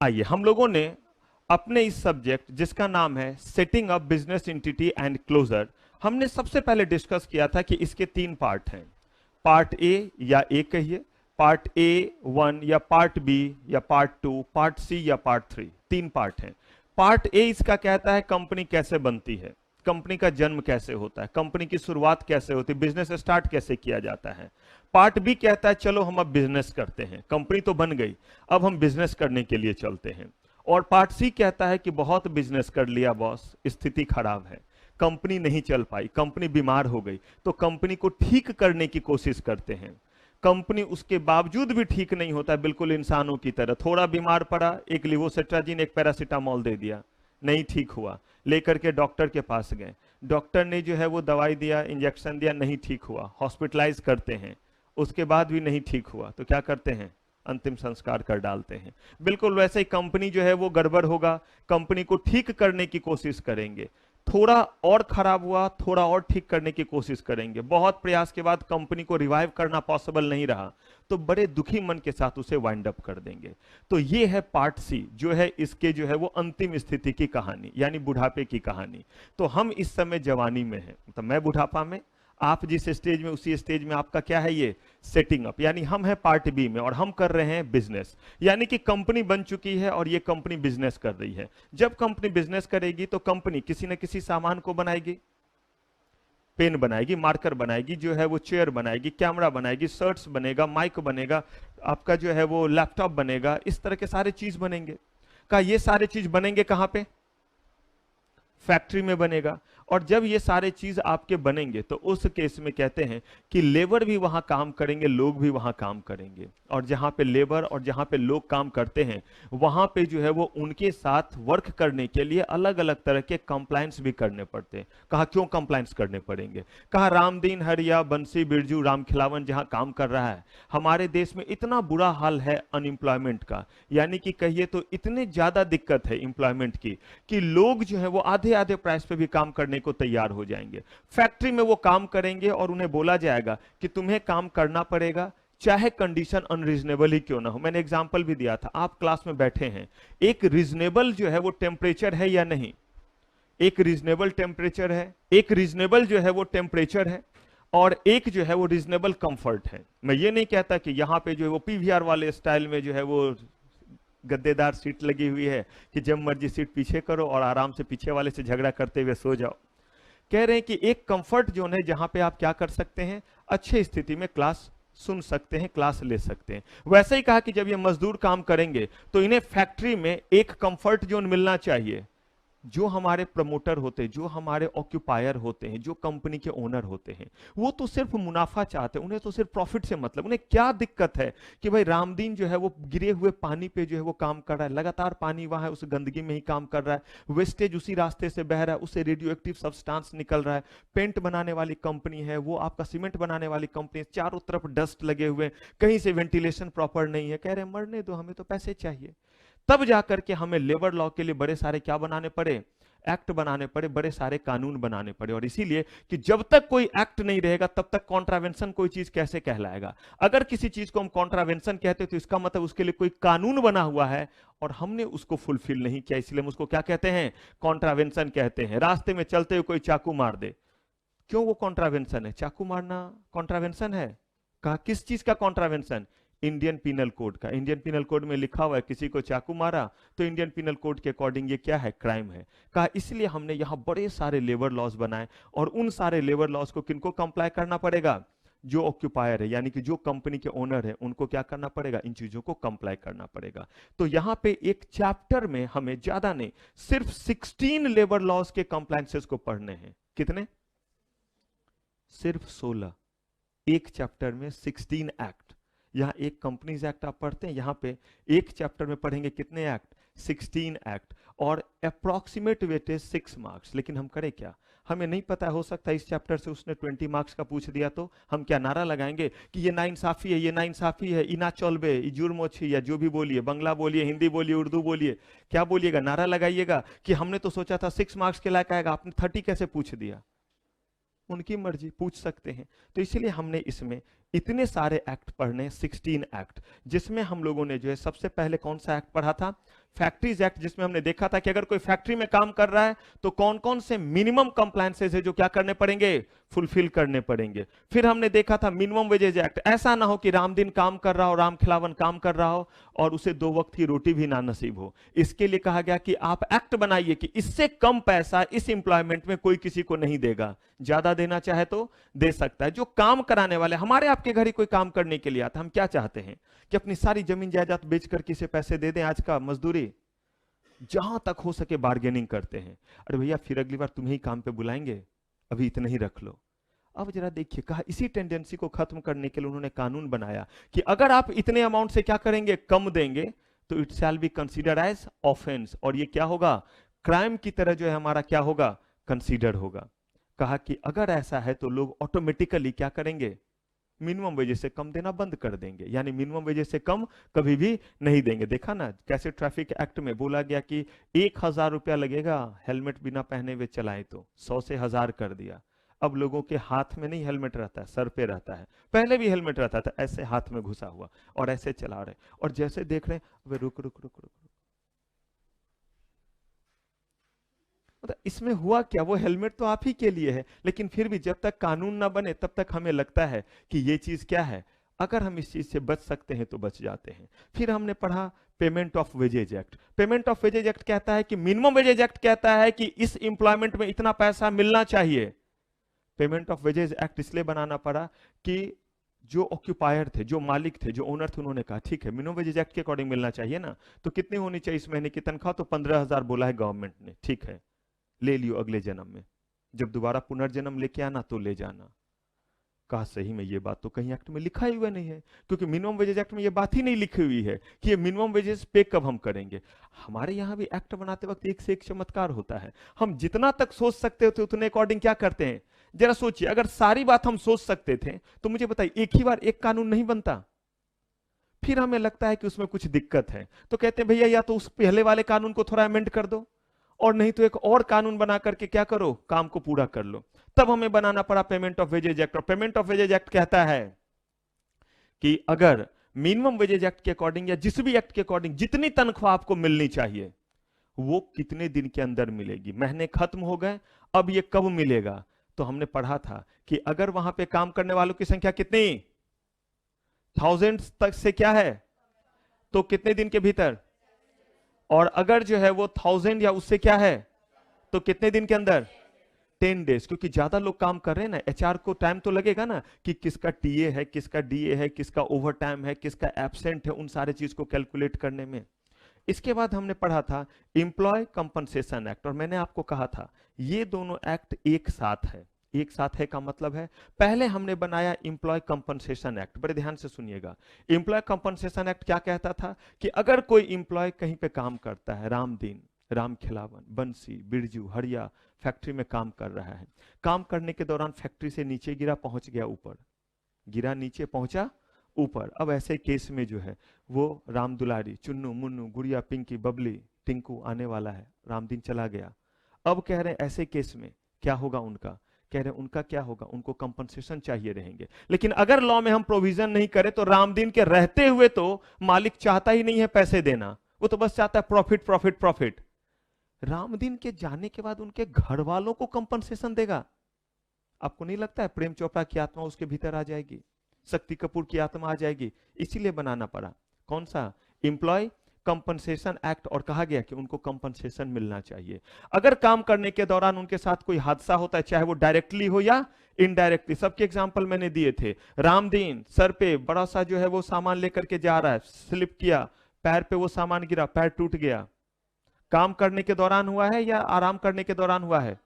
आइए हम लोगों ने अपने इस सब्जेक्ट जिसका नाम है setting up business entity and closure, हमने सबसे पहले डिस्कस किया था कि इसके 3 पार्ट हैं। पार्ट ए या ए कहिए, पार्ट A1 या पार्ट बी या पार्ट 2, पार्ट सी या पार्ट 3, 3 पार्ट हैं। पार्ट ए इसका कहता है कंपनी कैसे बनती है, कंपनी का जन्म कैसे होता है, कंपनी की शुरुआत कैसे होती है, बिजनेस स्टार्ट कैसे किया जाता है। पार्ट बी कहता है चलो हम अब बिजनेस करते हैं, कंपनी तो बन गई, अब हम बिजनेस करने के लिए चलते हैं। और पार्ट सी कहता है कि बहुत बिजनेस कर लिया बॉस, स्थिति खराब है, कंपनी नहीं चल पाई, कंपनी बीमार हो गई, तो कंपनी को ठीक करने की कोशिश करते हैं। कंपनी उसके बावजूद भी ठीक नहीं होता, बिल्कुल इंसानों की तरह, थोड़ा बीमार पड़ा, एक लिवोसिट्राजिन एक पैरासीटामोल दे दिया, नहीं ठीक हुआ, लेकर के डॉक्टर के पास गए, डॉक्टर ने जो है वो दवाई दिया, इंजेक्शन दिया, नहीं ठीक हुआ, हॉस्पिटलाइज करते हैं, उसके बाद भी नहीं ठीक हुआ, तो क्या करते हैं, अंतिम संस्कार कर डालते हैं। बिल्कुल वैसे ही कंपनी जो है वो गड़बड़ होगा, कंपनी को ठीक करने की कोशिश करेंगे, थोड़ा और खराब हुआ, थोड़ा और ठीक करने की कोशिश करेंगे, बहुत प्रयास के बाद कंपनी को रिवाइव करना पॉसिबल नहीं रहा, तो बड़े दुखी मन के साथ उसे वाइंड अप कर देंगे। तो ये है पार्ट सी, जो है इसके जो है वो अंतिम स्थिति की कहानी, यानी बुढ़ापे की कहानी। तो हम इस समय जवानी में हैं, तो मैं बुढ़ापा में, आप जिस स्टेज में उसी स्टेज में आपका क्या है, ये सेटिंग अप, यानी हम हैं पार्ट बी में और हम कर रहे हैं बिजनेस, यानी कि कंपनी बन चुकी है और ये कंपनी बिजनेस कर रही है। जब कंपनी बिजनेस करेगी तो कंपनी किसी न किसी सामान को बनाएगी, पेन बनाएगी, मार्कर बनाएगी, जो है वो चेयर बनाएगी, कैमरा बनाएगी, शर्ट्स बनेगा, माइक बनेगा, आपका जो है वो लैपटॉप बनेगा, इस तरह के सारे चीज बनेंगे। का ये सारे चीज बनेंगे कहां पे, फैक्ट्री में बनेगा। और जब ये सारे चीज आपके बनेंगे तो उस केस में कहते हैं कि लेबर भी वहां काम करेंगे, लोग भी वहां काम करेंगे, और जहां पे लेबर और जहां पे लोग काम करते हैं वहां पे जो है वो उनके साथ वर्क करने के लिए अलग अलग तरह के कंप्लायंस भी करने पड़ते हैं। कहा क्यों कंप्लायंस करने पड़ेंगे, कहा रामदीन हरिया, बंसी बिरजू, रामखिलावन जहां काम कर रहा है, हमारे देश में इतना बुरा हाल है अनएम्प्लॉयमेंट का, यानी कि कहिए तो इतनी ज्यादा दिक्कत है एम्प्लॉयमेंट की कि लोग जो है वो आधे आधे प्राइस पे भी काम करने को तैयार हो जाएंगे। फैक्ट्री में वो काम करेंगे और उन्हें बोला जाएगा कि तुम्हें काम करना पड़ेगा, चाहे कंडीशन अनरीजनेबल ही क्यों ना हो। मैंने एग्जांपल भी दिया था, आप क्लास में बैठे हैं, एक रीजनेबल जो है वो टेम्परेचर है या नहीं, एक रीजनेबल टेम्परेचर है, एक रीजनेबल जो है वो टेम्परेचर है, और एक जो है वो रीजनेबल कंफर्ट है। मैं ये नहीं कहता कि यहां पे जो है वो पीवीआर वाले स्टाइल में जो है वो गद्देदार सीट लगी हुई है कि जब मर्जी सीट पीछे करो और आराम से पीछे वाले से झगड़ा करते हुए सो जाओ। कह रहे हैं कि एक कंफर्ट जोन है जहां पे आप क्या कर सकते हैं, अच्छी स्थिति में क्लास सुन सकते हैं, क्लास ले सकते हैं। वैसे ही कहा कि जब ये मजदूर काम करेंगे तो इन्हें फैक्ट्री में एक कंफर्ट जोन मिलना चाहिए। जो हमारे प्रमोटर होते हैं, जो हमारे ऑक्यूपायर होते हैं, जो कंपनी के ओनर होते हैं, वो तो सिर्फ मुनाफा चाहते हैं, उन्हें तो सिर्फ प्रॉफिट से मतलब। उन्हें क्या दिक्कत है कि भाई रामदीन जो है वो गिरे हुए पानी पे जो है वो काम कर रहा है, लगातार पानी वहां है, उस गंदगी में ही काम कर रहा है, वेस्टेज उसी रास्ते से बह रहा है, उससे रेडियो एक्टिव सब्सटेंस निकल रहा है, पेंट बनाने वाली कंपनी है वो, आपका सीमेंट बनाने वाली कंपनी, चारों तरफ डस्ट लगे हुए, कहीं से वेंटिलेशन प्रॉपर नहीं है। कह रहे मरने दो, हमें तो पैसे चाहिए। तब जाकर के हमें लेबर लॉ के लिए बड़े सारे क्या बनाने पड़े, एक्ट बनाने पड़े, बड़े सारे कानून बनाने पड़े। और इसीलिए कि जब तक कोई एक्ट नहीं रहेगा तब तक कॉन्ट्रावेंशन कोई चीज कैसे कहलाएगा। अगर किसी चीज को हम कॉन्ट्रावेंशन कहते हैं तो इसका मतलब उसके लिए कोई कानून बना हुआ है और हमने उसको फुलफिल नहीं किया, इसलिए हम उसको क्या कहते हैं, कॉन्ट्रावेंशन कहते हैं। रास्ते में चलते हुए कोई चाकू मार दे, क्यों वो कॉन्ट्रावेंशन है, चाकू मारना कॉन्ट्रावेंशन है। कहा किस चीज का कॉन्ट्रावेंशन, इंडियन पिनल कोड का। इंडियन पिनल कोड में लिखा हुआ है किसी को चाकू मारा तो इंडियन पिनल कोड के अकॉर्डिंग ये क्या है, क्राइम है। कहा इसलिए हमने यहां बड़े सारे लेबर लॉज बनाए, और उन सारे लेबर लॉज को किनको कंप्लाई करना पड़ेगा, जो ऑक्यूपायर है यानी कि जो कंपनी के ओनर है उनको क्या करना पड़ेगा, इन चीजों को कंप्लाई करना पड़ेगा। तो यहां पे एक चैप्टर में हमें ज्यादा नहीं, सिर्फ 16 लेबर लॉज के कंप्लायंसेस को पढ़ने हैं। कितने, सिर्फ 16, एक चैप्टर में 16 एक्ट। यहां एक कंपनीज एक्ट आप पढ़ते हैं, यहां पे एक चैप्टर में पढ़ेंगे कितने एक्ट, 16 एक्ट, और अप्रोक्सीमेट वेटेज 6 मार्क्स। लेकिन हम करें क्या, हमें नहीं पता, हो सकता है इस चैप्टर से उसने 20 मार्क्स का पूछ दिया तो हम क्या नारा लगाएंगे कि ये नाइंसाफी है, ये नाइंसाफी है, इना चलबे, जुर्मोछी, या जो भी बोलिए, बंगला बोलिए, हिंदी बोलिए, उर्दू बोलिए, क्या बोलिएगा, नारा लगाइएगा कि हमने तो सोचा था 6 मार्क्स के लायक आएगा, आपने 30 कैसे पूछ दिया। उनकी मर्जी, पूछ सकते हैं। तो इसलिए हमने इसमें इतने सारे एक्ट पढ़ने, 16 एक्ट, जिसमें हम लोगों ने जो है सबसे पहले कौन सा एक्ट पढ़ा था, फैक्ट्रीज एक्ट, जिसमें हमने देखा था कि अगर कोई फैक्ट्री में काम कर रहा है तो कौन कौन से मिनिमम कंप्लायंसेस है जो क्या करने पड़ेंगे, फुलफिल करने पड़ेंगे। फिर हमने देखा था मिनिमम वेजेज एक्ट, ऐसा ना हो कि रामदीन काम कर रहा हो, राम खिलावन काम कर रहा हो और उसे 2 वक्त की रोटी भी ना नसीब हो। इसके लिए कहा गया कि आप एक्ट बनाइए कि इससे कम पैसा इस एम्प्लॉयमेंट में कोई किसी को नहीं देगा, ज्यादा देना चाहे तो दे सकता है। जो काम कराने वाले, हमारे आपके घर ही कोई काम करने के लिए आता, हम क्या चाहते हैं कि अपनी सारी जमीन जायदाद बेच कर किसे पैसे दे दें, आज का मजदूरी, जहां तक हो सके बार्गेनिंग करते हैं। अरे भैया फिर अगली बार तुम्हें ही काम पे बुलाएंगे, अभी इतना ही रख लो। अब जरा देखिए, कहा इसी टेंडेंसी को खत्म करने के लिए उन्होंने कानून बनाया कि अगर आप इतने अमाउंट से क्या करेंगे, कम देंगे, तो it shall be considered as offence, और ये क्या होगा, क्राइम की तरह जो है हमारा क्या होगा, कंसीडर होगा। कहा कि अगर ऐसा है तो लोग ऑटोमेटिकली क्या करेंगे, मिनिमम वेजेस से कम देना बंद कर देंगे, यानी मिनिमम वेजेस से कम कभी भी नहीं देंगे। देखा ना कैसे ट्रैफिक एक्ट में बोला गया कि 1,000 रुपया लगेगा हेलमेट बिना पहने हुए चलाए, तो 100 से 1000 कर दिया। अब लोगों के हाथ में नहीं हेलमेट रहता है, सर पे रहता है, पहले भी हेलमेट रहता था, ऐसे हाथ में घुसा हुआ और ऐसे चला रहे, और जैसे देख रहे हैं वे रुक रुक रुक रुक, मतलब इसमें हुआ क्या, वो हेलमेट तो आप ही के लिए है, लेकिन फिर भी जब तक कानून ना बने तब तक हमें लगता है कि ये चीज क्या है, अगर हम इस चीज से बच सकते हैं तो बच जाते हैं। फिर हमने पढ़ा payment of wages act. Payment of wages act कहता है कि मिनिमम वेजेज एक्ट कहता है कि इस एम्प्लॉयमेंट में इतना पैसा मिलना चाहिए। पेमेंट ऑफ वेजेज एक्ट इसलिए बनाना पड़ा कि जो ऑक्यूपायर थे, जो मालिक थे, जो ओनर थे, उन्होंने कहा ठीक है मिनिमम वेजेज एक्ट के अकॉर्डिंग मिलना चाहिए ना, तो कितनी होनी चाहिए इस महीने की तनख्वाह, तो 15,000 बोला है गवर्नमेंट ने, ठीक है ले लियो, अगले जन्म में जब दोबारा पुनर्जन्म लेके आना तो ले जाना। कहा सही में ये बात तो कहीं एक्ट में लिखा ही हुआ नहीं है, क्योंकि मिनिमम वेजेज एक्ट में ये बात ही नहीं लिखी हुई है कि ये मिनिमम वेजेस पे कब हम करेंगे। हमारे यहां भी एक्ट बनाते वक्त एक से एक चमत्कार होता है, हम जितना तक सोच सकते थे उतने अकॉर्डिंग क्या करते हैं। जरा सोचिए, अगर सारी बात हम सोच सकते थे तो मुझे बताइए एक ही बार एक कानून नहीं बनता, फिर हमें लगता है कि उसमें कुछ दिक्कत है तो कहते हैं भैया या तो उस पहले वाले कानून को थोड़ा अमेंड कर दो, और नहीं तो एक और कानून बना करके क्या करो, काम को पूरा कर लो। तब हमें बनाना पड़ा पेमेंट ऑफ वेजेज एक्ट। और पेमेंट ऑफ वेजेज एक्ट कहता है कि अगर मिनिमम वेजेज एक्ट के अकॉर्डिंग या जिस भी एक्ट के अकॉर्डिंग जितनी तनख्वाह आपको मिलनी चाहिए वो कितने दिन के अंदर मिलेगी। महीने खत्म हो गए, अब ये कब मिलेगा, तो हमने पढ़ा था कि अगर वहां पे काम करने वालों की संख्या कितनी, 1000 तक से क्या है, तो कितने दिन के भीतर, और अगर जो है वो 1000 या उससे क्या है तो कितने दिन के अंदर, 10 डेज। क्योंकि ज्यादा लोग काम कर रहे हैं ना, एचआर को टाइम तो लगेगा ना कि किसका टीए है, किसका डीए है, किसका ओवर टाइम है, किसका एब्सेंट है, उन सारे चीज को कैलकुलेट करने में। इसके बाद हमने पढ़ा था एम्प्लॉय कंपनसेशन एक्ट, और मैंने आपको कहा था ये दोनों एक्ट एक साथ है। एक साथ है का मतलब है, पहले हमने बनाया एम्प्लॉय कंपनसेशन एक्ट, बड़े ध्यान से सुनिएगा। एम्प्लॉय कंपनसेशन एक्ट क्या कहता था कि अगर कोई एम्प्लॉय कहीं पे काम करता है, रामदीन, राम खिलावन, बंसी, बिरजू, हरिया फैक्ट्री में काम कर रहा है, काम करने के दौरान फैक्ट्री से नीचे गिरा, पहुंच गया ऊपर, गिरा नीचे पहुंचा ऊपर। अब ऐसे केस में जो है वो राम दुलारी, चुन्नू, मुन्नू, गुड़िया, पिंकी, बबली, टिंकू आने वाला है, रामदीन चला गया। अब कह रहे हैं ऐसे केस में क्या होगा उनका, कह रहे हैं उनका क्या होगा, उनको कंपनसेशन चाहिए रहेंगे। लेकिन अगर लॉ में हम प्रोविजन नहीं करें तो रामदीन के रहते हुए तो मालिक चाहता ही नहीं है पैसे देना, वो तो बस चाहता है प्रॉफिट प्रॉफिट प्रॉफिट। रामदीन के जाने के बाद उनके घर वालों को कंपनसेशन देगा। आपको नहीं लगता है प्रेम चोपड़ा की आत्मा उसके भीतर आ जाएगी, शक्ति कपूर की आत्मा आ जाएगी। इसीलिए बनाना पड़ा कौन सा, एम्प्लॉय कंपनसेशन एक्ट, और कहा गया कि उनको कंपनसेशन मिलना चाहिए। अगर काम करने के दौरान उनके साथ कोई हादसा होता है, चाहे वो डायरेक्टली हो या इनडायरेक्टली, सबके एग्जांपल मैंने दिए थे। रामदीन सर पे बड़ा सा जो है वो सामान लेकर के जा रहा है, स्लिप किया, पैर पे वो सामान गिरा, पैर टूट गया। काम करने के दौरान हुआ है या आराम करने के दौरान हुआ है,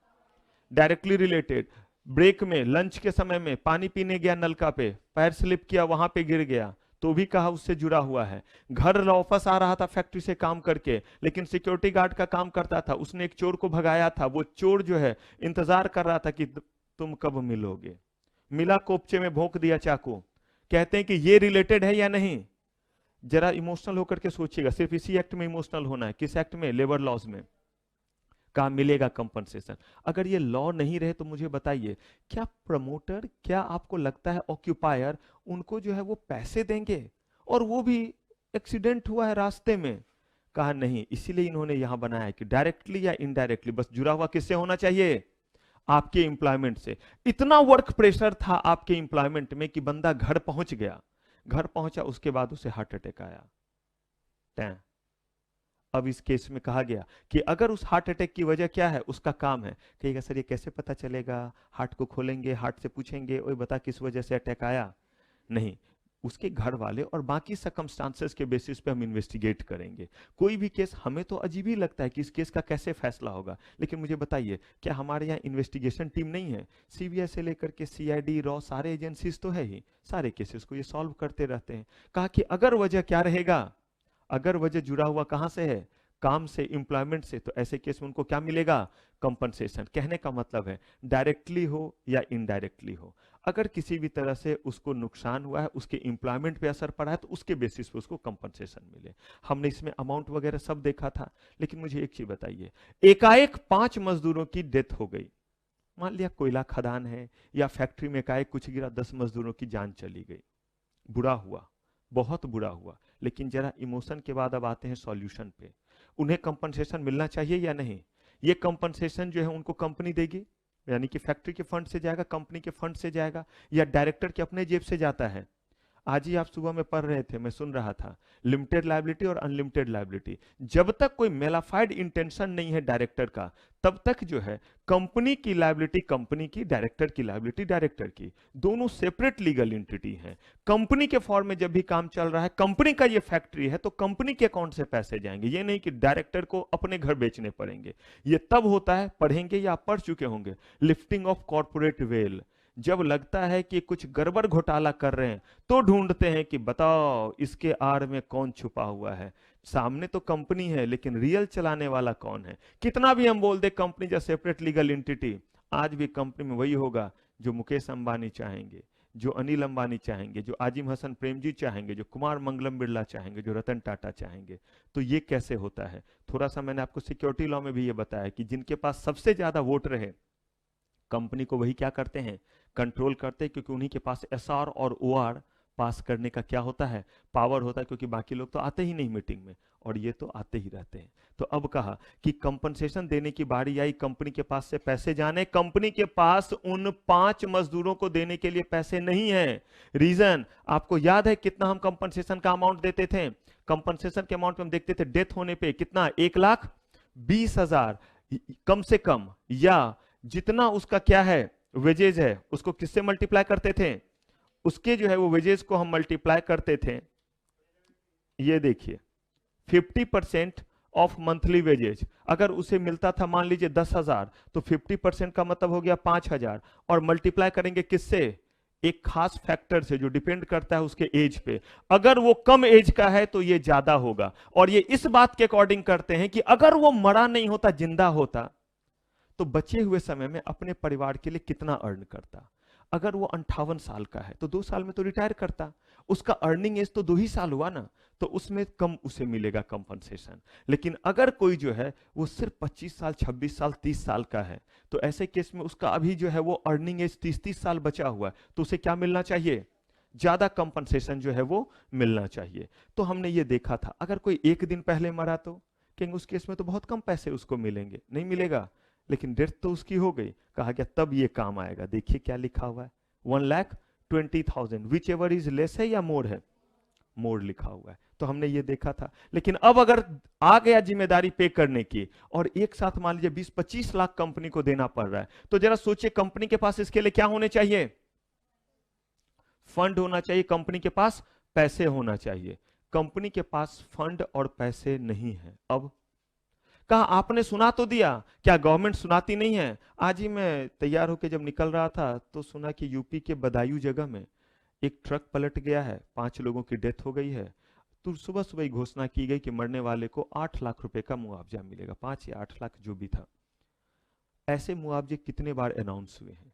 डायरेक्टली रिलेटेड। ब्रेक में, लंच के समय में पानी पीने गया नलका पे, पैर स्लिप किया, वहां पे गिर गया, तो भी कहा उससे जुड़ा हुआ है। घर वापस आ रहा था फैक्ट्री से काम करके, लेकिन सिक्योरिटी गार्ड का काम करता था, उसने एक चोर को भगाया था, वो चोर जो है इंतजार कर रहा था कि तुम कब मिलोगे, मिला, कोपचे में भोंक दिया चाकू। कहते हैं कि ये रिलेटेड है या नहीं, जरा इमोशनल होकर के सोचिएगा। सिर्फ इसी एक्ट में इमोशनल होना है, किस एक्ट में, लेबर लॉज में। कहा मिलेगा कंपनसेशन। अगर ये लॉ नहीं रहे तो मुझे बताइए, क्या प्रमोटर, क्या आपको लगता है ऑक्यूपायर उनको जो है वो पैसे देंगे, और वो भी एक्सीडेंट हुआ है रास्ते में। कहा नहीं, इसीलिए इन्होंने यहां बनाया कि डायरेक्टली या इनडायरेक्टली बस जुड़ा हुआ किससे होना चाहिए, आपके एम्प्लॉयमेंट से। इतना वर्क प्रेशर था आपके एम्प्लॉयमेंट में कि बंदा घर पहुंच गया, घर पहुंचा, उसके बाद उसे हार्ट अटैक आया। अब इस केस में कहा गया कि अगर उस हार्ट अटैक की वजह क्या है, उसका काम है, कहेगा सर ये कैसे पता चलेगा, हार्ट को खोलेंगे, हार्ट से पूछेंगे ओए बता किस वजह से अटैक आया, नहीं, उसके घर वाले और बाकी सर्कमस्टांसेस के बेसिस पे हम इन्वेस्टिगेट करेंगे। कोई भी केस हमें तो अजीब ही लगता है कि इस केस का कैसे फैसला होगा, लेकिन मुझे बताइए क्या हमारे यहाँ इन्वेस्टिगेशन टीम नहीं है, सीबीआई से लेकर के सीआईडी, रॉ, सारे एजेंसीज तो है ही, सारे केसेस को ये सॉल्व करते रहते हैं। कहा कि अगर वजह क्या रहेगा, अगर वजह जुड़ा हुआ कहां से है, काम से, एम्प्लॉयमेंट से, तो ऐसे केस में उनको क्या मिलेगा, कंपनसेशन। कहने का मतलब है डायरेक्टली हो या इनडायरेक्टली हो, अगर किसी भी तरह से उसको नुकसान हुआ है, उसके एम्प्लॉयमेंट पे असर पड़ा है, तो उसके बेसिस पे उसको कंपनसेशन मिले। हमने इसमें अमाउंट वगैरह सब देखा था, लेकिन मुझे एक चीज बताइए, एकाएक 5 मजदूरों की डेथ हो गई, मान लिया कोयला खदान है या फैक्ट्री में एकाएक कुछ गिरा, 10 मजदूरों की जान चली गई, बुरा हुआ, बहुत बुरा हुआ, लेकिन जरा इमोशन के बाद अब आते हैं सॉल्यूशन पे। उन्हें कंपनसेशन मिलना चाहिए या नहीं, ये कंपनसेशन जो है उनको कंपनी देगी, यानी कि फैक्ट्री के फंड से जाएगा, कंपनी के फंड से जाएगा, या डायरेक्टर के अपने जेब से जाता है। आज ही आप सुबह में पढ़ रहे थे, मैं सुन रहा था, लिमिटेड लायबिलिटी और अनलिमिटेड लायबिलिटी। जब तक कोई मेलाफाइड इंटेंशन नहीं है डायरेक्टर का, तब तक जो है कंपनी की लायबिलिटी कंपनी की, डायरेक्टर की लायबिलिटी डायरेक्टर की, दोनों सेपरेट लीगल एंटिटी हैं। कंपनी के फॉर्म में जब भी काम चल रहा है, कंपनी का ये फैक्ट्री है, तो कंपनी के अकाउंट से पैसे जाएंगे, ये नहीं कि डायरेक्टर को अपने घर बेचने पड़ेंगे। ये तब होता है, पढ़ेंगे या आप पढ़ चुके होंगे, लिफ्टिंग ऑफ कॉर्पोरेट वेल। जब लगता है कि कुछ गड़बड़ घोटाला कर रहे हैं, तो ढूंढते हैं कि बताओ इसके आड़ में कौन छुपा हुआ है। सामने तो कंपनी है, लेकिन रियल चलाने वाला कौन है। कितना भी हम बोल दे कंपनी जो सेपरेट लीगल एंटिटी, आज भी कंपनी में वही होगा जो मुकेश अंबानी चाहेंगे, जो अनिल अंबानी चाहेंगे, जो आजिम हसन प्रेमजी चाहेंगे, जो कुमार मंगलम बिरला चाहेंगे, जो रतन टाटा चाहेंगे। तो ये कैसे होता है, थोड़ा सा मैंने आपको सिक्योरिटी लॉ में भी ये बताया कि जिनके पास सबसे ज्यादा वोट रहे, कंपनी को वही क्या करते हैं, कंट्रोल करते हैं, क्योंकि उन्हीं के पास एसआर और ओआर पास करने का क्या होता है, पावर होता है, क्योंकि बाकी लोग तो आते ही नहीं मीटिंग में, और ये तो आते ही रहते हैं। तो अब कहा कि कंपनसेशन देने की बारी आई, कंपनी के पास से पैसे जाने, कंपनी के पास उन 5 मजदूरों को देने के लिए पैसे नहीं है। रीजन आपको याद है कितना हम कंपनसेशन का अमाउंट देते थे, कंपनसेशन के अमाउंट में हम देखते थे डेथ होने पे कितना, 1,20,000 कम से कम, या जितना उसका क्या है वेजेज है, उसको किससे मल्टीप्लाई करते थे, उसके जो है वो वेजेज को हम मल्टीप्लाई करते थे, ये देखिए 50% ऑफ मंथली वेजेज। अगर उसे मिलता था मान लीजिए 10,000, तो 50% का मतलब हो गया 5,000, और मल्टीप्लाई करेंगे किससे, एक खास फैक्टर से जो डिपेंड करता है उसके एज पे। अगर वो कम एज का है तो ये ज्यादा होगा, और ये इस बात के अकॉर्डिंग करते हैं कि अगर वो मरा नहीं होता, जिंदा होता, तो बचे हुए समय में अपने परिवार के लिए कितना अर्न करता। अगर वो 58 साल का है तो 2 साल में तो रिटायर करता, उसका अर्निंग एज तो 2 ही साल हुआ ना, तो उसमें कम उसे मिलेगा कंपनसेशन। लेकिन अगर कोई जो है वो सिर्फ 25 साल, 26 साल, 30 साल का है, तो ऐसे केस में उसका अभी जो है वो अर्निंग एज 30 साल बचा हुआ है, तो उसे क्या मिलना चाहिए, ज्यादा कंपनसेशन जो है वो मिलना चाहिए। तो हमने ये देखा था, अगर कोई 1 दिन पहले मरा तो कहेंगे उस केस में तो बहुत कम पैसे उसको मिलेंगे, नहीं मिलेगा, लेकिन डेथ तो उसकी हो गई। कहा गया तब ये काम आएगा, देखिए क्या लिखा हुआ है, 1,20,000, विच एवर इज लेस है या मोर है, मोर लिखा हुआ है। तो हमने ये देखा था। लेकिन अब अगर आ गया जिम्मेदारी पे करने की, और एक साथ मान लीजिए 20-25 लाख कंपनी को देना पड़ रहा है, तो जरा सोचिए कंपनी के पास इसके लिए क्या होने चाहिए, फंड होना चाहिए, कंपनी के पास पैसे होना चाहिए। कंपनी के पास फंड और पैसे नहीं है। अब कहा आपने सुना तो दिया, क्या गवर्नमेंट सुनाती नहीं है। आज ही मैं तैयार होकर जब निकल रहा था तो सुना कि यूपी के बदायूं जगह में एक ट्रक पलट गया है, 5 लोगों की डेथ हो गई है। तो सुबह सुबह ही घोषणा की गई कि मरने वाले को 8 लाख रुपए का मुआवजा मिलेगा, 5 या 8 लाख जो भी था। ऐसे मुआवजे कितने बार अनाउंस हुए हैं,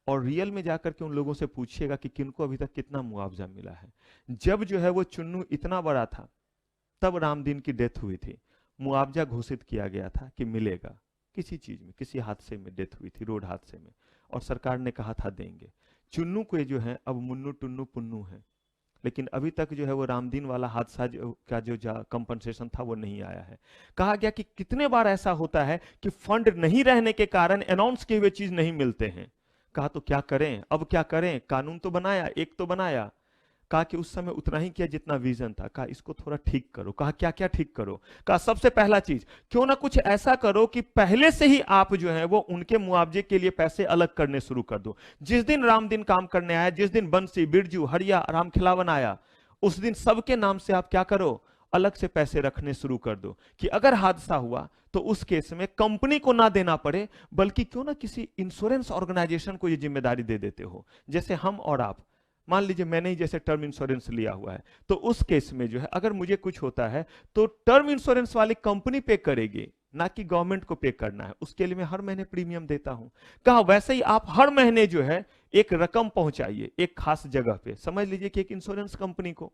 और रियल में जाकर के उन लोगों से पूछिएगा कि किनको अभी तक कितना मुआवजा मिला है। जब जो है वो चुन्नू इतना बड़ा था, तब रामदीन की डेथ हुई थी, मुआवजा घोषित किया गया था कि मिलेगा, किसी चीज में, किसी हादसे में डेथ हुई थी, रोड हादसे में, और सरकार ने कहा था देंगे। चुन्नू को जो है अब मुन्नू टुन्नू पुन्नू है, लेकिन अभी तक जो है वो रामदीन वाला हादसा का जो कंपनसेशन था वो नहीं आया है। कहा गया कि कितने बार ऐसा होता है कि फंड नहीं रहने के कारण अनाउंस किए हुए चीज नहीं मिलते हैं। कहा तो क्या करें, अब क्या करें, कानून तो बनाया, एक तो बनाया। कहा कि उस समय उतना ही किया जितना विजन था। कहा इसको थोड़ा ठीक करो। कहा क्या क्या ठीक करो। कहा सबसे पहला चीज, क्यों ना कुछ ऐसा करो कि पहले से ही आप जो है वो उनके मुआवजे के लिए पैसे अलग करने शुरू कर दो। जिस दिन रामदीन काम करने आया, जिस दिन बंसी, बिरजू, हरिया, रामखिलावन आया, उस दिन सबके नाम से आप क्या करो, अलग से पैसे रखने शुरू कर दो कि अगर हादसा हुआ तो उस केस में कंपनी को ना देना पड़े, बल्कि क्यों ना किसी इंश्योरेंस ऑर्गेनाइजेशन को ये जिम्मेदारी दे देते हो। जैसे हम और आप, मान लीजिए मैंने ही जैसे टर्म इंश्योरेंस लिया हुआ है, तो उस केस में जो है अगर मुझे कुछ होता है तो टर्म इंश्योरेंस वाली कंपनी पे करेगी, ना कि गवर्नमेंट को पे करना है। उसके लिए मैं हर महीने प्रीमियम देता हूं। कहा वैसे ही आप हर महीने जो है एक रकम पहुंचाइए एक खास जगह पे, समझ लीजिए कि एक इंश्योरेंस कंपनी को,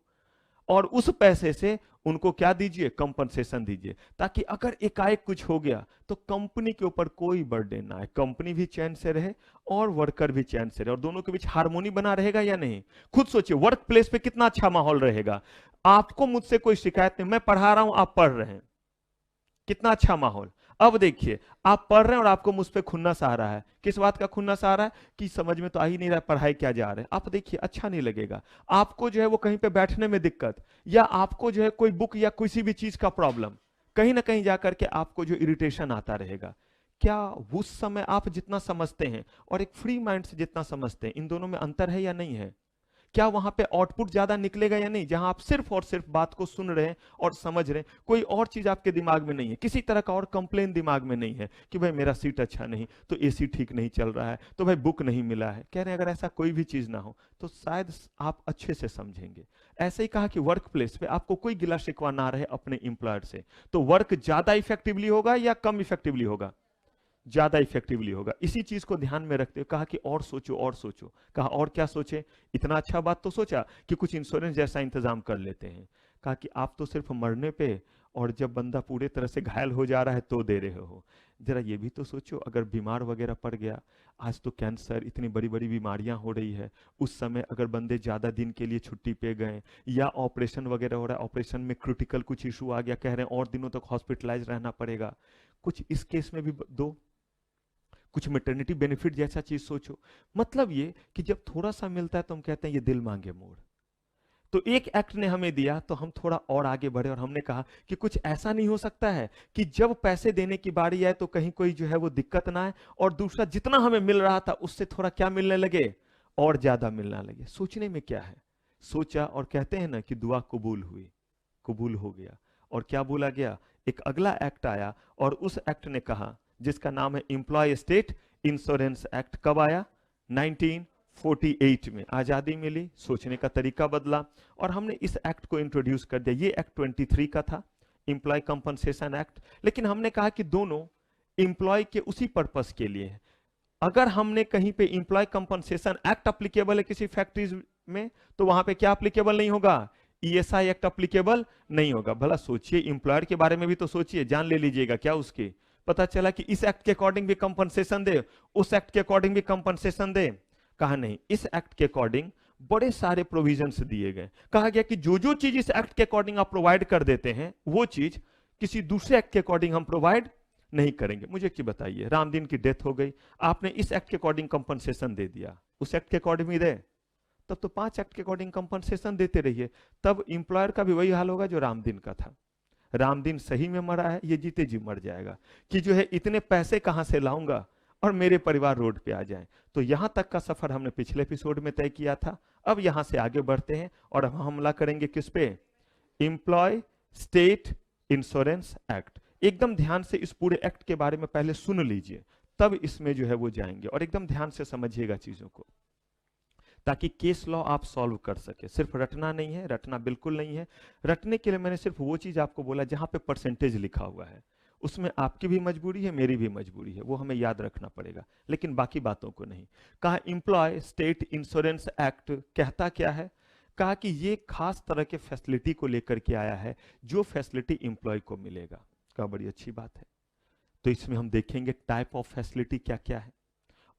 और उस पैसे से उनको क्या दीजिए, कंपनसेशन दीजिए, ताकि अगर एकाएक कुछ हो गया तो कंपनी के ऊपर कोई बर्डन ना आए, कंपनी भी चैन से रहे और वर्कर भी चैन से रहे, और दोनों के बीच हार्मोनी बना रहेगा या नहीं। खुद सोचिए वर्क प्लेस पे कितना अच्छा माहौल रहेगा। आपको मुझसे कोई शिकायत नहीं, मैं पढ़ा रहा हूं, आप पढ़ रहे हैं, कितना अच्छा माहौल। अब देखिए आप पढ़ रहे हैं और आपको मुझ पे खुन्नस आ रहा है। किस बात का खुन्नस आ रहा है कि समझ में तो आ ही नहीं रहा पढ़ाई क्या जा रहा है। आप देखिए अच्छा नहीं लगेगा आपको जो है वो, कहीं पे बैठने में दिक्कत, या आपको जो है कोई बुक या किसी भी चीज का प्रॉब्लम, कहीं ना कहीं जाकर के आपको जो इरिटेशन आता रहेगा। क्या उस समय आप जितना समझते हैं और एक फ्री माइंड से जितना समझते हैं, इन दोनों में अंतर है या नहीं है? क्या वहां पे आउटपुट ज्यादा निकलेगा या नहीं, जहां आप सिर्फ और सिर्फ बात को सुन रहे हैं और समझ रहे हैं, कोई और चीज आपके दिमाग में नहीं है, किसी तरह का और कंप्लेन दिमाग में नहीं है कि भाई मेरा सीट अच्छा नहीं, तो एसी ठीक नहीं चल रहा है, तो भाई बुक नहीं मिला है। कह रहे हैं अगर ऐसा कोई भी चीज ना हो तो शायद आप अच्छे से समझेंगे। ऐसे ही कहा कि वर्क प्लेस पे आपको कोई गिला शिकवा ना रहे अपने इंप्लॉयर से, तो वर्क ज्यादा इफेक्टिवली होगा या कम इफेक्टिवली होगा? ज्यादा इफेक्टिवली होगा। इसी चीज को ध्यान में रखते हुए कहा कि और सोचो और सोचो। कहा और क्या सोचे, इतना अच्छा बात तो सोचा कि कुछ इंश्योरेंस जैसा इंतजाम कर लेते हैं। कहा कि आप तो सिर्फ मरने पे और जब बंदा पूरे तरह से घायल हो जा रहा है तो दे रहे हो, जरा ये भी तो सोचो अगर बीमार वगैरह पड़ गया, आज तो कैंसर इतनी बड़ी बड़ी बीमारियां हो रही है, उस समय अगर बंदे ज्यादा दिन के लिए छुट्टी पे गए या ऑपरेशन वगैरह हो रहा है, ऑपरेशन में क्रिटिकल कुछ इशू आ गया, कह रहे हैं और दिनों तक हॉस्पिटलाइज रहना पड़ेगा, कुछ इस केस में भी दो, कुछ मैटरनिटी बेनिफिट जैसा चीज सोचो। मतलब ये कि जब थोड़ा सा मिलता है तो हम कहते हैं ये दिल मांगे मोड़। तो एक एक्ट ने हमें दिया तो हम थोड़ा और आगे बढ़े और हमने कहा कि कुछ ऐसा नहीं हो सकता है कि जब पैसे देने की बारी आए तो कहीं कोई जो है वो दिक्कत ना आए, और दूसरा जितना हमें मिल रहा था उससे थोड़ा क्या मिलने लगे, और ज्यादा मिलना लगे। सोचने में क्या है, सोचा और कहते हैं ना कि दुआ कबूल हुई, कबूल हो गया। और क्या बोला गया, एक अगला एक्ट आया और उस एक्ट ने कहा, जिसका नाम है एम्प्लॉय स्टेट इंश्योरेंस एक्ट। कब आया, 1948 में। आजादी मिली, सोचने का तरीका बदला और हमने इस एक्ट को इंट्रोड्यूस कर दिया। ये एक्ट 23 का था, एम्प्लॉय कंपनसेशन एक्ट। लेकिन हमने कहा कि दोनों एम्प्लॉय के उसी पर्पस के लिए है। अगर हमने कहीं पे एम्प्लॉय कंपनसेशन एक्ट अप्लीकेबल है किसी फैक्ट्रीज में, तो वहां पे क्या अप्लीकेबल नहीं होगा, ईएसआई एक्ट अप्लीकेबल नहीं होगा। भला सोचिए, एम्प्लॉयर के बारे में भी तो सोचिए, जान ले लीजिएगा क्या उसके, पता चला कि इस एक्ट के अकॉर्डिंग भी कंपनसेशन दे, उस एक्ट के अकॉर्डिंग भी कंपनसेशन दे। कहा नहीं, इस एक्ट के अकॉर्डिंग बड़े सारे प्रोविजंस दिए गए। कहा गया कि जो जो चीज इस एक्ट के अकॉर्डिंग आप प्रोवाइड कर देते हैं वो चीज किसी दूसरे एक्ट के अकॉर्डिंग हम प्रोवाइड नहीं करेंगे। मुझे क्या बताइए, रामदीन की डेथ हो गई, आपने इस एक्ट के अकॉर्डिंग कंपनसेशन दे दिया, उस एक्ट के अकॉर्डिंग भी दे, तब तो 5 एक्ट के अकॉर्डिंग कंपनसेशन देते रहिए। तब इंप्लॉयर का भी वही हाल होगा जो रामदीन का था। रामदीन सही में मरा है, ये जीते जी मर जाएगा कि जो है इतने पैसे कहां से लाऊंगा और मेरे परिवार रोड पे आ जाए। तो यहां तक का सफर हमने पिछले एपिसोड में तय किया था। अब यहां से आगे बढ़ते हैं और हम हमला करेंगे किस पे, एम्प्लॉय स्टेट इंश्योरेंस एक्ट। एकदम ध्यान से इस पूरे एक्ट के बारे में पहले सुन लीजिए, तब इसमें जो है वो जाएंगे, और एकदम ध्यान से समझिएगा चीजों को, ताकि केस लॉ आप सॉल्व कर सके। सिर्फ रटना नहीं है, रटना बिल्कुल नहीं है। रटने के लिए मैंने सिर्फ वो चीज आपको बोला जहां पे परसेंटेज लिखा हुआ है, उसमें आपकी भी मजबूरी है, मेरी भी मजबूरी है, वो हमें याद रखना पड़ेगा, लेकिन बाकी बातों को नहीं। कहा एम्प्लॉय स्टेट इंश्योरेंस एक्ट कहता क्या है, कहा कि ये खास तरह के फैसिलिटी को लेकर के आया है, जो फैसिलिटी एम्प्लॉय को मिलेगा। कहा बड़ी अच्छी बात है। तो इसमें हम देखेंगे टाइप ऑफ फैसिलिटी क्या क्या है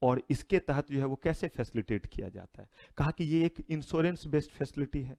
और इसके तहत जो है वो कैसे फैसिलिटेट किया जाता है। कहा कि ये एक इंश्योरेंस बेस्ड फैसिलिटी है,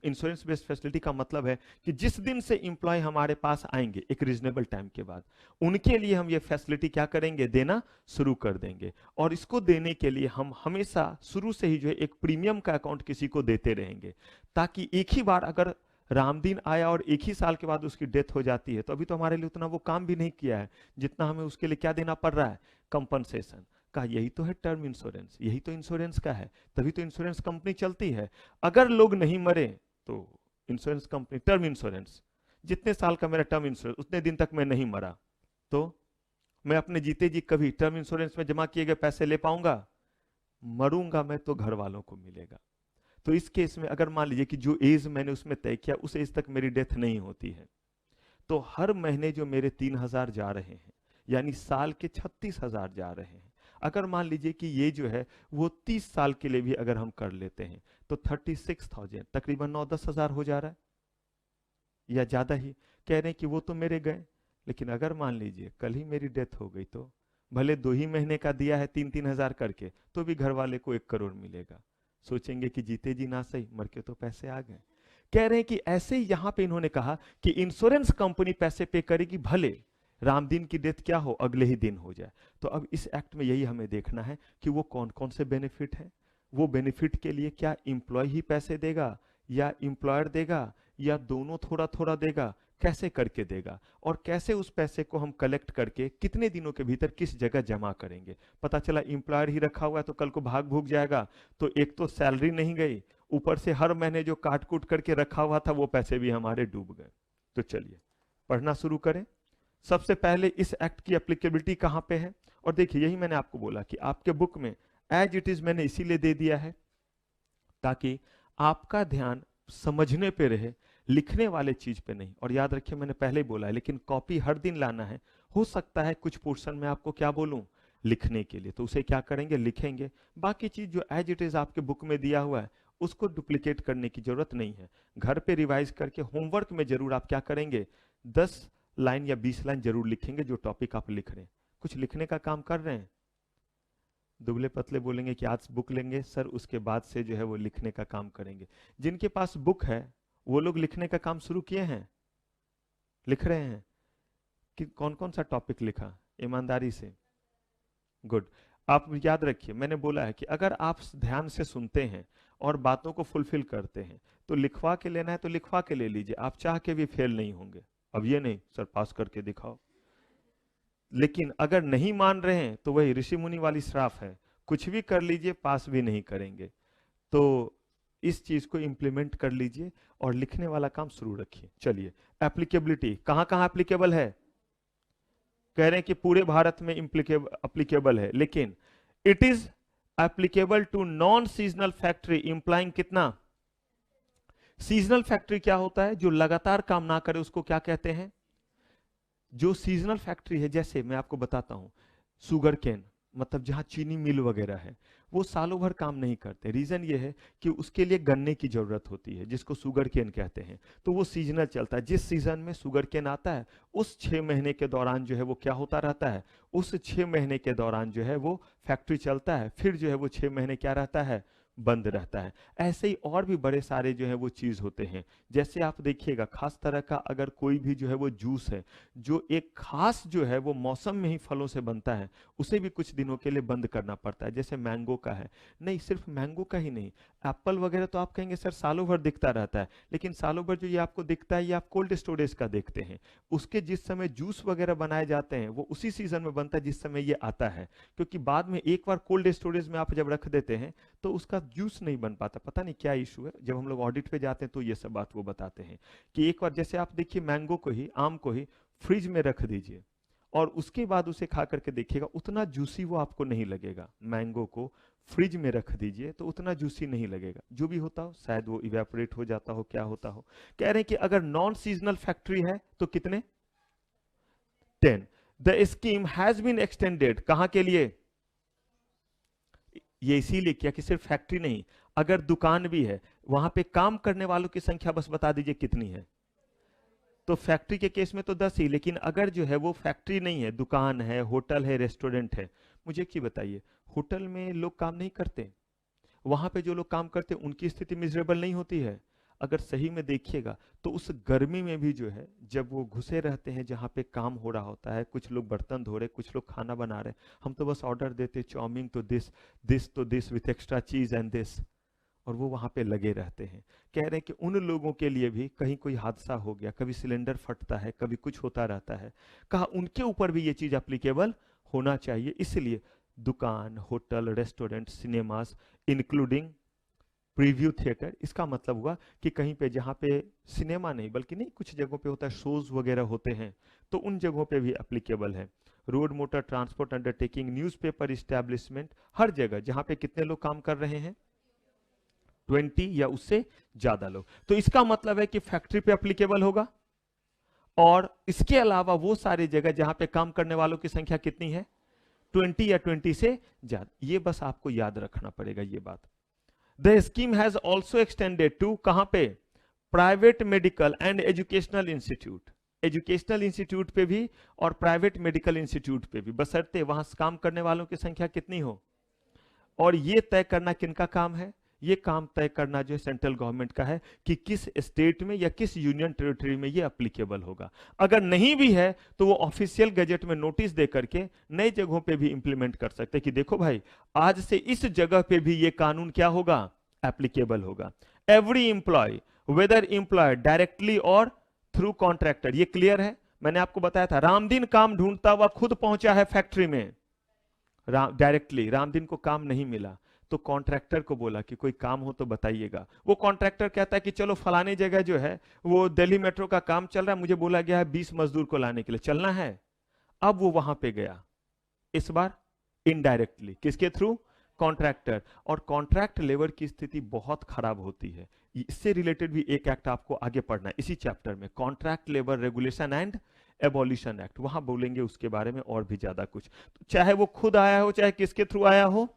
इंश्योरेंस बेस्ड फैसिलिटी का मतलब है कि जिस दिन से इंप्लॉय हमारे पास आएंगे एक रीजनेबल टाइम के बाद, उनके लिए हम ये फैसिलिटी क्या करेंगे, देना शुरू कर देंगे। और इसको देने के लिए हम हमेशा शुरू से ही जो है एक प्रीमियम का अकाउंट किसी को देते रहेंगे, ताकि एक ही बार अगर रामदीन आया और एक ही साल के बाद उसकी डेथ हो जाती है, तो अभी तो हमारे लिए उतना वो काम भी नहीं किया है जितना हमें उसके लिए क्या देना पड़ रहा है, कंपनसेशन का। यही तो है टर्म इंश्योरेंस, यही तो इंश्योरेंस का है, तभी तो इंश्योरेंस कंपनी चलती है। अगर लोग नहीं मरे तो इंश्योरेंस कंपनी, टर्म इंश्योरेंस, जितने साल का मेरा टर्म इंश्योरेंस उतने दिन तक मैं नहीं मरा, तो मैं अपने जीते जी कभी टर्म इंश्योरेंस में जमा किए गए पैसे ले पाऊंगा? मरूंगा मैं तो घर वालों को मिलेगा। तो इस केस में अगर मान लीजिए कि जो एज मैंने उसमें तय किया उस एज तक मेरी डेथ नहीं होती है, तो हर महीने जो मेरे 3,000 जा रहे हैं, यानी साल के 36,000 जा रहे हैं। अगर मान लीजिए कि ये जो है वो 30 साल के लिए भी अगर हम कर लेते हैं, तो 36,000 तकरीबन 9-10 हजार हो जा रहा है, या ज्यादा ही। कह रहे हैं कि वो तो मेरे गए, लेकिन अगर मान लीजिए कल ही मेरी डेथ हो गई, तो भले 2 ही महीने का दिया है 3-3 हजार करके, तो भी घर वाले को 1 करोड़ मिलेगा। सोचेंगे कि जीते जी ना सही, मर के तो पैसे आ गए। कह रहे हैं कि ऐसे ही यहां पे इन्होंने कहा कि इंश्योरेंस कंपनी पैसे पे करेगी, भले रामदीन की डेथ क्या हो, अगले ही दिन हो जाए। तो अब इस एक्ट में यही हमें देखना है कि वो कौन कौन से बेनिफिट है, वो बेनिफिट के लिए क्या इंप्लॉय ही पैसे देगा या इंप्लॉयर देगा या दोनों थोड़ा थोड़ा देगा, कैसे करके देगा, और कैसे उस पैसे को हम कलेक्ट करके कितने दिनों के भीतर किस जगह जमा करेंगे। पता चला इंप्लॉयर ही रखा हुआ है तो कल को भाग भूग जाएगा, तो एक तो सैलरी नहीं गई, ऊपर से हर महीने जो काट कूट करके रखा हुआ था वो पैसे भी हमारे डूब गए। तो चलिए पढ़ना शुरू करें। सबसे पहले इस एक्ट की एप्लीकेबिलिटी कहां पे है, और देखिए यही मैंने आपको बोला कि आपके बुक में एज इट इज मैंने इसीलिए दे दिया है ताकि आपका ध्यान समझने पे रहे, लिखने वाले चीज पे नहीं। और याद रखिए मैंने पहले ही बोला है, लेकिन कॉपी हर दिन लाना है। हो सकता है कुछ पोर्शन में आपको क्या बोलूं, लिखने के लिए, तो उसे क्या करेंगे, लिखेंगे। बाकी चीज जो एज इट इज आपके बुक में दिया हुआ है उसको डुप्लीकेट करने की जरूरत नहीं है। घर पे रिवाइज करके होमवर्क में जरूर आप क्या करेंगे, 10 लाइन या 20 लाइन जरूर लिखेंगे जो टॉपिक आप लिख रहे हैं। कुछ लिखने का काम कर रहे हैं। दुबले पतले बोलेंगे कि आज बुक लेंगे सर, उसके बाद से जो है वो लिखने का काम करेंगे। जिनके पास बुक है वो लोग लिखने का काम शुरू किए हैं, लिख रहे हैं कि कौन कौन सा टॉपिक लिखा, ईमानदारी से? गुड। आप याद रखिए मैंने बोला है कि अगर आप ध्यान से सुनते हैं और बातों को फुलफिल करते हैं तो लिखवा के लेना है तो लिखवा के ले लीजिए, आप चाह के भी फेल नहीं होंगे। अब ये नहीं सर पास करके दिखाओ, लेकिन अगर नहीं मान रहे हैं तो वही ऋषि मुनि वाली श्राप है, कुछ भी कर लीजिए पास भी नहीं करेंगे। तो इस चीज को इंप्लीमेंट कर लीजिए और लिखने वाला काम शुरू रखिए। चलिए एप्लीकेबिलिटी कहां कहां एप्लीकेबल है, कह रहे हैं कि पूरे भारत में एप्लीकेबल है, लेकिन it is applicable to non seasonal factory employing कितना, सीजनल फैक्ट्री क्या होता है, जो लगातार काम ना करे उसको क्या कहते हैं, जो सीजनल फैक्ट्री है। जैसे मैं आपको बताता हूं, शुगर केन मतलब जहां चीनी मिल वगैरह है, वो सालों भर काम नहीं करते। रीजन ये है कि उसके लिए गन्ने की जरूरत होती है जिसको शुगर केन कहते हैं, तो वो सीजनल चलता है। जिस सीजन में शुगर केन आता है उस 6 महीने के दौरान जो है वो क्या होता रहता है, उस 6 महीने के दौरान जो है वो फैक्ट्री चलता है, फिर जो है वो 6 महीने क्या रहता है, बंद रहता है। ऐसे ही और भी बड़े सारे जो है वो चीज होते हैं। जैसे आप देखिएगा खास तरह का अगर कोई भी जो है वो जूस है जो एक खास जो है वो मौसम में ही फलों से बनता है, उसे भी कुछ दिनों के लिए बंद करना पड़ता है। जैसे मैंगो का है, नहीं सिर्फ मैंगो का ही नहीं, एप्पल वगैरह तो आप कहेंगे सर सालों भर दिखता रहता है, लेकिन सालों भर जो ये आपको दिखता है ये आप कोल्ड स्टोरेज का देखते हैं। उसके जिस समय जूस वगैरह बनाए जाते हैं वो उसी सीजन में बनता है जिस समय ये आता है, क्योंकि बाद में एक बार कोल्ड स्टोरेज में आप जब रख देते हैं तो उसका जूस नहीं बन पाता। पता नहीं क्या इशू है, जब हम लोग ऑडिट पे जाते हैं तो ये सब बात वो बताते हैं कि एक बार जैसे आप देखिए मैंगो को ही, आम को ही फ्रिज में रख दीजिए और उसके बाद उसे खा करके देखिएगा उतना जूसी वो आपको नहीं लगेगा। मैंगो को फ्रिज में रख दीजिए तो उतना जूसी नहीं लगेगा, जो भी होता हो शायद वो इवेपोरेट हो जाता हो, क्या होता हो। कह रहे हैं कि अगर नॉन सीजनल फैक्ट्री है तो कितने, 10। The scheme has been extended कहां के लिए, ये इसीलिए किया कि सिर्फ फैक्ट्री नहीं, अगर दुकान भी है वहां पे काम करने वालों की संख्या बस बता दीजिए कितनी है। तो फैक्ट्री के केस में तो 10 ही, लेकिन अगर जो है वो फैक्ट्री नहीं है, दुकान है, होटल है, रेस्टोरेंट है। मुझे एक चीज बताइए, होटल में लोग काम नहीं करते, वहां पे जो लोग काम करते हैं उनकी स्थिति मिजरेबल नहीं होती है। अगर सही में देखिएगा तो उस गर्मी में भी जो है, जब वो घुसे रहते हैं जहाँ पे काम हो रहा होता है, कुछ लोग बर्तन धो रहे, कुछ लोग खाना बना रहे, हम तो बस ऑर्डर देते चाउमीन तो दिस, दिस तो दिस विथ एक्स्ट्रा चीज एंड दिस, और वो वहां पे लगे रहते हैं। कह रहे हैं कि उन लोगों के लिए भी कहीं कोई हादसा हो गया, कभी सिलेंडर फटता है, कभी कुछ होता रहता है, कहा उनके ऊपर भी ये चीज एप्लीकेबल होना चाहिए। इसलिए दुकान, hotel, restaurant, cinemas, including preview theatre, इसका मतलब हुआ कि कहीं पे जहाँ पे सिनेमा नहीं बल्कि नहीं कुछ जगहों पे होता है, शोज वगैरह होते हैं, तो उन जगहों पे भी एप्लीकेबल है। Road motor transport undertaking, newspaper establishment, हर जगह जहाँ पे कितने लोग काम कर रहे हैं, 20 या उससे ज्यादा लोग, तो इसका मतलब है कि फैक्ट्री पे एप्लीकेबल होगा। और इसके अलावा वो सारी जगह जहां पे काम करने वालों की संख्या कितनी है, 20 या 20 से ज्यादा, ये बस आपको याद रखना पड़ेगा ये बात। The scheme has also extended to, कहां पे, private medical and educational institute, educational institute पे भी और प्राइवेट मेडिकल इंस्टीट्यूट पे भी, बशर्ते वहां काम करने वालों की संख्या कितनी हो। और ये तय करना किनका काम है, ये काम तय करना जो है सेंट्रल गवर्नमेंट का है कि किस स्टेट में या किस यूनियन टेरिटरी में ये एप्लीकेबल होगा। अगर नहीं भी है तो वो ऑफिशियल गजट में नोटिस दे करके नई जगहों पे भी इंप्लीमेंट कर सकते हैं कि देखो भाई, आज से इस जगह पे भी ये कानून क्या होगा, एप्लीकेबल होगा। Every employ whether employ directly और थ्रू कॉन्ट्रैक्टर, ये क्लियर है। मैंने आपको बताया था रामदीन काम ढूंढता हुआ खुद पहुंचा है फैक्ट्री में, डायरेक्टली रामदीन को काम नहीं मिला तो कॉन्ट्रैक्टर को बोला कि कोई काम हो तो बताइएगा। वो कॉन्ट्रैक्टर कहता है कि चलो फलाने जगह जो है वो दिल्ली मेट्रो का काम चल रहा है, मुझे बोला गया है 20 मजदूर को लाने के लिए, चलना है। अब वो वहां पे गया, इस बार इनडायरेक्टली, किसके थ्रू, कॉन्ट्रैक्टर। और कॉन्ट्रैक्ट लेबर की स्थिति बहुत खराब होती है। इससे रिलेटेड भी एक एक्ट आपको आगे पढ़ना है इसी चैप्टर में, contract labour regulation and abolition act, वहां बोलेंगे उसके बारे में और भी ज्यादा कुछ। तो चाहे वो खुद आया हो चाहे किसके थ्रू आया हो,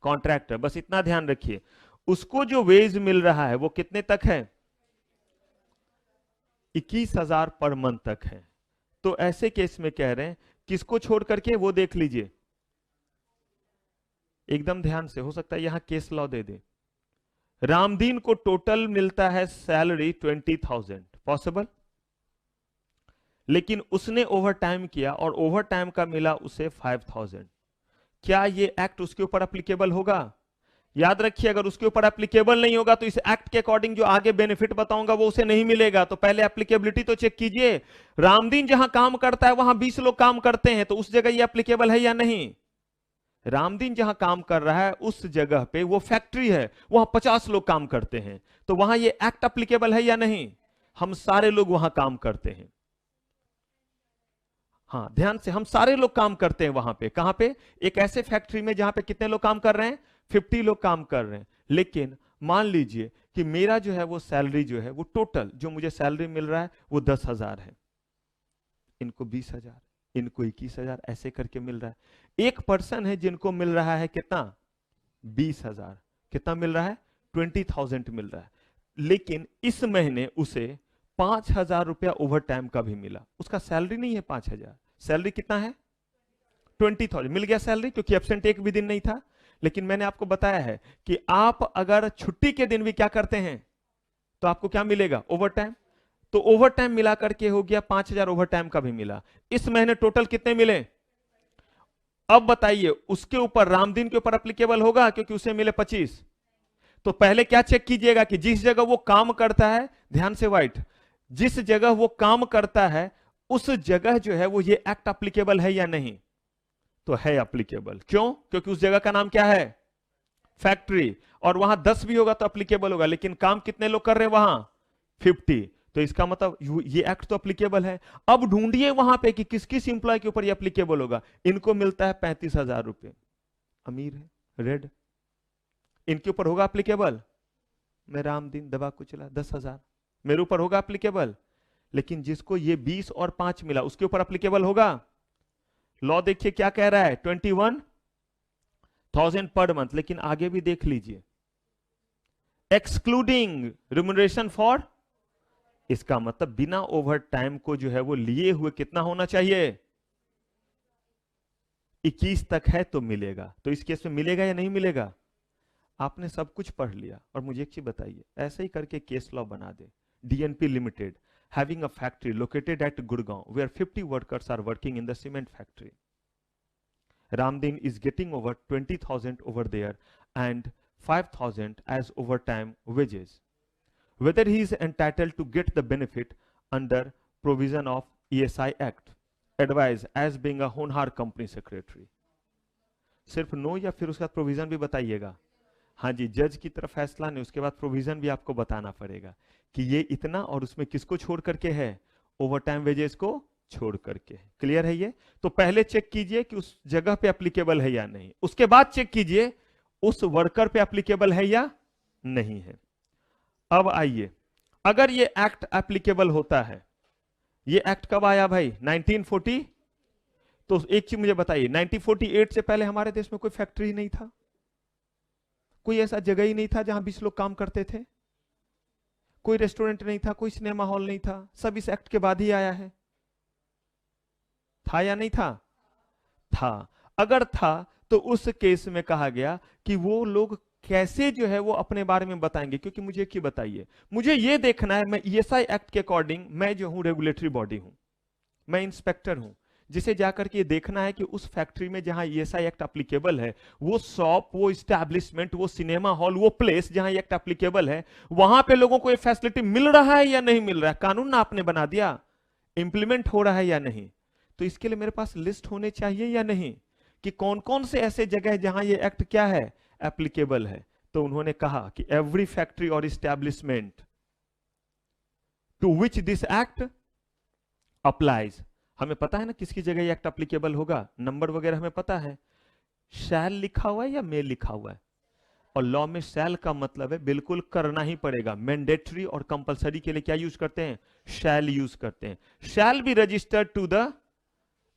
कॉन्ट्रैक्टर, बस इतना ध्यान रखिए उसको जो वेज मिल रहा है वो कितने तक है, 21,000 पर मंथ तक है। तो ऐसे केस में कह रहे हैं किसको छोड़ करके, वो देख लीजिए एकदम ध्यान से, हो सकता है यहां केस लॉ दे दे। रामदीन को टोटल मिलता है सैलरी 20,000, पॉसिबल, लेकिन उसने ओवर टाइम किया और ओवर टाइम का मिला उसे 5,000, क्या ये एक्ट उसके ऊपर एप्लीकेबल होगा। याद रखिए अगर उसके ऊपर एप्लीकेबल नहीं होगा तो इस एक्ट के अकॉर्डिंग जो आगे बेनिफिट बताऊंगा वो उसे नहीं मिलेगा। तो पहले एप्लीकेबिलिटी तो चेक कीजिए, रामदीन जहां काम करता है वहां 20 लोग काम करते हैं तो उस जगह ये एप्लीकेबल है या नहीं। रामदीन जहां काम कर रहा है उस जगह पे वो फैक्ट्री है, वहां 50 लोग काम करते हैं तो वहां ये एक्ट एप्लीकेबल है या नहीं, हम सारे लोग वहां काम करते हैं। हाँ ध्यान से, हम सारे लोग काम करते हैं वहां पे, कहां पे, एक ऐसे फैक्ट्री में जहां पे कितने लोग काम कर रहे हैं, 50 लोग काम कर रहे हैं। लेकिन मान लीजिए कि मेरा जो है वो सैलरी जो है वो टोटल जो मुझे सैलरी मिल रहा है वो 10,000 है, इनको 20,000, इनको 21,000, ऐसे करके मिल रहा है। एक पर्सन है जिनको मिल रहा है कितना, 20,000, कितना मिल रहा है, 20,000 मिल रहा है, लेकिन इस महीने उसे 5,000 रुपया ओवर टाइम का भी मिला। उसका सैलरी नहीं है 5,000, सैलरी कितना है 20,000 मिल गया सैलरी, क्योंकि एब्सेंट एक भी दिन नहीं था। लेकिन मैंने आपको बताया है कि आप अगर छुट्टी के दिन भी क्या करते हैं तो आपको क्या मिलेगा, ओवर टाइम। तो ओवर टाइम मिला करके हो गया 5,000, ओवर टाइम का भी मिला। इस महीने टोटल कितने मिले, अब बताइए उसके ऊपर रामदीन के ऊपर एप्लीकेबल होगा क्योंकि उसे मिले 25। तो पहले क्या चेक कीजिएगा कि जिस जगह वो काम करता है, ध्यान से वाइट, जिस जगह वो काम करता है उस जगह जो है वो ये एक्ट एप्लीकेबल है या नहीं। तो है एप्लीकेबल, क्यों, क्योंकि उस जगह का नाम क्या है, फैक्ट्री, और वहां 10 भी होगा तो एप्लीकेबल होगा, लेकिन काम कितने लोग कर रहे हैं वहां, 50। तो इसका मतलब ये एक्ट तो एप्लीकेबल है। अब ढूंढिए वहां पे कि किस किस इंप्लॉय के ऊपर ये एप्लीकेबल होगा। इनको मिलता है 35,000 रुपए, अमीर है, रेड, इनके ऊपर होगा एप्लीकेबल। मैं रामदीन दबा कुचला 10,000, मेरे ऊपर होगा एप्लीकेबल। लेकिन जिसको ये 20 और 5 मिला उसके ऊपर एप्लीकेबल होगा। लॉ देखिए क्या कह रहा है, 21,000 पर मंथ। लेकिन आगे भी देख लीजिए, एक्सक्लूडिंग रिम्यूनरेशन फॉर, इसका मतलब बिना ओवर टाइम को जो है वो लिए हुए कितना होना चाहिए, 21 तक है तो मिलेगा। तो इस केस में मिलेगा या नहीं मिलेगा, आपने सब कुछ पढ़ लिया और मुझे एक चीज बताइए, ऐसे ही करके केस लॉ बना दे, DNP limited having a factory located at Gurgaon where 50 workers are working in the cement factory. Ramdin is getting over 20,000 over there and 5,000 as overtime wages. Whether he is entitled to get the benefit under provision of ESI Act. Advise as being a होनहार company secretary. सिर्फ no या फिर उसका provision भी बताइएगा। हाँ जी, जज की तरफ फैसला नहीं, उसके बाद प्रोविजन भी आपको बताना पड़ेगा कि ये इतना और उसमें किसको छोड़ करके है, ओवर टाइम वेजेस को छोड़ करके। क्लियर है ये? तो पहले चेक कीजिए कि उस जगह पे एप्लीकेबल है या नहीं, उसके बाद चेक कीजिए उस वर्कर पे एप्लीकेबल है या नहीं है। अब आइए, अगर ये एक्ट एप्लीकेबल होता है, ये एक्ट कब आया भाई? 1940। तो एक चीज मुझे बताइए, 1948 से पहले हमारे देश में कोई फैक्ट्री नहीं था, कोई ऐसा जगह ही नहीं था जहां 20 लोग काम करते थे, कोई रेस्टोरेंट नहीं था, कोई सिनेमा हॉल नहीं था, सब इस एक्ट के बाद ही आया है। था या नहीं था? था। अगर था तो उस केस में कहा गया कि वो लोग कैसे जो है वो अपने बारे में बताएंगे, क्योंकि मुझे क्या बताइए, मुझे ये देखना है, मैं ईएसआई एक्ट के अकॉर्डिंग मैं जो हूं रेगुलेटरी बॉडी हूं, मैं इंस्पेक्टर हूं, जिसे जाकर के देखना है कि उस फैक्ट्री में जहां ईएसआई एक्ट एप्लीकेबल है, वो शॉप, वो इस्टेब्लिशमेंट, वो सिनेमा हॉल, वो प्लेस जहां ये एक्ट एप्लीकेबल है, वहां पे लोगों को ये फैसिलिटी मिल रहा है या नहीं मिल रहा है। कानून ना आपने बना दिया, इंप्लीमेंट हो रहा है या नहीं। तो इसके लिए मेरे पास लिस्ट होने चाहिए या नहीं कि कौन कौन से ऐसे जगह है जहां ये एक्ट क्या है, एप्लीकेबल है। तो उन्होंने कहा कि एवरी फैक्ट्री और establishment to which this act applies. हमें पता है ना किसकी जगह ये एक्ट एप्लीकेबल होगा, नंबर वगैरह हमें पता है। शैल लिखा हुआ है या मे लिखा हुआ है? और लॉ में शैल का मतलब है बिल्कुल करना ही पड़ेगा। मैंडेटरी और कंपलसरी के लिए क्या यूज करते हैं? शैल यूज करते हैं। Shall be registered to the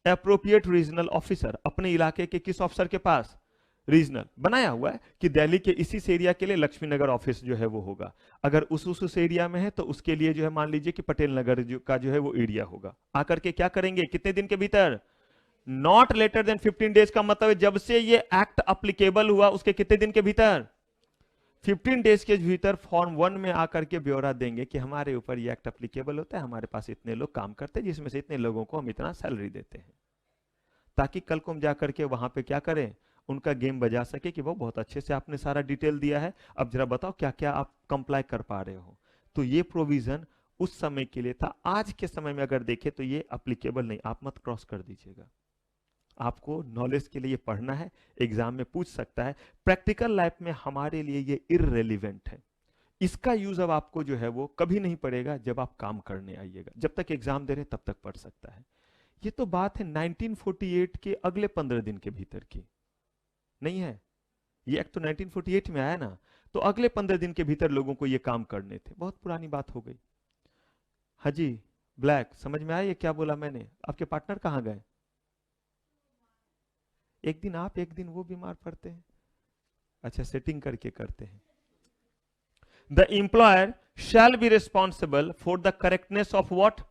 appropriate regional officer. अपने इलाके के किस ऑफिसर के पास? रीजनल। बनाया हुआ है कि दिल्ली के इसी एरिया के लिए लक्ष्मी नगर ऑफिस जो है वो होगा, अगर उस एरिया में है तो उसके लिए जो है मान लीजिए कि पटेल नगर का जो है वो एरिया होगा। आकर के क्या करेंगे, कितने दिन के भीतर? नॉट लेटर देन 15 डेज का मतलब है जब से ये एक्ट अप्लीकेबल हुआ उसके कितने दिन के भीतर? 15 डेज के भीतर फॉर्म 1 में आकर के ब्यौरा देंगे कि हमारे ऊपर ये एक्ट अप्लीकेबल होता है, हमारे पास इतने लोग काम करते हैं, जिसमें से इतने लोगों को हम इतना सैलरी देते हैं, ताकि कल को हम जाकर के वहां पे क्या करें, उनका गेम बजा सके कि वो बहुत अच्छे से आपने सारा डिटेल दिया है, अब जरा बताओ क्या क्या आप कंप्लाई कर पा रहे हो। तो ये प्रोविजन उस समय के लिए था। आज के समय में अगर देखें तो ये एप्लीकेबल नहीं। आप मत क्रॉस कर दीजिएगा, आपको नॉलेज के लिए पढ़ना है, एग्जाम में पूछ सकता है। प्रैक्टिकल लाइफ में हमारे लिए ये इररेलेवेंट है। इसका यूज अब आपको जो है वो कभी नहीं पड़ेगा जब आप काम करने आइएगा। जब तक एग्जाम दे रहे तब तक पढ़ सकता है। ये तो बात है 1948 के अगले 15 दिन के भीतर की, नहीं है। ये एक्ट तो 1948 में आया ना, तो अगले 15 दिन के भीतर लोगों को ये काम करने थे। बहुत पुरानी बात हो गई। हाँ जी, ब्लैक, समझ में आया ये क्या बोला मैंने? आपके पार्टनर कहां गए? एक दिन आप, एक दिन वो बीमार पड़ते हैं। अच्छा, सेटिंग करके करते हैं। The employer shall be responsible for the correctness of what?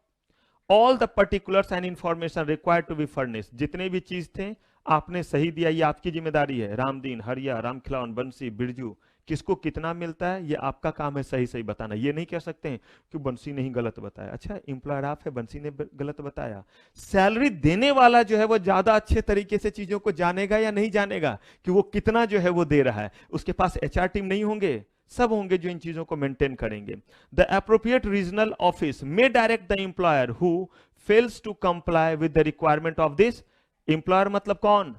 All the particulars and information required to be furnished. जितने भी चीज थे आपने सही दिया, ये आपकी जिम्मेदारी है। रामदीन, हरिया, रामखिलावन, बंसी, बिरजू, किसको कितना मिलता है ये आपका काम है सही सही बताना। ये नहीं कह सकते हैं कि बंसी ने ही गलत बताया। अच्छा, एम्प्लॉयर आप है, बंसी ने गलत बताया। सैलरी देने वाला जो है वो ज्यादा अच्छे तरीके से चीजों को जानेगा या नहीं जानेगा कि वो कितना जो है वो दे रहा है? उसके पास एचआर टीम नहीं होंगे, सब होंगे जो इन चीजों को मेंटेन करेंगे। The appropriate regional office may direct the employer who fails to comply with the requirement of this. Employer मतलब कौन?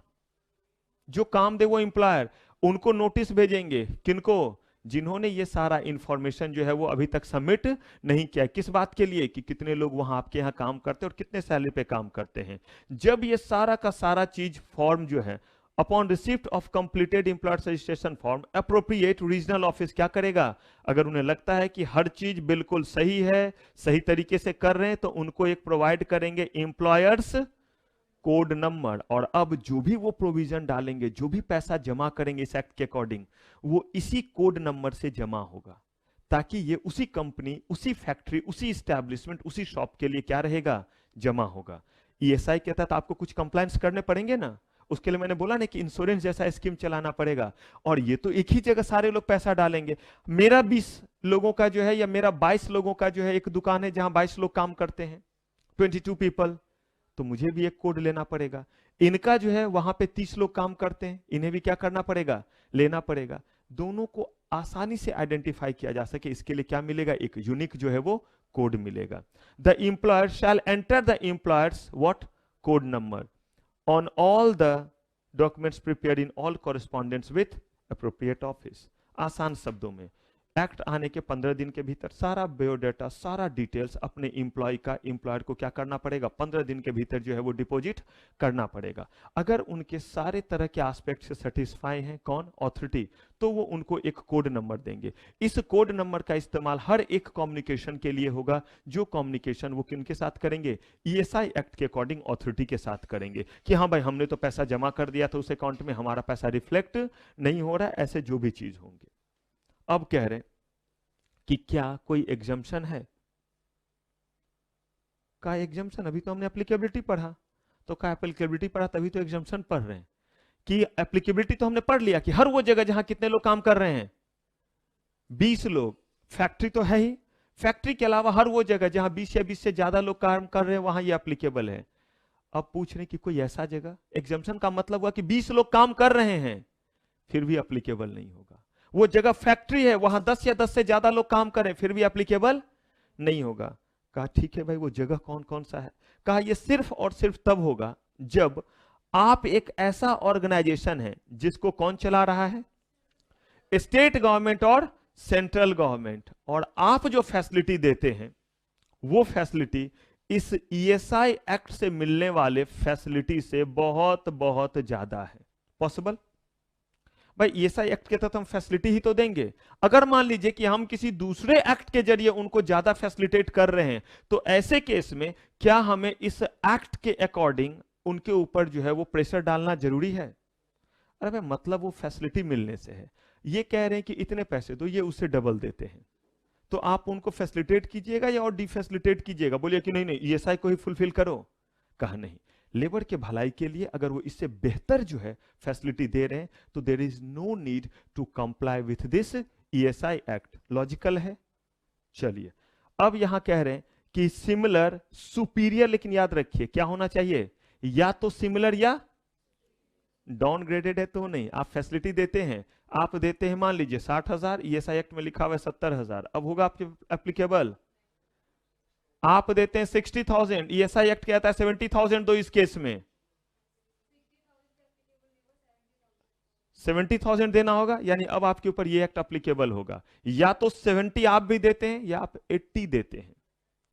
जो काम दे वो एम्प्लॉयर। उनको नोटिस भेजेंगे, किनको? जिन्होंने ये सारा इंफॉर्मेशन जो है वो अभी तक सबमिट नहीं किया। किस बात के लिए? कि कितने लोग वहां आपके यहां काम करते हैं और कितने सैलरी पे काम करते हैं। जब ये सारा का सारा चीज फॉर्म जो है upon receipt of completed employers registration form, appropriate regional office क्या करेगा? अगर उन्हें लगता है कि हर चीज बिल्कुल सही है, सही तरीके से कर रहे हैं, तो उनको एक प्रोवाइड करेंगे एम्प्लॉयर्स कोड नंबर। और अब जो भी वो प्रोविजन डालेंगे, जो भी पैसा जमा करेंगे इस एक्ट के अकॉर्डिंग, वो इसी कोड नंबर से जमा होगा, ताकि ये उसी कंपनी, उसी फैक्ट्री, उसी इस्टेब्लिशमेंट, उसी शॉप के लिए क्या रहेगा? जमा होगा। ईएसआई के तहत आपको कुछ कंप्लायंस करने पड़ेंगे ना, उसके लिए मैंने बोला ना कि इंश्योरेंस जैसा स्कीम चलाना पड़ेगा। और ये तो एक ही जगह सारे लोग पैसा डालेंगे। मेरा 20 लोगों का जो है या मेरा 22 लोगों का जो है एक दुकान है जहां 22 लोग काम करते हैं, 22 पीपल, तो मुझे भी एक कोड लेना पड़ेगा। इनका जो है वहां पे 30 लोग काम करते हैं, इन्हें भी क्या करना पड़ेगा, लेना पड़ेगा। दोनों को आसानी से आइडेंटिफाई किया जा सके इसके लिए क्या मिलेगा, एक यूनिक जो है वो कोड मिलेगा। The employer shall enter the employer's what code number on all the documents prepared in all correspondence with appropriate office। आसान शब्दों में एक्ट आने के 15 दिन के भीतर सारा बायोडाटा, सारा डिटेल्स अपने इंप्लॉय का इंप्लॉयर को क्या करना पड़ेगा, 15 दिन के भीतर जो है वो डिपॉजिट करना पड़ेगा। अगर उनके सारे तरह के एस्पेक्ट से सेटिस्फाई हैं कौन, अथॉरिटी, तो वो उनको एक कोड नंबर देंगे। इस कोड नंबर का इस्तेमाल हर एक कम्युनिकेशन के लिए होगा, जो कम्युनिकेशन वो किनके साथ करेंगे, ईएसआई एक्ट के अकॉर्डिंग अथॉरिटी के साथ करेंगे कि हाँ भाई हमने तो पैसा जमा कर दिया था उस अकाउंट में, हमारा पैसा रिफ्लेक्ट नहीं हो रहा है, ऐसे जो भी चीज होंगे। अब कह रहे हैं कि क्या कोई एग्जम्पशन है, का एग्जम्पशन, अभी तो हमने एप्लीकेबिलिटी पढ़ा, तो का एप्लीकेबिलिटी पढ़ा तभी तो एग्जम्पशन पढ़ रहे हैं कि एप्लीकेबिलिटी तो हमने पढ़ लिया कि हर वो जगह जहां कितने लोग काम कर रहे हैं, 20 लोग, फैक्ट्री तो है ही, फैक्ट्री के अलावा हर वो जगह जहां 20 या 20 से ज्यादा लोग काम कर रहे हैं वहां ये एप्लीकेबल है। अब पूछ रहे कि कोई ऐसा जगह, एग्जम्पशन का मतलब हुआ कि 20 लोग काम कर रहे हैं फिर भी एप्लीकेबल नहीं होगा। वो जगह फैक्ट्री है वहां 10 या 10 से ज्यादा लोग काम करें फिर भी एप्लीकेबल नहीं होगा। कहा ठीक है भाई वो जगह कौन कौन सा है, कहा ये सिर्फ और सिर्फ तब होगा जब आप एक ऐसा ऑर्गेनाइजेशन है जिसको कौन चला रहा है, स्टेट गवर्नमेंट और सेंट्रल गवर्नमेंट, और आप जो फैसिलिटी देते हैं वो फैसिलिटी इस ईएसआई एक्ट से मिलने वाले फैसिलिटी से बहुत बहुत ज्यादा है। पॉसिबल भाई ईएसआई एक्ट के तहत हम फैसिलिटी ही तो देंगे। अगर मान लीजिए कि हम किसी दूसरे एक्ट के जरिए उनको ज्यादा फैसिलिटेट कर रहे हैं तो ऐसे केस में क्या हमें इस एक्ट के अकॉर्डिंग उनके ऊपर जो है वो प्रेशर डालना जरूरी है? अरे भाई मतलब वो फैसिलिटी मिलने से है, ये कह रहे हैं कि इतने पैसे दो, ये उससे डबल देते हैं, तो आप उनको फैसिलिटेट कीजिएगा या और डिफैसिलिटेट कीजिएगा? बोलिए कि नहीं नहीं ईएसआई को ही फुलफिल करो। कहा नहीं, लेबर के भलाई के लिए अगर वो इससे बेहतर जो है फैसिलिटी दे रहे हैं तो there is no need to comply with this ESI act. Logical है। चलिए अब यहां कह रहे हैं कि सिमिलर सुपीरियर, लेकिन याद रखिए क्या होना चाहिए, या तो सिमिलर या डाउनग्रेडेड है तो नहीं। आप फैसिलिटी देते हैं, आप देते हैं मान लीजिए 60,000, ईएसआई एक्ट में लिखा हुआ है 70,000, अब होगा आपके एप्लीकेबल। आप देते हैं 60,000, ईएसआई एक्ट कहता है 70,000 दो, इस केस में 70,000 देना होगा, यानी अब आपके ऊपर ये एक्ट एप्लीकेबल होगा। या तो 70 आप भी देते हैं या आप 80 देते हैं,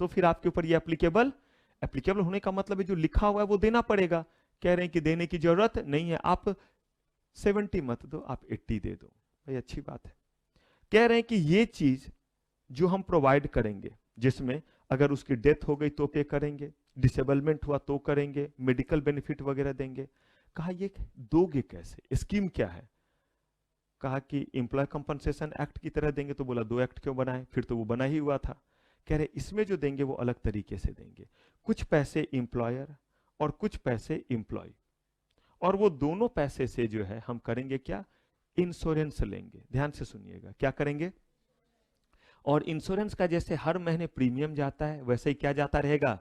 तो फिर आपके ऊपर ये एप्लीकेबल होने का मतलब है जो लिखा हुआ है वो देना पड़ेगा। कह रहे हैं कि देने की जरूरत नहीं है, आप 70 मत दो, आप 80 दे दो, भाई अच्छी बात है। कह रहे हैं कि ये चीज जो हम प्रोवाइड करेंगे, जिसमें अगर उसकी डेथ हो गई तो पे करेंगे, डिसेबलमेंट हुआ तो करेंगे, मेडिकल बेनिफिट वगैरह देंगे। कहा ये दोगे कैसे, स्कीम क्या है? कहा कि एम्प्लॉय कंपनसेशन एक्ट की तरह देंगे, तो बोला 2 एक्ट क्यों बनाए, फिर तो वो बना ही हुआ था। कह रहे इसमें जो देंगे वो अलग तरीके से देंगे, कुछ पैसे एम्प्लॉयर और कुछ पैसे एम्प्लॉय, और वो दोनों पैसे से जो है हम करेंगे क्या, इंश्योरेंस लेंगे। ध्यान से सुनिएगा, क्या करेंगे? और इंश्योरेंस का जैसे हर महीने प्रीमियम जाता है वैसे ही क्या जाता रहेगा,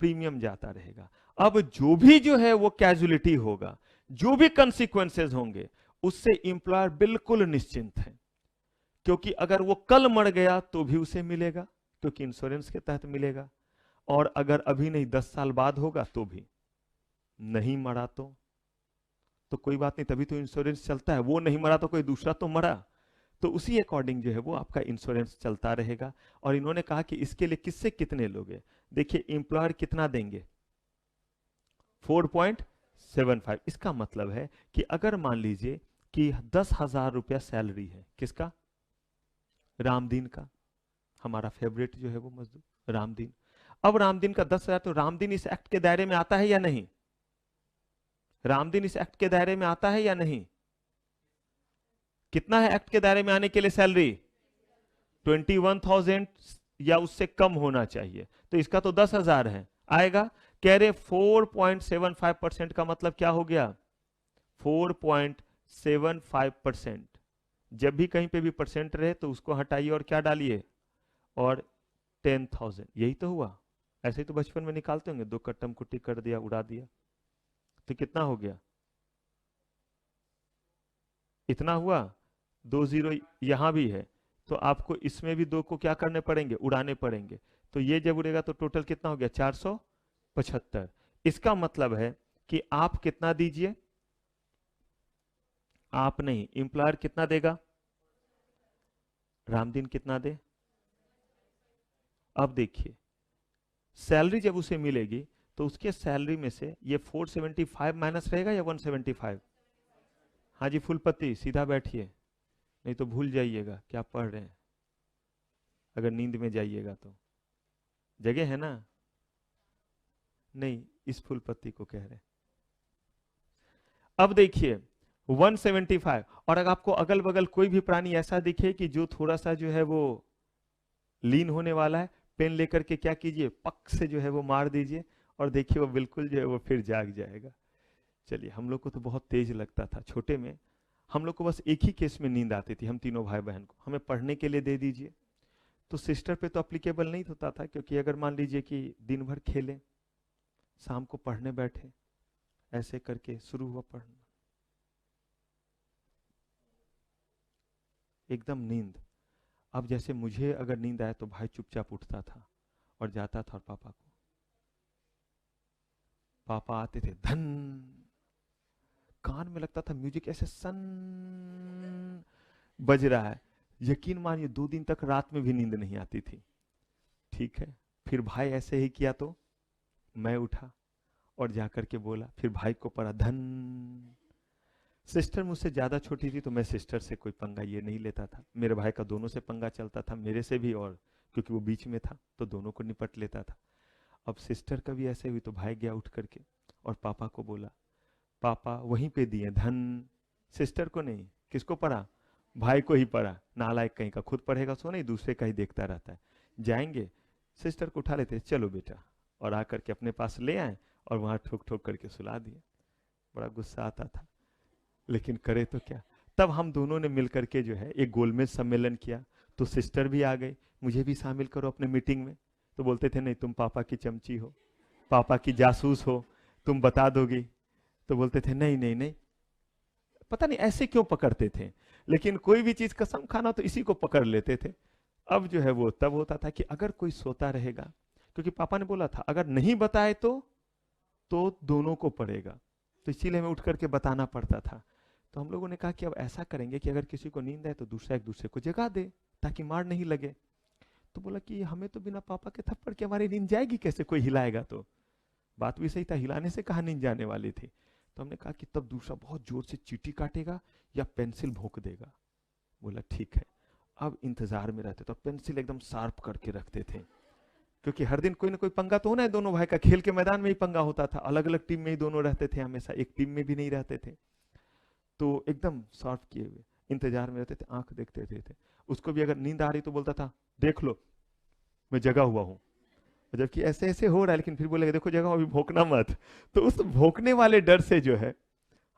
प्रीमियम जाता रहेगा। अब जो भी जो है वो कैजुअलिटी होगा, जो भी कंसिक्वेंसेस होंगे, उससे एम्प्लॉयर बिल्कुल निश्चिंत है, क्योंकि अगर वो कल मर गया तो भी उसे मिलेगा क्योंकि इंश्योरेंस के तहत मिलेगा, और अगर अभी नहीं 10 साल बाद होगा तो भी, नहीं मरा तो कोई बात नहीं, तभी तो इंश्योरेंस चलता है। वो नहीं मरा तो कोई दूसरा तो मरा, तो उसी अकॉर्डिंग जो है वो आपका इंश्योरेंस चलता रहेगा। और इन्होंने कहा कि इसके लिए किससे कितने लोग हैं, देखिए एम्प्लॉयर कितना देंगे, 4.75। इसका मतलब है कि अगर मान लीजिए कि 10,000 रुपया सैलरी है, किसका, रामदीन का, हमारा फेवरेट जो है वो मजदूर रामदीन। अब रामदीन का 10,000, तो रामदीन इस एक्ट के दायरे में आता है या नहीं? रामदीन इस एक्ट के दायरे में आता है या नहीं? कितना है एक्ट के दायरे में आने के लिए सैलरी? 21,000 या उससे कम होना चाहिए, तो इसका तो 10,000 है, आएगा। कह रहे 4.75% का मतलब क्या हो गया, 4.75%। जब भी कहीं पे भी परसेंट रहे तो उसको हटाइए और क्या डालिए, और 10,000। यही तो हुआ। ऐसे ही तो बचपन में निकालते होंगे, 2 कट्टम कुट्टी कर दिया, उड़ा दिया, तो कितना हो गया, इतना हुआ। 2 जीरो यहां भी है, तो आपको इसमें भी 2 को क्या करने पड़ेंगे, उड़ाने पड़ेंगे। तो ये जब उड़ेगा तो टोटल कितना हो गया, 475। इसका मतलब है कि आप कितना दीजिए, आप नहीं, एम्प्लॉयर कितना देगा, रामदीन कितना दे। अब देखिए, सैलरी जब उसे मिलेगी तो उसके सैलरी में से ये 475 माइनस रहेगा या 175। हाँ जी फुलपति, सीधा बैठिए, नहीं तो भूल जाइएगा क्या पढ़ रहे हैं, अगर नींद में जाइएगा तो। जगह है ना, नहीं इस फुलपति को कह रहे हैं। अब देखिए 175, और अगर आपको अगल बगल कोई भी प्राणी ऐसा दिखे कि जो थोड़ा सा जो है वो लीन होने वाला है, पेन लेकर के क्या कीजिए, पक से जो है वो मार दीजिए, और देखिए वो बिल्कुल जो है वो फिर जाग जाएगा। चलिए, हम लोग को तो बहुत तेज लगता था छोटे में, हम लोग को बस एक ही केस में नींद आती थी, हम तीनों भाई बहन को, हमें पढ़ने के लिए दे दीजिए। तो सिस्टर पे तो अप्लीकेबल नहीं होता था, क्योंकि अगर मान लीजिए कि दिन भर खेले, शाम को पढ़ने बैठे, ऐसे करके शुरू हुआ पढ़ना, एकदम नींद। अब जैसे मुझे अगर नींद आए तो भाई चुपचाप उठता था और जाता था, और पापा आते थे, धन, कान में लगता था म्यूजिक ऐसे सन बज रहा है। यकीन मानिए 2 दिन तक रात में भी नींद नहीं आती थी। ठीक है, फिर भाई ऐसे ही किया तो मैं उठा और जाकर के बोला, फिर भाई को पढ़ा धन। सिस्टर मुझसे ज्यादा छोटी थी तो मैं सिस्टर से कोई पंगा ये नहीं लेता था, मेरे भाई का दोनों से पंगा चलता था, मेरे से भी, और क्योंकि वो बीच में था तो दोनों को निपट लेता था। अब सिस्टर का भी ऐसे हुई तो भाई गया उठ करके और पापा को बोला, पापा वहीं पे दिए धन, सिस्टर को नहीं, किसको पढ़ा, भाई को ही पढ़ा। नालायक कहीं का, खुद पढ़ेगा सो नहीं, दूसरे का ही देखता रहता है। जाएंगे सिस्टर को उठा लेते, चलो बेटा, और आकर के अपने पास ले आए और वहां ठोक ठोक करके सुला दिए। बड़ा गुस्सा आता था, लेकिन करे तो क्या। तब हम दोनों ने मिलकर के जो है एक गोलमेज सम्मेलन किया, तो सिस्टर भी आ गई, मुझे भी शामिल करो अपने मीटिंग में। तो बोलते थे नहीं, तुम पापा की चमची हो, पापा की जासूस हो, तुम बता दोगी। तो बोलते थे नहीं नहीं नहीं, पता नहीं ऐसे क्यों पकड़ते थे, लेकिन कोई भी चीज कसम खाना तो इसी को पकड़ लेते थे। अब जो है वो तब होता था कि अगर कोई सोता रहेगा, क्योंकि पापा ने बोला था अगर नहीं बताए तो दोनों को पड़ेगा, तो इसीलिए हमें उठ करके बताना पड़ता था। तो हम लोगों ने कहा कि अब ऐसा करेंगे कि अगर किसी को नींद आए तो दूसरा एक दूसरे को जगा दे, ताकि मार नहीं लगे। तो बोला कि हमें तो बिना पापा के थप्पड़ के हमारी नींद जाएगी कैसे, कोई हिलाएगा तो। बात भी सही था, हिलाने से कहाँ नींद जाने वाली थी। तो हमने कहा कि तब दूसरा बहुत जोर से चींटी काटेगा या पेंसिल भोंक देगा। बोला ठीक है। अब इंतजार में रहते तो पेंसिल एकदम शार्प करके रखते थे, क्योंकि हर दिन कोई ना कोई पंगा तो होना है दोनों भाई का, खेल के मैदान में ही पंगा होता था, अलग अलग टीम में ही दोनों रहते थे, हमेशा एक टीम में भी नहीं रहते थे। तो एकदम शार्प किए हुए इंतजार में रहते थे, आंख देखते रहते थे। उसको भी अगर नींद आ रही तो बोलता था देख लो मैं जगा हुआ हूं, जबकि ऐसे ऐसे हो रहा है, लेकिन फिर बोलेगा देखो जगह अभी भौंकना मत। तो उस भौंकने वाले डर से जो है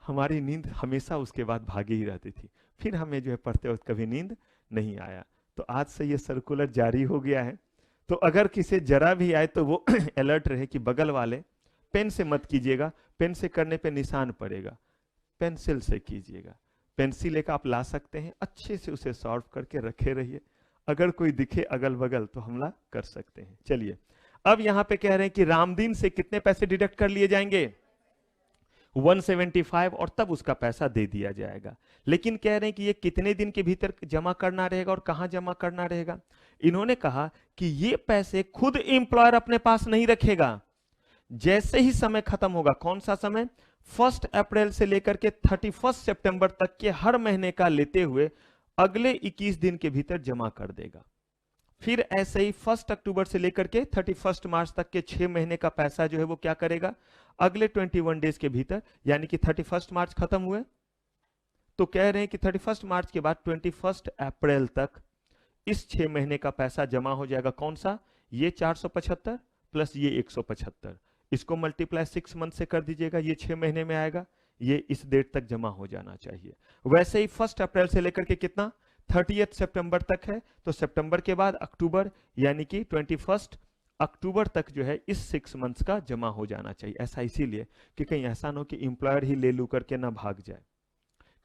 हमारी नींद हमेशा उसके बाद भागी ही रहती थी। फिर हमें जो है पढ़ते वक्त कभी नींद नहीं आया। तो आज से ये सर्कुलर जारी हो गया है, तो अगर किसी जरा भी आए तो वो अलर्ट रहे कि बगल वाले, पेन से मत कीजिएगा, पेन से करने पे निशान पड़ेगा, पेंसिल से कीजिएगा। पेंसिल लेकर आप ला सकते हैं, अच्छे से उसे सॉल्व करके रखे रहिए, अगर कोई दिखे अगल बगल तो हमला कर सकते हैं। चलिए, अब यहां पे कह रहे हैं कि रामदीन से कितने पैसे डिडक्ट कर लिए जाएंगे, 175, और तब उसका पैसा दे दिया जाएगा। लेकिन कह रहे हैं कि ये कितने दिन के भीतर जमा करना रहेगा और कहां जमा करना रहेगा। इन्होंने कहा कि ये पैसे खुद एम्प्लॉयर अपने पास नहीं रखेगा, जैसे ही समय खत्म होगा, कौन सा समय, 1 अप्रैल से लेकर के 31 सितंबर तक के हर महीने का लेते हुए अगले 21 दिन के भीतर जमा कर देगा। फिर ऐसे ही 1 अक्टूबर से लेकर के 31 मार्च तक के 6 महीने का पैसा जो है वो क्या करेगा, अगले 21 डेज के भीतर, यानी कि 31 मार्च खत्म हुए तो कह रहे हैं कि 31 मार्च के बाद 21 अप्रैल तक इस 6 महीने का पैसा जमा हो जाएगा। कौन सा, ये 475 प्लस ये 175, इसको मल्टीप्लाई 6 मंथ से कर दीजिएगा, ये 6 महीने में आएगा, ये इस डेट तक जमा हो जाना चाहिए। वैसे ही 1 अप्रैल से लेकर के कितना 30 सितंबर तक है, तो सितंबर के बाद अक्टूबर यानी कि 21 अक्टूबर तक जो है इस 6 मंथ्स का जमा हो जाना चाहिए। ऐसा इसीलिए कि कहीं ऐसा ना हो कि एम्प्लॉयर ही ले लू करके ना भाग जाए।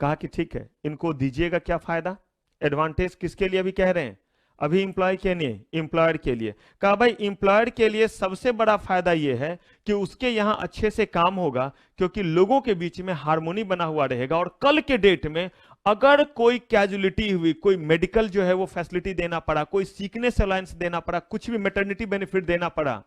कहा कि ठीक है इनको दीजिएगा, क्या फायदा, एडवांटेज किसके लिए अभी कह रहे हैं, अभी एम्प्लॉय के लिए, एम्प्लॉयर के लिए। कहा भाई एम्प्लॉयर के लिए सबसे बड़ा फायदा यह है कि उसके यहां अच्छे से काम होगा, क्योंकि लोगों के बीच में हार्मोनी बना हुआ रहेगा, और कल के डेट में अगर कोई कैजुअलिटी हुई, कोई मेडिकल जो है वो फैसिलिटी देना पड़ा, कोई सीकनेस अलायंस देना पड़ा, कुछ भी मैटरनिटी बेनिफिट देना पड़ा,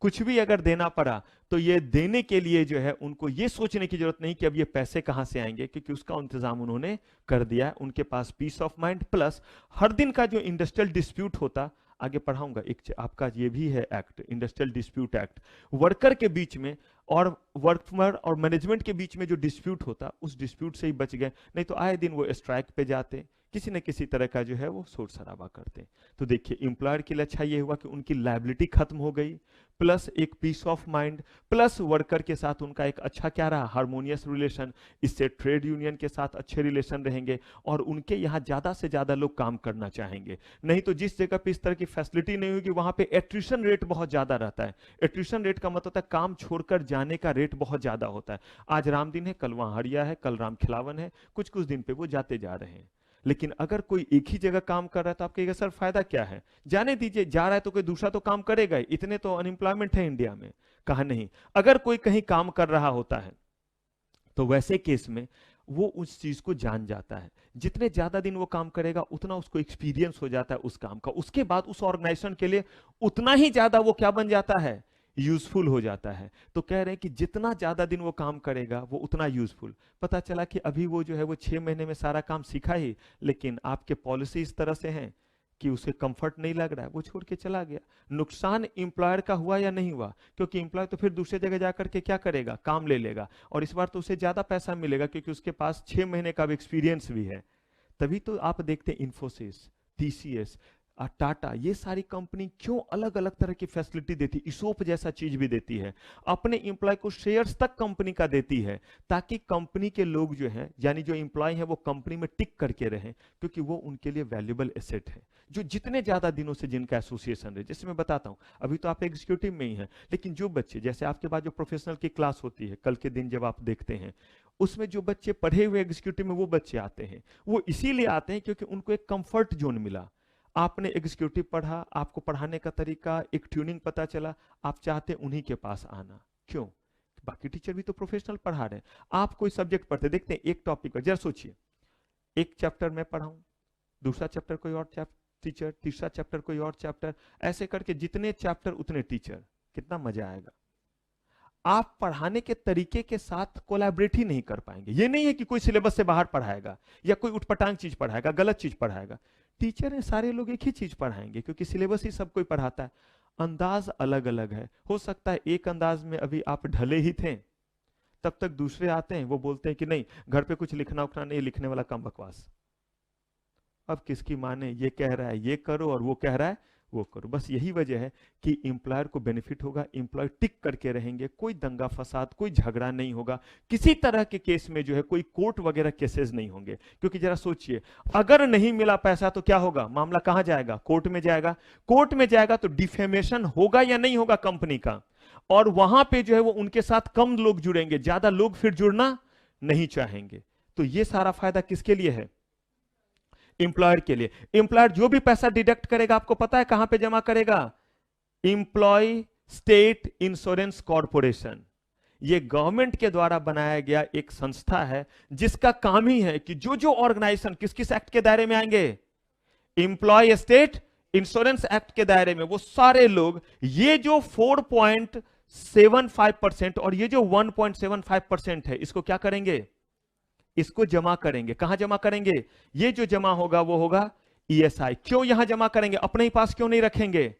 कुछ भी अगर देना पड़ा, तो ये देने के लिए जो है उनको ये सोचने की जरूरत नहीं कि अब ये पैसे कहां से आएंगे, क्योंकि उसका इंतजाम उन्होंने कर दिया है। उनके पास पीस ऑफ माइंड, प्लस हर दिन का जो इंडस्ट्रियल डिस्प्यूट होता, आगे पढ़ाऊंगा, एक आपका ये भी है act, industrial dispute act, worker के बीच में और वर्कमर और मैनेजमेंट के बीच में जो डिस्प्यूट होता, उस डिस्प्यूट से ही बच गए, नहीं तो आए दिन वो स्ट्राइक पे जाते, किसी न किसी तरह का जो है वो शोर शराबा करते। तो देखिए एम्प्लॉयर के लिए अच्छा ये हुआ कि उनकी लायबिलिटी खत्म हो गई, प्लस एक peace of mind, plus worker के साथ उनका एक अच्छा क्या रहा, हार्मोनियस रिलेशन, इससे ट्रेड यूनियन के साथ अच्छे रिलेशन रहेंगे, और उनके यहाँ ज्यादा से ज्यादा लोग काम करना चाहेंगे। नहीं तो जिस जगह पे इस तरह की फैसिलिटी नहीं होगी, वहां पे एट्रिशन रेट बहुत ज्यादा रहता है। एट्रिशन रेट का मतलब होता है काम छोड़कर जाने का रेट बहुत ज्यादा होता है। आज राम दिन है, कल वहां हरिया है, कल राम खिलावन है, कुछ कुछ दिन पे वो जाते जा रहे हैं। लेकिन अगर कोई एक ही जगह काम कर रहा है तो आप कहिएगा सर फायदा क्या है, जाने दीजिए, जा रहा है तो कोई दूसरा तो काम करेगा ही, इतने तो अनएम्प्लॉयमेंट है इंडिया में। कहा नहीं, अगर कोई कहीं काम कर रहा होता है तो वैसे केस में वो उस चीज को जान जाता है, जितने ज्यादा दिन वो काम करेगा उतना उसको एक्सपीरियंस हो जाता है उस काम का, उसके बाद उस ऑर्गेनाइजेशन के लिए उतना ही ज्यादा वो क्या बन जाता है, यूजफुल हो जाता है। तो कह रहे हैं कि जितना ज्यादा दिन वो काम करेगा वो उतना यूजफुल। पता चला कि अभी वो जो है वो 6 महीने में सारा काम सीखा ही, लेकिन आपके पॉलिसी इस तरह से हैं कि उसे कंफर्ट नहीं लग रहा है, वो छोड़ के चला गया। नुकसान एम्प्लॉयर का हुआ या नहीं हुआ, क्योंकि एम्प्लॉयर तो फिर दूसरे जगह जाकर के क्या करेगा, काम ले लेगा, और इस बार तो उसे ज्यादा पैसा मिलेगा क्योंकि उसके पास 6 महीने का एक्सपीरियंस भी है। तभी तो आप देखते हैं इन्फोसिस, टीसीएस, टाटा, ये सारी कंपनी क्यों अलग अलग तरह की फैसिलिटी देती, इसोप जैसा चीज भी देती है, अपने एम्प्लॉय को शेयर्स तक कंपनी का देती है, ताकि कंपनी के लोग जो हैं, यानी जो एम्प्लॉय हैं, वो कंपनी में टिक करके रहें, क्योंकि वो उनके लिए वैल्यूएबल एसेट है। जो जितने ज्यादा दिनों से जिनका एसोसिएशन है, जैसे मैं बताता हूं, अभी तो आप एग्जीक्यूटिव में ही हैं, लेकिन जो बच्चे, जैसे आपके पास जो प्रोफेशनल की क्लास होती है, कल के दिन जब आप देखते हैं, उसमें जो बच्चे पढ़े हुए एग्जीक्यूटिव में वो बच्चे आते हैं, वो इसीलिए आते हैं क्योंकि उनको एक कंफर्ट जोन मिला। आपने एग्जीक्यूटिव पढ़ा, आपको पढ़ाने का तरीका, एक ट्यूनिंग पता चला, आप चाहते उन्हीं के पास आना। क्यों? बाकी टीचर भी तो प्रोफेशनल पढ़ा रहे हैं, आप कोई सब्जेक्ट पढ़ते, देखते हैं एक टॉपिक पर, जरा सोचिए, एक चैप्टर में पढ़ाऊं, दूसरा चैप्टर कोई और टीचर, तीसरा चैप्टर कोई और चैप्टर, ऐसे करके जितने चैप्टर उतने टीचर, कितना मजा आएगा। आप पढ़ाने के तरीके के साथ कोलैबोरेट ही नहीं कर पाएंगे। ये नहीं है कि कोई सिलेबस से बाहर पढ़ाएगा या कोई उठपटांग चीज पढ़ाएगा, गलत चीज पढ़ाएगा। टीचर है, सारे लोग एक ही चीज पढ़ाएंगे क्योंकि सिलेबस ही सब कोई पढ़ाता है। अंदाज अलग अलग है, हो सकता है एक अंदाज में अभी आप ढले ही थे, तब तक दूसरे आते हैं, वो बोलते हैं कि नहीं घर पे कुछ लिखना उखना नहीं, लिखने वाला काम बकवास। अब किसकी माने, ये कह रहा है ये करो और वो कह रहा है वो करो। बस यही वजह है कि एम्प्लॉयर को बेनिफिट होगा, एम्प्लॉय टिक करके रहेंगे, कोई दंगा फसाद, कोई झगड़ा नहीं होगा, किसी तरह के केस में जो है कोई कोर्ट वगैरह केसेस नहीं होंगे। क्योंकि जरा सोचिए, अगर नहीं मिला पैसा तो क्या होगा, मामला कहां जाएगा, कोर्ट में जाएगा। कोर्ट में जाएगा तो डिफेमेशन होगा या नहीं होगा कंपनी का, और वहां पे जो है वो उनके साथ कम लोग जुड़ेंगे, ज्यादा लोग फिर जुड़ना नहीं चाहेंगे। तो ये सारा फायदा किसके लिए है, एम्प्लॉयर के लिए। एम्प्लॉयर जो भी पैसा डिडक्ट करेगा, आपको पता है कहां पे जमा करेगा, एम्प्लॉय स्टेट इंश्योरेंस कॉर्पोरेशन। ये गवर्नमेंट के द्वारा बनाया गया एक संस्था है जिसका काम ही है कि जो जो ऑर्गेनाइजेशन किस किस एक्ट के दायरे में आएंगे, एम्प्लॉय स्टेट इंश्योरेंस एक्ट के दायरे में, वो सारे लोग ये जो 4.75% और ये जो 1.75% है, इसको क्या करेंगे, इसको जमा करेंगे। कहां जमा करेंगे, ये जो जमा होगा वो होगा ईएसआई। क्यों यहां जमा करेंगे, अपने ही पास क्यों नहीं रखेंगे,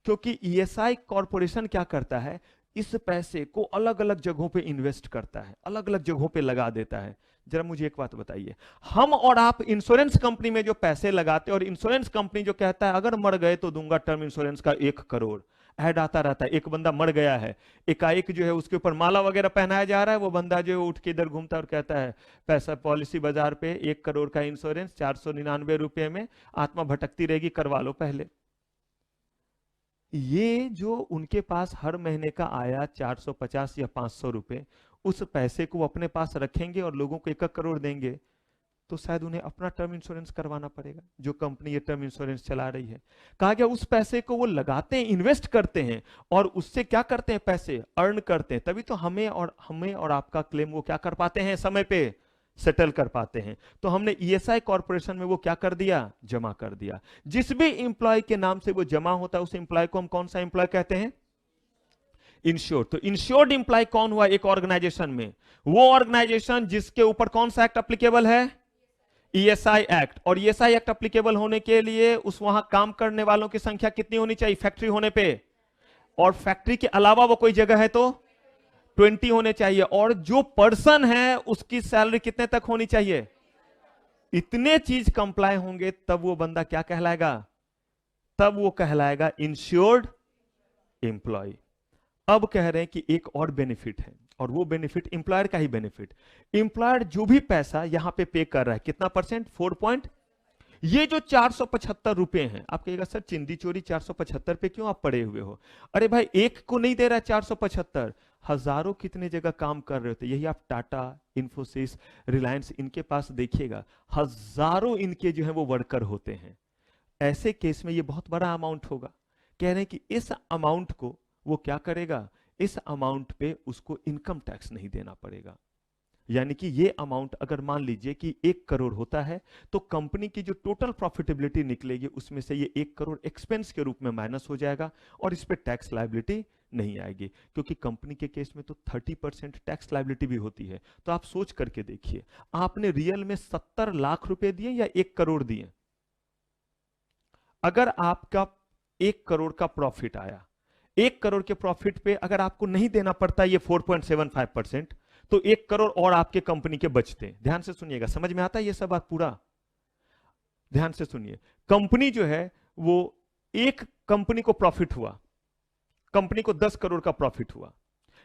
क्योंकि ईएसआई कॉर्पोरेशन क्या करता है, इस पैसे को अलग अलग जगहों पे इन्वेस्ट करता है, अलग अलग जगहों पे लगा देता है। जरा मुझे एक बात बताइए, हम और आप इंश्योरेंस कंपनी में जो पैसे लगाते हैं, और इंश्योरेंस कंपनी जो कहता है अगर मर गए तो दूंगा टर्म इंश्योरेंस का 1 करोड़, ऐड आता रहता है। एक बंदा मर गया है, एकाएक जो है उसके ऊपर माला वगैरह पहनाया जा रहा है, वो बंदा जो है उठ के इधर घूमता और कहता है पैसा पॉलिसी बाजार पे 1 करोड़ का इंश्योरेंस 499 रुपए में, आत्मा भटकती रहेगी, करवा लो पहले। ये जो उनके पास हर महीने का आया 450 या 500 रुपए, उस पैसे को अपने पास रखेंगे और लोगों को 1 करोड़ देंगे, तो शायद उन्हें अपना टर्म इंश्योरेंस करवाना पड़ेगा, जो कंपनी ये टर्म इंश्योरेंस चला रही है। कहा गया उस पैसे को वो लगाते हैं, इन्वेस्ट करते हैं, और उससे क्या करते हैं, पैसे अर्न करते हैं, तभी तो हमें और आपका क्लेम वो क्या कर पाते हैं, समय पे सेटल कर पाते हैं। तो हमने ईएसआई कॉर्पोरेशन में वो क्या कर दिया, जमा कर दिया। जिस भी इंप्लॉय के नाम से वो जमा होता है, उस इंप्लॉय को हम कौन सा इंप्लॉय कहते हैं, इंश्योर्ड। तो इंश्योर्ड इंप्लॉय कौन हुआ एक ऑर्गेनाइजेशन में, वो ऑर्गेनाइजेशन जिसके ऊपर कौन सा एक्ट एप्लीकेबल है, ईएसआई एक्ट। और ईएसआई एक्ट एप्लीकेबल होने के लिए उस वहां काम करने वालों की संख्या कितनी होनी चाहिए, फैक्ट्री होने पे, और फैक्ट्री के अलावा वो कोई जगह है तो 20 होने चाहिए, और जो पर्सन है उसकी सैलरी कितने तक होनी चाहिए, इतने चीज कंप्लाई होंगे तब वो बंदा क्या कहलाएगा, तब वो कहलाएगा इंश्योर्ड एम्प्लॉय। अब कह रहे हैं कि एक और बेनिफिट है, और वो बेनिफिट एम्प्लॉयर का ही बेनिफिट। एम्प्लॉयर जो भी पैसा यहां पे कर रहा है, कितना परसेंट, 4 ये जो 475 रुपए हैं, आप कहिएगा सर चिंदी चोरी 475 पे क्यों आप पड़े हुए हो, अरे भाई एक को नहीं दे रहा 475, हजारों कितने जगह काम कर रहे होते। यही आप टाटा, इंफोसिस, रिलायंस, इनके पास देखिएगा हजारों इनके जो है वो वर्कर होते हैं। ऐसे केस में ये बहुत बड़ा अमाउंट होगा। कह रहे हैं कि इस अमाउंट को वो क्या करेगा, इस अमाउंट पे उसको इनकम टैक्स नहीं देना पड़ेगा। यानी कि ये अमाउंट अगर मान लीजिए कि 1 करोड़ होता है, तो कंपनी की जो टोटल प्रॉफिटेबिलिटी निकलेगी उसमें से ये 1 करोड़ एक्सपेंस के रूप में माइनस हो जाएगा, और इस पे टैक्स लायबिलिटी नहीं आएगी, क्योंकि कंपनी के केस में तो 30% टैक्स लायबिलिटी भी होती है। तो आप सोच करके देखिए, आपने रियल में 70 लाख रुपए दिए या 1 करोड़ दिए। अगर आपका 1 करोड़ का प्रॉफिट आया, 1 करोड़ के प्रॉफिट पे अगर आपको नहीं देना पड़ता ये 4.75%, तो 1 करोड़ और आपके कंपनी के बचते। ध्यान से सुनिएगा, समझ में आता है ये सब बात पूरा, ध्यान से सुनिए। कंपनी जो है वो, एक कंपनी को प्रॉफिट हुआ, कंपनी को 10 करोड़ का प्रॉफिट हुआ,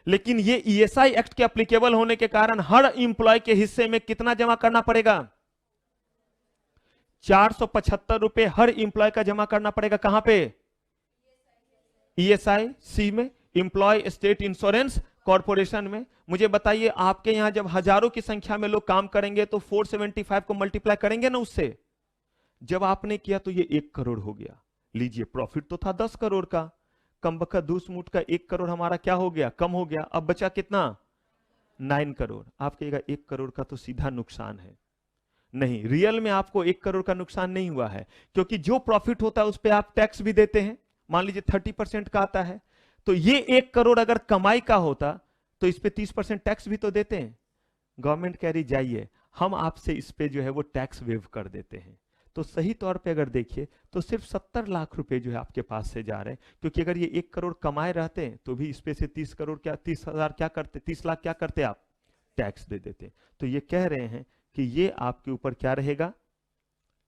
लेकिन ये ईएसआई एक्ट के एप्लीकेबल होने के कारण हर इंप्लॉय के हिस्से में कितना जमा करना पड़ेगा, 475 रुपए हर इंप्लॉय का जमा करना पड़ेगा। कहां पे, ईएसआई सी में, इंप्लॉय स्टेट इंश्योरेंस कॉर्पोरेशन में। मुझे बताइए, आपके यहां जब हजारों की संख्या में लोग काम करेंगे तो 475 को मल्टीप्लाई करेंगे ना उससे। जब आपने किया तो ये 1 करोड़ हो गया। लीजिए, प्रॉफिट तो था 10 करोड़ का, कम बखत दूस मुठ का 1 करोड़ हमारा क्या हो गया, कम हो गया। अब बचा कितना, 9 करोड़। आप कहिएगा 1 करोड़ का तो सीधा नुकसान है। नहीं, रियल में आपको 1 करोड़ का नुकसान नहीं हुआ है, क्योंकि जो प्रॉफिट होता है उस पर आप टैक्स भी देते हैं। मान लीजिए 30% का आता है, तो ये 1 करोड़ अगर कमाई का होता तो इस पे 30% टैक्स भी तो देते हैं। गवर्नमेंट कह रही जाइए हम आपसे इस पे जो है वो टैक्स वेव कर देते हैं। तो सही तौर पे अगर देखिए तो सिर्फ 70 लाख रुपए जो है आपके पास से जा रहे हैं, क्योंकि अगर ये 1 करोड़ कमाए रहते हैं तो भी इस पे से 30 करोड़ क्या, 30,000 क्या करते, 30 लाख क्या करते आप, टैक्स दे देते। तो ये कह रहे हैं कि ये आपके ऊपर क्या रहेगा,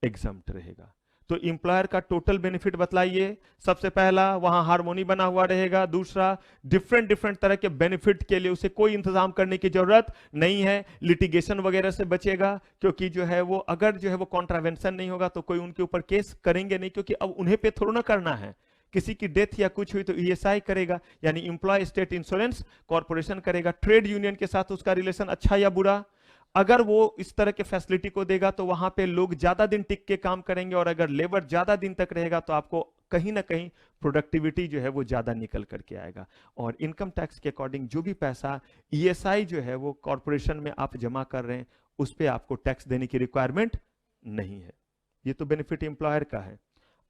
एग्जम्प्ट रहेगा। तो इंप्लॉयर का टोटल बेनिफिट बतलाइए। सबसे पहला, वहां हार्मोनी बना हुआ रहेगा। दूसरा, डिफरेंट डिफरेंट तरह के बेनिफिट के लिए उसे कोई इंतजाम करने की जरूरत नहीं है, लिटिगेशन वगैरह से बचेगा, क्योंकि जो है वो अगर जो है वो कॉन्ट्रावेंशन नहीं होगा तो कोई उनके ऊपर केस करेंगे नहीं, क्योंकि अब उन्हें पे थोड़ा ना करना है। किसी की डेथ या कुछ हुई तो ईएसआई करेगा, यानी इंप्लॉय स्टेट इंश्योरेंस कॉर्पोरेशन करेगा। ट्रेड यूनियन के साथ उसका रिलेशन अच्छा या बुरा, अगर वो इस तरह के फैसिलिटी को देगा तो वहां पे लोग ज्यादा दिन टिक के काम करेंगे, और अगर लेबर ज्यादा दिन तक रहेगा तो आपको कहीं ना कहीं प्रोडक्टिविटी जो है वो ज्यादा निकल करके आएगा। और इनकम टैक्स के अकॉर्डिंग जो भी पैसा ईएसआई जो है वो कॉर्पोरेशन में आप जमा कर रहे हैं, उस पर आपको टैक्स देने की रिक्वायरमेंट नहीं है। ये तो बेनिफिट एम्प्लॉयर का है।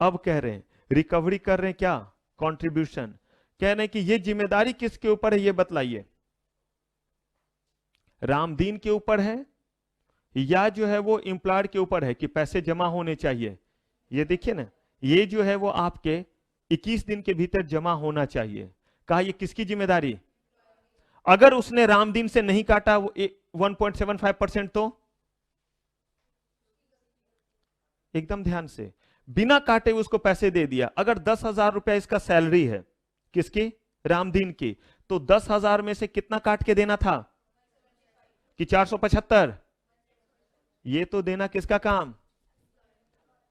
अब कह रहे हैं रिकवरी कर रहे हैं क्या, कॉन्ट्रीब्यूशन। कह रहे हैं कि ये जिम्मेदारी किसके ऊपर है, ये बतलाइए। रामदीन के ऊपर है या जो है वो एम्प्लॉयर के ऊपर है कि पैसे जमा होने चाहिए। ये देखिए ना, ये जो है वो आपके 21 दिन के भीतर जमा होना चाहिए। कहा ये किसकी जिम्मेदारी, अगर उसने रामदीन से नहीं काटा वो 1.75% तो एकदम ध्यान से बिना काटे उसको पैसे दे दिया। अगर 10,000 रुपया इसका सैलरी है, किसकी? रामदीन की। तो 10,000 में से कितना काट के देना था कि 475? ये तो देना किसका काम?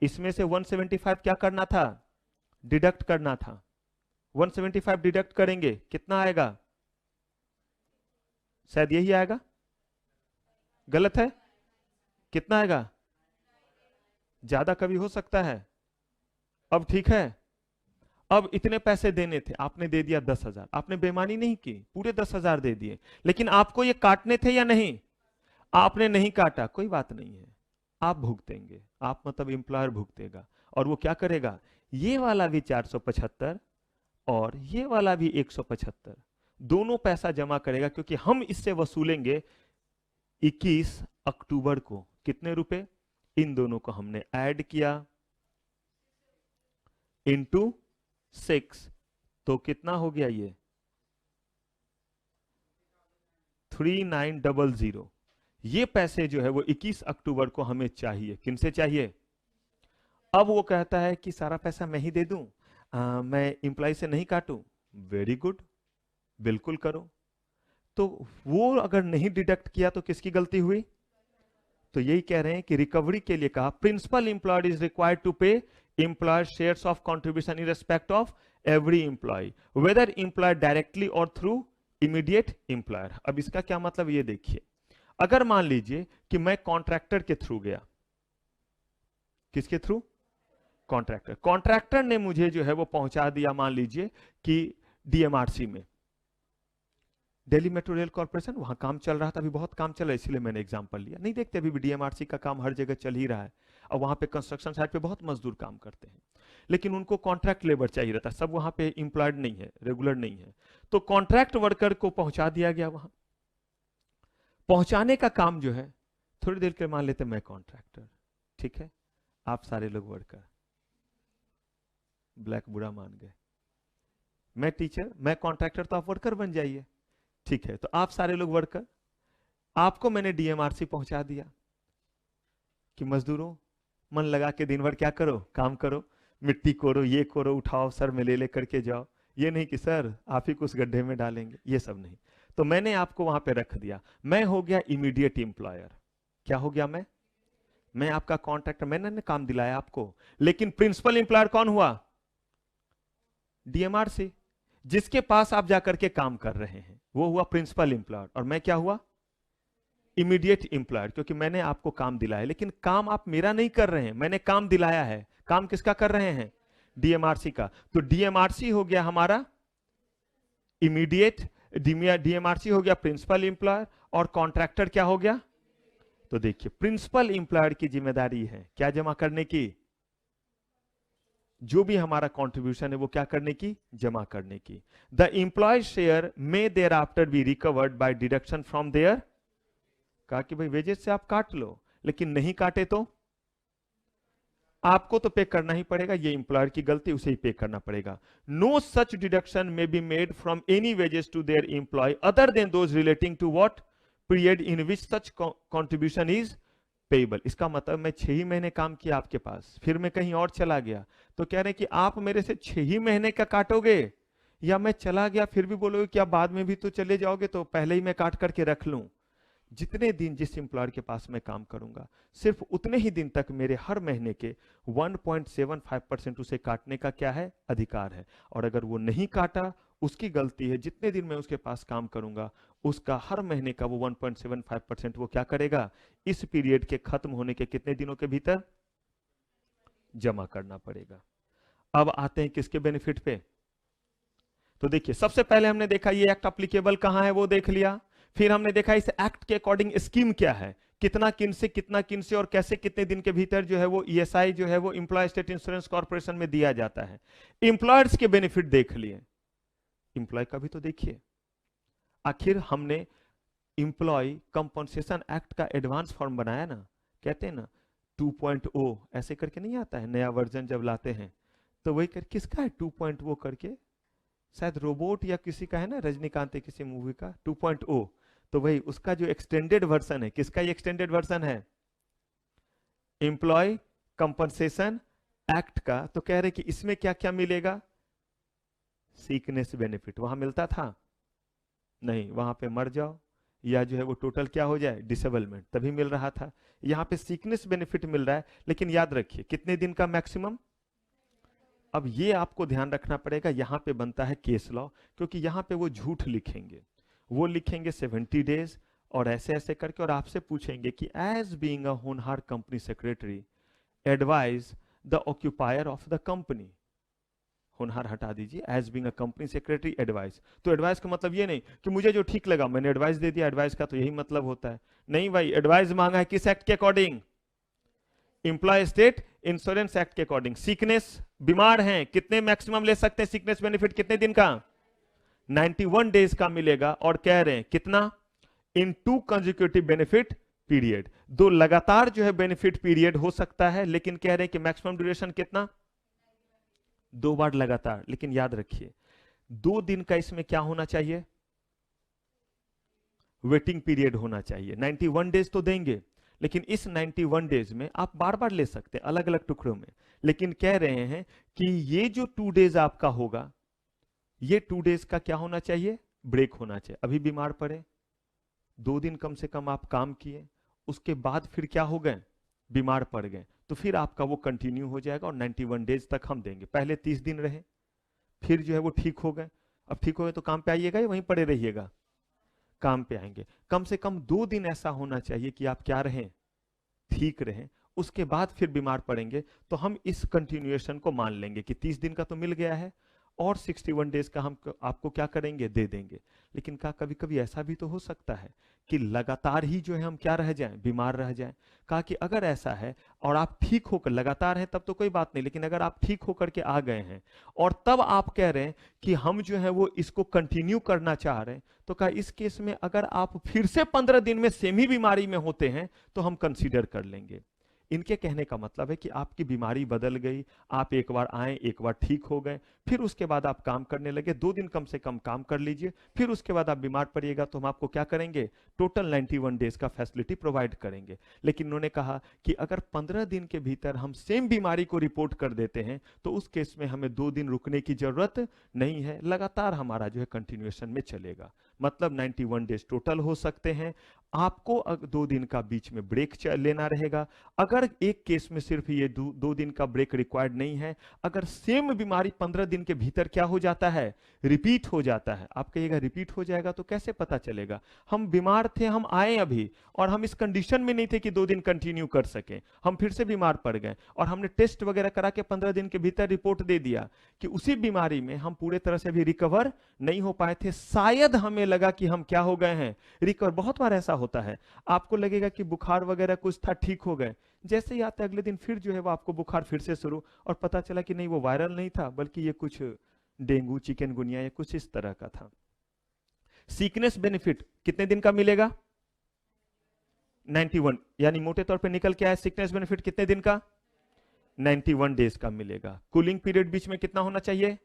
इसमें से 175 क्या करना था? डिडक्ट करना था। 175 डिडक्ट करेंगे, कितना आएगा? शायद यही आएगा, गलत है? कितना आएगा? ज्यादा कभी हो सकता है। अब ठीक है, अब इतने पैसे देने थे, आपने दे दिया 10,000। आपने बेईमानी नहीं की, पूरे 10,000 दे दिए, लेकिन आपको ये काटने थे या नहीं? आपने नहीं काटा, कोई बात नहीं है, आप भुगतेंगे। आप मतलब एम्प्लॉयर भुगतेगा। और वो क्या करेगा? ये वाला भी 475 और ये वाला भी 175, दोनों पैसा जमा करेगा, क्योंकि हम इससे वसूलेंगे 21 अक्टूबर को। कितने रुपए? इन दोनों को हमने ऐड किया इंटू 6, तो कितना हो गया ये? 3900। ये पैसे जो है वो 21 अक्टूबर को हमें चाहिए। किनसे चाहिए? अब वो कहता है कि सारा पैसा मैं ही दे दूं, मैं इंप्लॉय से नहीं काटूं। वेरी गुड, बिल्कुल करो। तो वो अगर नहीं डिडक्ट किया तो किसकी गलती हुई? तो यही कह रहे हैं कि रिकवरी के लिए कहा principal employed is required to pay employer shares of contribution in respect of every employ, whether employ directly और थ्रू इमीडिएट एम्प्लॉयर। अब इसका क्या मतलब ये देखिए, अगर मान लीजिए कि मैं कॉन्ट्रैक्टर के थ्रू गया। किसके थ्रू? कॉन्ट्रैक्टर। कॉन्ट्रैक्टर ने मुझे जो है वो पहुंचा दिया, मान लीजिए कि डीएमआरसी में, दिल्ली मेट्रो रेल कॉर्पोरेशन, वहां काम चल रहा था, अभी बहुत काम चल रहा है, इसलिए मैंने एग्जांपल लिया। नहीं देखते अभी भी डीएमआरसी का काम हर जगह चल ही रहा है, और वहां पे कंस्ट्रक्शन साइट पे बहुत मजदूर काम करते हैं, लेकिन उनको कॉन्ट्रैक्ट लेबर चाहिए रहता है, सब वहां पे इंप्लॉयड नहीं है, रेगुलर नहीं है। तो कॉन्ट्रैक्ट वर्कर को पहुंचा दिया गया वहां। पहुंचाने का काम जो है, थोड़ी देर के मान लेते मैं कॉन्ट्रैक्टर, ठीक है, आप सारे लोग वर्कर, ब्लैक बुरा मान गए, मैं टीचर, मैं कॉन्ट्रैक्टर, तो आप वर्कर बन जाइए, ठीक है। तो आप सारे लोग वर्कर, आपको मैंने डीएमआरसी पहुंचा दिया कि मजदूरों मन लगा के दिन भर क्या करो, काम करो, मिट्टी कोरो, ये करो, उठाओ, सर में ले लेकर के जाओ। ये नहीं कि सर आप ही को उस गड्ढे में डालेंगे, ये सब नहीं। तो मैंने आपको वहां पे रख दिया, मैं हो गया इमीडिएट एम्प्लॉयर। क्या हो गया? मैं आपका कॉन्ट्रैक्टर, मैंने काम दिलाया आपको, लेकिन प्रिंसिपल एम्प्लॉयर कौन हुआ? डीएमआरसी, जिसके पास आप जाकर के काम कर रहे हैं, वो हुआ प्रिंसिपल एम्प्लॉयर। और मैं क्या हुआ? इमीडिएट एम्प्लॉयर, क्योंकि मैंने आपको काम दिलाया, लेकिन काम आप मेरा नहीं कर रहे हैं, मैंने काम दिलाया है। काम किसका कर रहे हैं? डीएमआरसी का। तो डीएमआरसी हो गया हमारा इमीडिएट, डीएमआरसी हो गया प्रिंसिपल एम्प्लॉयर, और कॉन्ट्रैक्टर क्या हो गया? तो देखिए, प्रिंसिपल एम्प्लॉयर की जिम्मेदारी है क्या जमा करने की? जो भी हमारा कंट्रीब्यूशन है वो क्या करने की? जमा करने की। The employee share may thereafter be recovered by deduction from their. कहा कि भाई वेजेस से आप काट लो, लेकिन नहीं काटे तो आपको तो पे करना ही पड़ेगा, ये एम्प्लॉयर की गलती, उसे ही पे करना पड़ेगा। No such deduction may be made from any wages to their employee other than those relating to what period in which such contribution is payable. इसका मतलब मैं 6 ही महीने काम किया आपके पास, फिर मैं कहीं और चला गया, तो कह रहे हैं कि आप मेरे से 6 ही महीने का काटोगे, या मैं चला गया फिर भी बोलोगे कि आप बाद में भी तो चले जाओगे, तो पहले ही मैं काट करके रख लूं। जितने दिन जिस एम्प्लॉयर के पास मैं काम करूंगा, सिर्फ उतने ही दिन तक मेरे हर महीने के 1.75% उसे काटने का क्या है? अधिकार है। और अगर वो नहीं काटा, उसकी गलती है, जितने दिन मैं उसके पास काम करूंगा, उसका हर महीने का वो 1.75% वो क्या करेगा? इस पीरियड के खत्म होने के कितने दिनों के भीतर जमा करना पड़ेगा। अब आते हैं किसके बेनिफिट पे? तो देखिए, सबसे पहले हमने देखा ये एक्ट एप्लीकेबल कहां है, वो देख लिया। फिर हमने देखा इस एक्ट के अकॉर्डिंग स्कीम क्या है, कितना किन से और कैसे कितने दिन के भीतर जो है वो ईएसआई जो है वो एम्प्लॉय स्टेट इंश्योरेंस कॉर्पोरेशन में दिया जाता है। एम्प्लॉयर्स के बेनिफिट देख लिए, एम्प्लॉय का भी तो देखिए। आखिर हमने एम्प्लॉय कंपनसेशन एक्ट का एडवांस फॉर्म बनाया ना, कहते हैं ना 2.0 ऐसे करके नहीं आता है, नया वर्जन जब लाते हैं तो वही कर, किसका है 2.0 करके? शायद रोबोट या किसी का है ना, रजनीकांत किसी मूवी का 2.0, तो वही उसका जो एक्सटेंडेड वर्जन है। किसका ये एक्सटेंडेड वर्जन है? एम्प्लॉय कंपनसेशन एक्ट का। तो कह रहे कि इसमें क्या क्या मिलेगा? सीकनेस बेनिफिट वहां मिलता था नहीं, वहां पे मर जाओ या जो है वो टोटल क्या हो जाए, डिसेबलमेंट, तभी मिल रहा था। यहाँ पे सीकनेस बेनिफिट मिल रहा है, लेकिन याद रखिए कितने दिन का मैक्सिमम। अब ये आपको ध्यान रखना पड़ेगा, यहाँ पे बनता है केस लॉ, क्योंकि यहाँ पे वो झूठ लिखेंगे, वो लिखेंगे 70 डेज और ऐसे ऐसे करके, और आपसे पूछेंगे कि एज बीइंग अ होनहार company secretary advise the occupier of the company. होनहार हटा दीजिए, as being a company secretary advice. तो एडवाइस का मतलब ये नहीं कि मुझे जो ठीक लगा मैंने एडवाइस दे दिया, एडवाइस का तो यही मतलब होता है। नहीं भाई, एडवाइस मांगा है किस एक्ट के according, employee state insurance act के अकॉर्डिंग। सीकनेस, बीमार हैं, कितने मैक्सिमम ले सकते हैं सीकनेस बेनिफिट, कितने दिन का, 91 डेज का मिलेगा। और कह रहे हैं कितना, इन 2 कंसेक्यूटिव बेनिफिट पीरियड, 2 लगातार जो है बेनिफिट पीरियड हो सकता है, लेकिन कह रहे हैं कि मैक्सिमम ड्यूरेशन कितना, 2 बार लगातार। लेकिन याद रखिए 2 दिन का इसमें क्या होना चाहिए, वेटिंग पीरियड होना चाहिए। 91 डेज तो देंगे, लेकिन इस 91 डेज में आप बार बार ले सकते हैं अलग अलग टुकड़ों में, लेकिन कह रहे हैं कि ये जो 2 डेज आपका होगा, ये 2 डेज का क्या होना चाहिए, ब्रेक होना चाहिए। अभी बीमार पड़े, 2 दिन कम से कम आप काम किए, उसके बाद फिर क्या हो गए, बीमार पड़ गए, तो फिर आपका वो कंटिन्यू हो जाएगा और 91 डेज तक हम देंगे। पहले 30 दिन रहे, फिर जो है वो ठीक हो गए, अब ठीक हो गए तो काम पे आइएगा या वहीं पड़े रहिएगा, काम पे आएंगे। कम से कम 2 दिन ऐसा होना चाहिए कि आप क्या रहें, ठीक रहें, उसके बाद फिर बीमार पड़ेंगे तो हम इस कंटिन्यूएशन को मान लेंगे कि 30 दिन का तो मिल गया है और 61 डेज का हम आपको क्या करेंगे, दे देंगे। लेकिन कहा कभी कभी ऐसा भी तो हो सकता है कि लगातार ही जो है हम क्या रह जाएं, बीमार रह जाएं। कहा कि अगर ऐसा है और आप ठीक होकर लगातार हैं तब तो कोई बात नहीं, लेकिन अगर आप ठीक होकर के आ गए हैं और तब आप कह रहे हैं कि हम जो है वो इसको कंटिन्यू करना चाह रहे हैं, तो कहा इस केस में अगर आप फिर से 15 दिन में सेम ही बीमारी में होते हैं तो हम कंसीडर कर लेंगे। इनके कहने का मतलब है कि आपकी बीमारी बदल गई, आप एक बार आए, एक बार ठीक हो गए, फिर उसके बाद आप काम करने लगे, 2 दिन कम से कम काम कर लीजिए, फिर उसके बाद आप बीमार पड़िएगा तो हम आपको क्या करेंगे, टोटल 91 डेज का फैसिलिटी प्रोवाइड करेंगे। लेकिन उन्होंने कहा कि अगर 15 दिन के भीतर हम सेम बीमारी को रिपोर्ट कर देते हैं तो उस केस में हमें 2 दिन रुकने की जरूरत नहीं है, लगातार हमारा जो है कंटिन्यूएशन में चलेगा। मतलब 91 डेज टोटल हो सकते हैं, आपको 2 दिन का बीच में ब्रेक लेना रहेगा। अगर एक केस में सिर्फ ये 2 दिन का ब्रेक रिक्वायर्ड नहीं है, अगर सेम बीमारी 15 दिन के भीतर क्या हो जाता है, रिपीट हो जाता है। आप कहिएगा रिपीट हो जाएगा तो कैसे पता चलेगा, हम बीमार थे, हम आए अभी और हम इस कंडीशन में नहीं थे कि 2 दिन कंटिन्यू कर सकें, हम फिर से बीमार पड़ गए और हमने टेस्ट वगैरह करा के 15 दिन के भीतर रिपोर्ट दे दिया कि उसी बीमारी में हम पूरे तरह से भी रिकवर नहीं हो पाए थे, शायद हमें लगा कि हम क्या हो गए हैं, रिकवर। बहुत बार ऐसा होता है, आपको लगेगा कि बुखार वगैरह कुछ था, ठीक हो गए, जैसे ही आते अगले दिन फिर जो है वो आपको बुखार फिर से शुरू, और पता चला कि नहीं वो वायरल नहीं था बल्कि ये कुछ डेंगू, चिकनगुनिया या कुछ इस तरह का था। सीकनेस बेनिफिट कितने दिन का मिलेगा, 91, यानी मोटे तौर पे निकल के आया सिकनेस बेनिफिट कितने दिन का, 91 डेज का मिलेगा। कूलिंग पीरियड बीच में कितना होना चाहिए,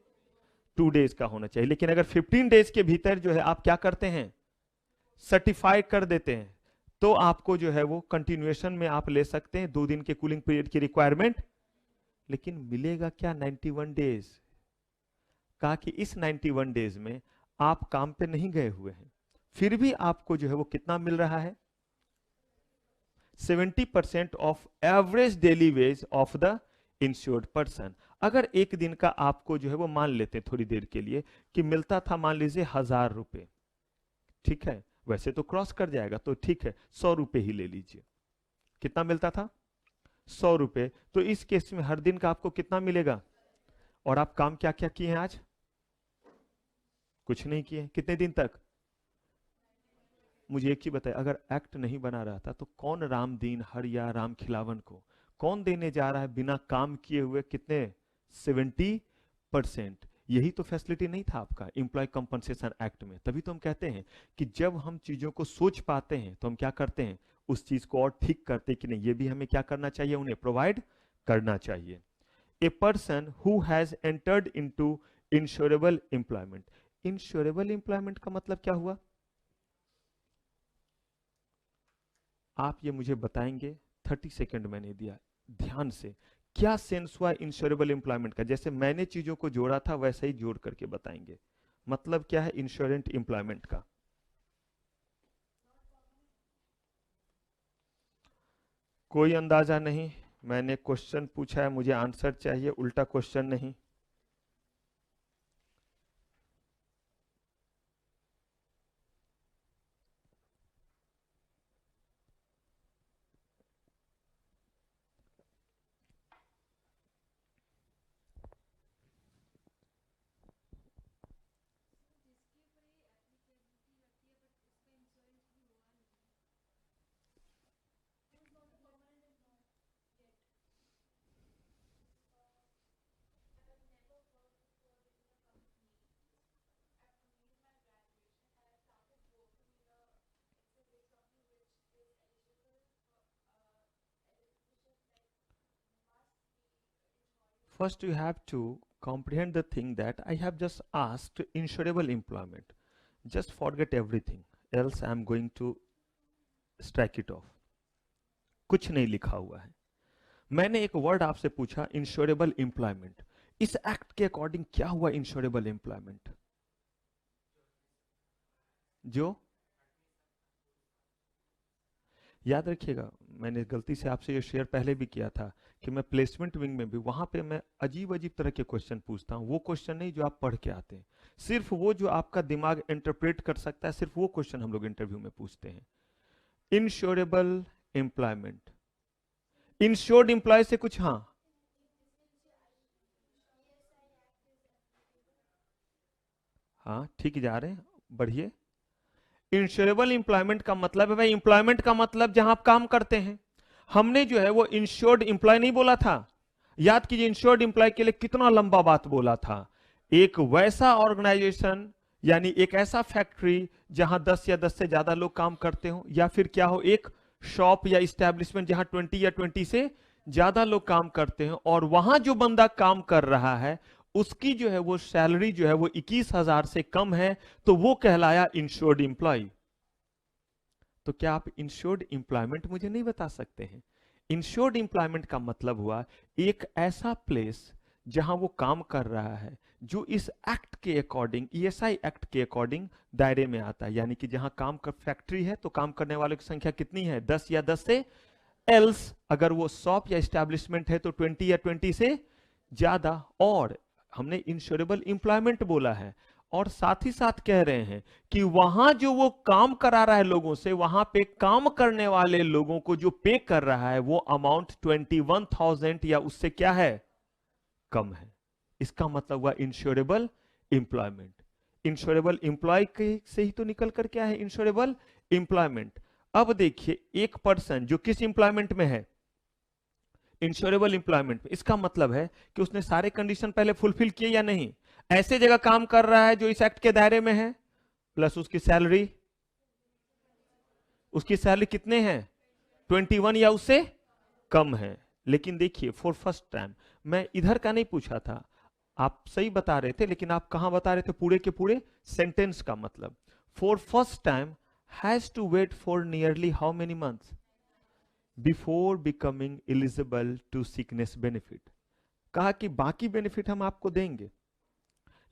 2 डेज का होना चाहिए। लेकिन अगर 15 डेज के भीतर जो है आप क्या करते हैं, सर्टिफाई कर देते हैं, तो आपको जो है वो कंटिन्यूएशन में आप ले सकते हैं, 2 दिन के कूलिंग पीरियड की रिक्वायरमेंट। लेकिन मिलेगा क्या 91 डेज, कहा कि इस 91 डेज में आप काम पे नहीं गए हुए हैं, फिर भी आपको जो है वो कितना मिल रहा है, 70% of average daily ways of the insured person. अगर एक दिन का आपको जो है वो मान लेते हैं थोड़ी देर के लिए कि मिलता था मान लीजिए 1000 रुपए, ठीक है, वैसे तो क्रॉस कर जाएगा तो ठीक है 100 रुपए ही ले लीजिए, कितना मिलता था 100 रुपए। तो इस केस में हर दिन का आपको कितना मिलेगा, और आप काम क्या क्या किए हैं आज, कुछ नहीं किए, कितने दिन तक, मुझे एक ही बताए, अगर एक्ट नहीं बना रहा था तो कौन राम दीन हर या राम खिलावन को कौन देने जा रहा है बिना काम किए हुए कितने, 70%। यही तो फैसिलिटी नहीं था आपका एम्प्लॉय कंपनसेशन एक्ट में। तभी तो हम कहते हैं कि जब हम चीजों को सोच पाते हैं तो हम क्या करते हैं, उस चीज को और ठीक करते कि नहीं, ये भी हमें क्या करना चाहिए, उन्हें प्रोवाइड करना चाहिए। A person who has entered into insurable employment. Insurable employment का मतलब क्या हुआ, आप ये मुझे बताएंगे, 30 सेकंड मैंने दिया ध्यान से, क्या सेंस हुआ इंश्योरेबल एम्प्लॉयमेंट का? जैसे मैंने चीजों को जोड़ा था वैसे ही जोड़ करके बताएंगे। मतलब क्या है इंश्योरेंट एम्प्लॉयमेंट का? कोई अंदाजा नहीं? मैंने क्वेश्चन पूछा है, मुझे आंसर चाहिए, उल्टा क्वेश्चन नहीं। First, you have to comprehend the thing that I have just asked insurable employment. Just forget everything, else I am going to strike it off. कुछ नहीं लिखा हुआ है। मैंने एक वर्ड आपसे पूछा इंश्योरेबल एम्प्लॉयमेंट। इस एक्ट के अकॉर्डिंग क्या हुआ इंश्योरेबल एम्प्लॉयमेंट? जो याद रखिएगा, मैंने गलती से आपसे ये शेयर पहले भी किया था कि मैं प्लेसमेंट विंग में भी वहां पे मैं अजीब अजीब तरह के क्वेश्चन पूछता हूं। वो क्वेश्चन नहीं जो आप पढ़ के आते हैं, सिर्फ वो जो आपका दिमाग इंटरप्रेट कर सकता है, सिर्फ वो क्वेश्चन हम लोग इंटरव्यू में पूछते हैं। इंश्योरेबल एम्प्लॉयमेंट, इंश्योर्ड एम्प्लॉय से कुछ, हाँ हाँ ठीक जा रहे हैं, बढ़िए। इंश्योरेबल एम्प्लॉयमेंट का मतलब है भाई, एम्प्लॉयमेंट का मतलब जहां आप काम करते हैं। हमने जो है वो इंश्योर्ड एम्प्लॉय नहीं बोला था। याद कीजिए इंश्योर्ड एम्प्लॉय के लिए कितना लंबा बात बोला था। एक वैसा ऑर्गेनाइजेशन यानी एक ऐसा फैक्ट्री जहां 10 या 10 से ज्यादा लोग काम करते हो, या फिर क्या हो एक शॉप या इस्टेब्लिशमेंट जहां 20 या 20 से ज्यादा लोग काम करते हैं, और वहां जो बंदा काम कर रहा है उसकी जो है वो सैलरी जो है वो 21,000 से कम है, तो वो कहलाया इंश्योर्ड एम्प्लॉय। तो क्या आप इंश्योर्ड एम्प्लॉयमेंट मुझे नहीं बता सकते हैं? इंश्योर्ड एम्प्लॉयमेंट का मतलब हुआ एक ऐसा प्लेस जहां वो काम कर रहा है जो इस एक्ट के अकॉर्डिंग, ईएसआई एक्ट के अकॉर्डिंग दायरे में आता है। यानी कि जहां काम कर फैक्ट्री है तो काम करने वालों की संख्या कितनी है? 10 या 10 से, एल्स अगर वो शॉप या एस्टेब्लिशमेंट है तो 20 या 20 से ज्यादा। और हमने इंश्योरेबल एम्प्लॉयमेंट बोला है, और साथ ही साथ कह रहे हैं कि वहां जो वो काम करा रहा है लोगों से, वहां पे काम करने वाले लोगों को जो पे कर रहा है वो अमाउंट 21,000 या उससे क्या है? कम है। इसका मतलब हुआ इंश्योरेबल एम्प्लॉयमेंट। इंश्योरेबल एम्प्लॉय से ही तो निकल कर क्या है इंश्योरेबल एम्प्लॉयमेंट। अब देखिए एक पर्सन जो किस एम्प्लॉयमेंट में है? इंश्योरेबल एम्प्लॉयमेंट में। इसका मतलब है कि उसने सारे कंडीशन पहले फुलफिल किए या नहीं? ऐसे जगह काम कर रहा है जो इस एक्ट के दायरे में है, प्लस उसकी सैलरी, उसकी सैलरी कितने हैं? 21 या उससे कम है। लेकिन देखिए फॉर फर्स्ट टाइम, मैं इधर का नहीं पूछा था, आप सही बता रहे थे, लेकिन आप कहां बता रहे थे? पूरे के पूरे सेंटेंस का मतलब। For first time has to wait for nearly how many months before becoming eligible to sickness benefit. कहा कि बाकी बेनिफिट हम आपको देंगे,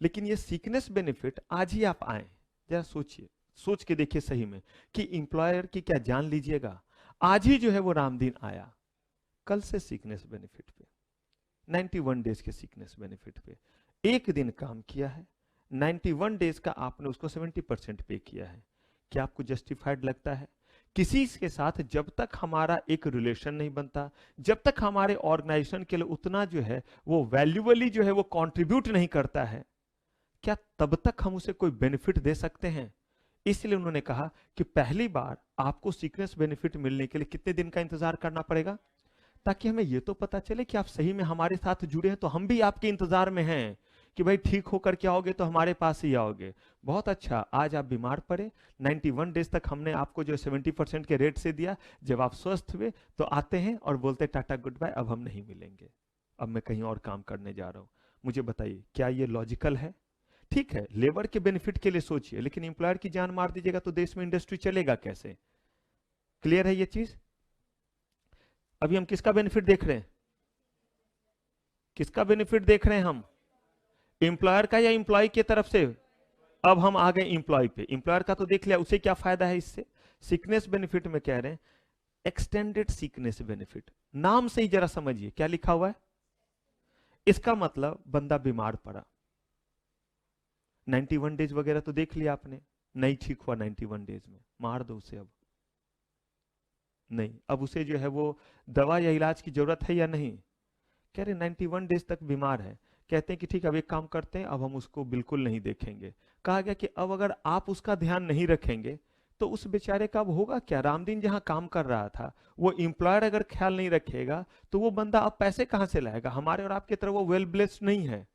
लेकिन ये सिकनेस बेनिफिट आज ही आप आए। जरा सोचिए, सोच के देखिए सही में कि इंप्लॉयर की क्या जान लीजिएगा, आज ही जो है वो राम दिन आया, कल से सिकनेस बेनिफिट पे, 91 डेज के सिकनेस बेनिफिट पे एक दिन काम किया है, 91 डेज का आपने उसको 70% पे किया है। क्या आपको जस्टिफाइड लगता है? किसी के साथ जब तक हमारा एक रिलेशन नहीं बनता, जब तक हमारे ऑर्गेनाइजेशन के लिए उतना जो है वो वैल्यूअली जो है वो कंट्रीब्यूट नहीं करता है, क्या तब तक हम उसे कोई बेनिफिट दे सकते हैं? इसलिए उन्होंने कहा कि पहली बार आपको सीक्वेंस बेनिफिट मिलने के लिए कितने दिन का इंतजार करना पड़ेगा, ताकि हमें यह तो पता चले कि आप सही में हमारे साथ जुड़े हैं, तो हम भी आपके इंतजार में हैं कि भाई ठीक होकर के आओगे तो हमारे पास ही आओगे। बहुत अच्छा, आज आप बीमार पड़े, 91 डेज तक हमने आपको जो 70% के रेट से दिया, जब आप स्वस्थ हुए तो आते हैं और बोलते टाटा गुड बाय, अब हम नहीं मिलेंगे, अब मैं कहीं और काम करने जा रहा हूं। मुझे बताइए क्या ये लॉजिकल है? ठीक है, लेबर के बेनिफिट के लिए सोचिए, लेकिन एम्प्लॉयर की जान मार दीजिएगा तो देश में इंडस्ट्री चलेगा कैसे? क्लियर है ये चीज? अभी हम किसका बेनिफिट देख रहे हैं? किसका बेनिफिट देख रहे हैं हम? एम्प्लॉयर का या एम्प्लॉय की तरफ से? अब हम आ गए एम्प्लॉय पे। एम्प्लॉयर का तो देख लिया, उसे क्या फायदा है इससे? सिकनेस बेनिफिट में कह रहे हैं एक्सटेंडेड सिकनेस बेनिफिट। नाम से ही जरा समझिए क्या लिखा हुआ है। इसका मतलब बंदा बीमार पड़ा, 91 डेज वगैरह तो देख लिया आपने, नहीं ठीक हुआ 91 डेज में, मार दो उसे। अब नहीं, अब उसे जो है वो दवा या इलाज की जरूरत है या नहीं? कह रहे 91 डेज तक बीमार है, कहते हैं कि ठीक है अब एक काम करते हैं, अब हम उसको बिल्कुल नहीं देखेंगे। कहा गया कि अब अगर आप उसका ध्यान नहीं रखेंगे तो उस बेचारे का अब होगा क्या? रामदीन जहां काम कर रहा था, वो एम्प्लॉयर अगर ख्याल नहीं रखेगा तो वो बंदा अब पैसे कहां से लाएगा? हमारे और आपकी तरह वो वेल ब्लेस्ड नहीं है।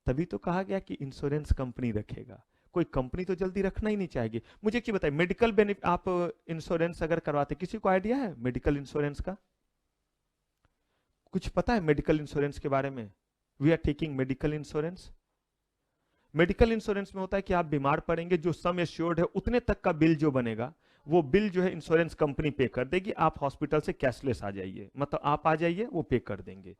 तभी तो कहा गया कि इंश्योरेंस कंपनी रखेगा। कोई कंपनी तो जल्दी रखना ही नहीं चाहेगी। मुझे क्या बताइए, मेडिकल बेनिफिट आप इंश्योरेंस अगर करवाते, किसी को आइडिया है मेडिकल इंश्योरेंस का? कुछ पता है मेडिकल इंश्योरेंस के बारे में? We are taking medical insurance. Medical insurance में होता है कि आप बीमार पड़ेंगे, जो सम एश्योर्ड है उतने तक का बिल जो बनेगा वो बिल जो है इंश्योरेंस कंपनी पे कर देगी। आप हॉस्पिटल से कैशलेस आ जाइए, मतलब आप आ जाइए वो पे कर देंगे।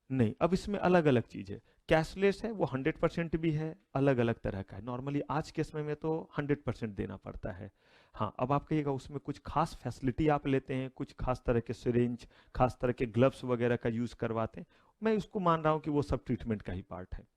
नहीं, अब इसमें अलग अलग चीज है। कैशलेस है वो 100% भी है, अलग अलग तरह का है। नॉर्मली आज के समय में तो 100% देना पड़ता है। हाँ, अब आप कहिएगा उसमें कुछ खास फैसिलिटी आप लेते हैं, कुछ खास तरह के सिरिंज, खास तरह के ग्लव्स वगैरह का यूज करवाते हैं, मैं उसको मान रहा हूं कि वो सब ट्रीटमेंट का ही पार्ट है।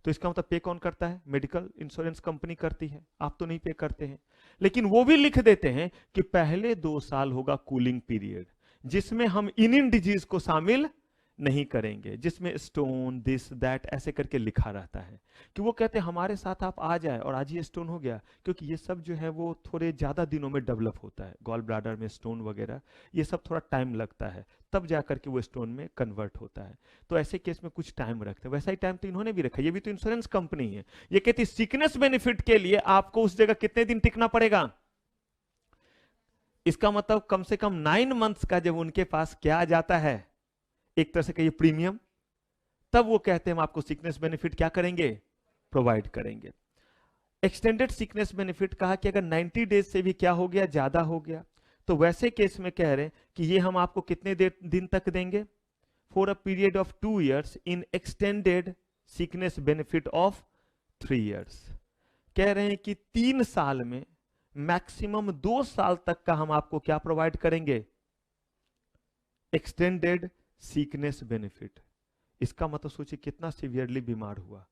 तो इसका मतलब पे कौन करता है? मेडिकल इंश्योरेंस कंपनी करती है, आप तो नहीं पे करते हैं। लेकिन वो भी लिख देते हैं कि पहले 2 साल होगा कूलिंग पीरियड, जिसमें हम इन डिजीज को शामिल नहीं करेंगे, जिसमें स्टोन दिस दैट ऐसे करके लिखा रहता है। कि वो कहते हैं हमारे साथ आप आ जाए और आज ये स्टोन हो गया, क्योंकि ये सब जो है वो थोड़े ज्यादा दिनों में डेवलप होता है। गॉल ब्लैडर में स्टोन वगैरह ये सब थोड़ा टाइम लगता है, तब जाकर के वो स्टोन में कन्वर्ट होता है। तो ऐसे केस में कुछ टाइम रखते हैं, वैसा ही टाइम तो इन्होंने भी रखा। ये भी तो इंश्योरेंस कंपनी है। ये कहती सिकनेस बेनिफिट के लिए आपको उस जगह कितने दिन टिकना पड़ेगा? इसका मतलब कम से कम 9 मंथ्स का जब उनके पास क्या आ जाता है, एक तरह से कहिए प्रीमियम, तब वो कहते हैं हम आपको सिकनेस बेनिफिट क्या करेंगे? प्रोवाइड करेंगे। एक्सटेंडेड सिकनेस बेनिफिट कहा कि अगर 90 डेज से भी क्या हो गया, ज्यादा हो गया, तो वैसे केस में कह रहे हैं कि ये हम आपको कितने दिन तक देंगे? For a period of 2 years in extended sickness benefit of 3 years। कह रहे हैं कि 3 साल में मैक्सिमम 2 साल तक का हम आपको क्या प्रोवाइड करेंगे? Extended sickness benefit. इसका मतलब सोचिए कितना सीवियरली बीमार हुआ,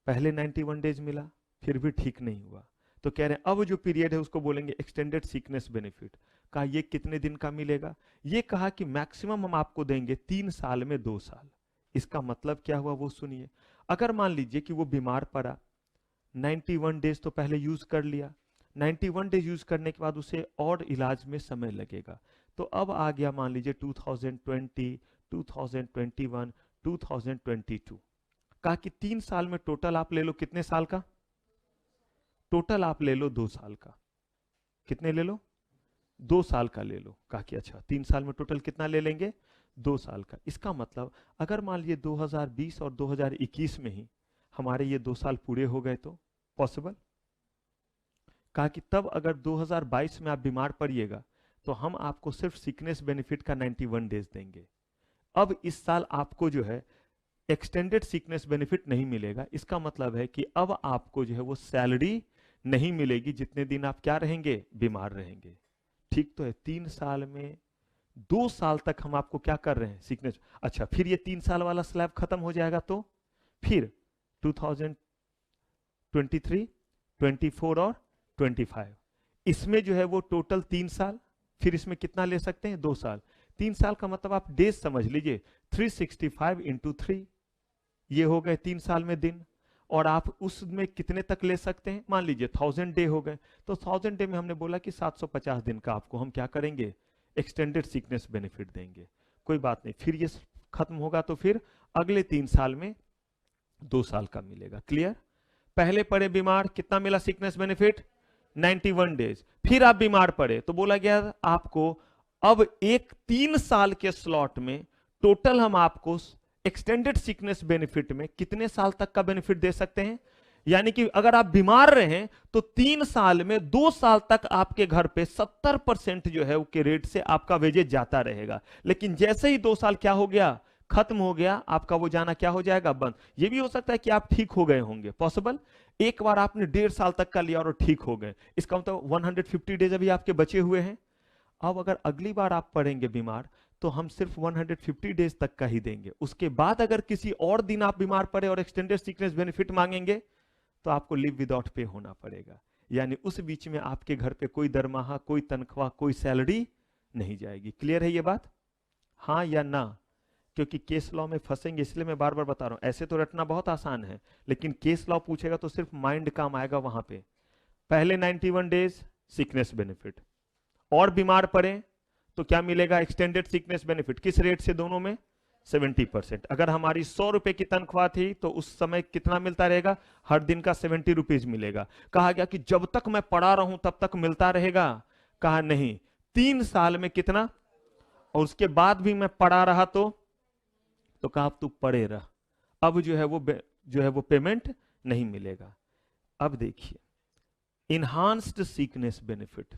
पहले 91 डेज मिला फिर भी ठीक नहीं हुआ, तो कह रहे हैं अब जो पीरियड है उसको बोलेंगे एक्सटेंडेड सिकनेस बेनिफिट। कहा ये कितने दिन का मिलेगा? ये कहा कि मैक्सिमम हम आपको देंगे 3 साल में 2 साल। इसका मतलब क्या हुआ वो सुनिए। अगर मान लीजिए कि वो बीमार पड़ा, 91 डेज तो पहले यूज कर लिया, 91 डेज यूज करने के बाद उसे और इलाज में समय लगेगा, तो अब आ गया मान लीजिए 2020, 2021, 2022। कहा कि 3 साल में टोटल आप ले लो कितने साल का? टोटल आप ले लो 2 साल का। कितने ले लो? 2 साल का ले लो। कहा कि अच्छा 3 साल में टोटल कितना ले लेंगे? 2 साल का। इसका मतलब अगर मान लीजिए 2020 और 2021 में ही हमारे ये 2 साल पूरे हो गए तो पॉसिबल? कहा कि तब अगर 2022 में आप बीमार पड़िएगा तो हम आपको सिर्फ सिकनेस बेनिफिट का 91 डेज देंगे। अब इस साल आपको जो है एक्सटेंडेड सिकनेस बेनिफिट नहीं मिलेगा। इसका मतलब है कि अब आपको जो है वो सैलरी नहीं मिलेगी जितने दिन आप क्या रहेंगे? बीमार रहेंगे। ठीक तो है। 3 साल में 2 साल तक हम आपको क्या कर रहे हैं? सिकनेस। अच्छा, फिर ये 3 साल वाला स्लैब खत्म हो जाएगा तो फिर 2023, 24 और 25, इसमें जो है वो टोटल 3 साल, फिर इसमें कितना ले सकते हैं? 2 साल। 3 साल का मतलब आप डेज समझ लीजिए, 365 इंटू 3, ये हो गए 3 साल में दिन। और आप उसमें कितने तक ले सकते हैं? मान लीजिए 1000 डे हो गए, तो 1000 डे में हमने बोला कि 750 दिन का आपको हम क्या करेंगे? एक्सटेंडेड सिकनेस बेनिफिट देंगे। कोई बात नहीं, फिर ये खत्म होगा तो फिर अगले 3 साल में 2 साल का मिलेगा। क्लियर? पहले पड़े बीमार, कितना मिला सिकनेस बेनिफिट? 91 डेज। फिर आप बीमार पड़े तो बोला गया आपको अब एक 3 साल के स्लॉट में टोटल हम आपको एक्सटेंडेड सिकनेस बेनिफिट में कितने साल तक का बेनिफिट दे सकते हैं? यानी कि अगर आप बीमार रहे तो 3 साल में 2 साल तक आपके घर पे 70% जो है उसके रेट से आपका वेजेज जाता रहेगा। लेकिन जैसे ही 2 साल क्या हो गया? खत्म हो गया आपका, वो जाना क्या हो जाएगा, बंद। ये भी हो सकता है कि आप ठीक हो गए होंगे, पॉसिबल। एक बार आपने 1.5 साल तक का लिया और ठीक हो गए, इसका मतलब 150 डेज अभी आपके बचे हुए हैं। अब अगर अगली बार आप पड़ेंगे बीमार तो हम सिर्फ 150 डेज तक का ही देंगे। उसके बाद अगर किसी और दिन आप बीमार पड़े और एक्सटेंडेड सिकनेस बेनिफिट मांगेंगे तो आपको लिव विदाउट पे होना पड़ेगा। यानी उस बीच में आपके घर पे कोई दरमाहा, कोई तनख्वाह, कोई सैलरी नहीं जाएगी। क्लियर है ये बात, हाँ या ना? क्योंकि केस लॉ में फंसेंगे, इसलिए मैं बार बार बता रहा हूं। ऐसे तो रटना बहुत आसान है, लेकिन केस लॉ पूछेगा तो सिर्फ माइंड काम आएगा वहां पे। पहले 91 डेज सिकनेस बेनिफिट, और बीमार पड़े तो क्या मिलेगा, एक्सटेंडेड सिकनेस बेनिफिट। किस रेट से, दोनों में 70%। अगर हमारी 100 रुपए की तनख्वाह थी तो उस समय कितना मिलता रहेगा, हर दिन का 70 रुपीज मिलेगा। कहा गया कि जब तक मैं पढ़ा रहूं तब तक मिलता रहेगा, कहा नहीं, 3 साल में कितना, और उसके बाद भी मैं पढ़ा रहा तो कहा अब तू पढ़े रह, अब जो है वो पेमेंट नहीं मिलेगा। अब देखिए, इनहांस्ड सीकनेस बेनिफिट,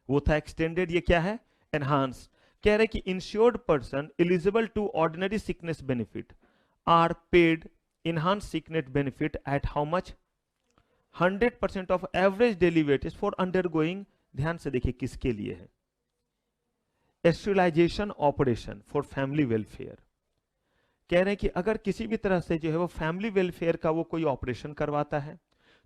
वो था एक्सटेंडेड, ये क्या है, एनहांस। कह रहे कि insured person eligible to ordinary sickness benefit are paid enhance sickness benefit at how much, 100% of average daily wages for undergoing, ध्यान से देखिए किसके लिए है, sterilisation operation for family welfare. कह रहे हैं कि अगर किसी भी तरह से जो है वो फैमिली वेलफेयर का वो कोई ऑपरेशन करवाता है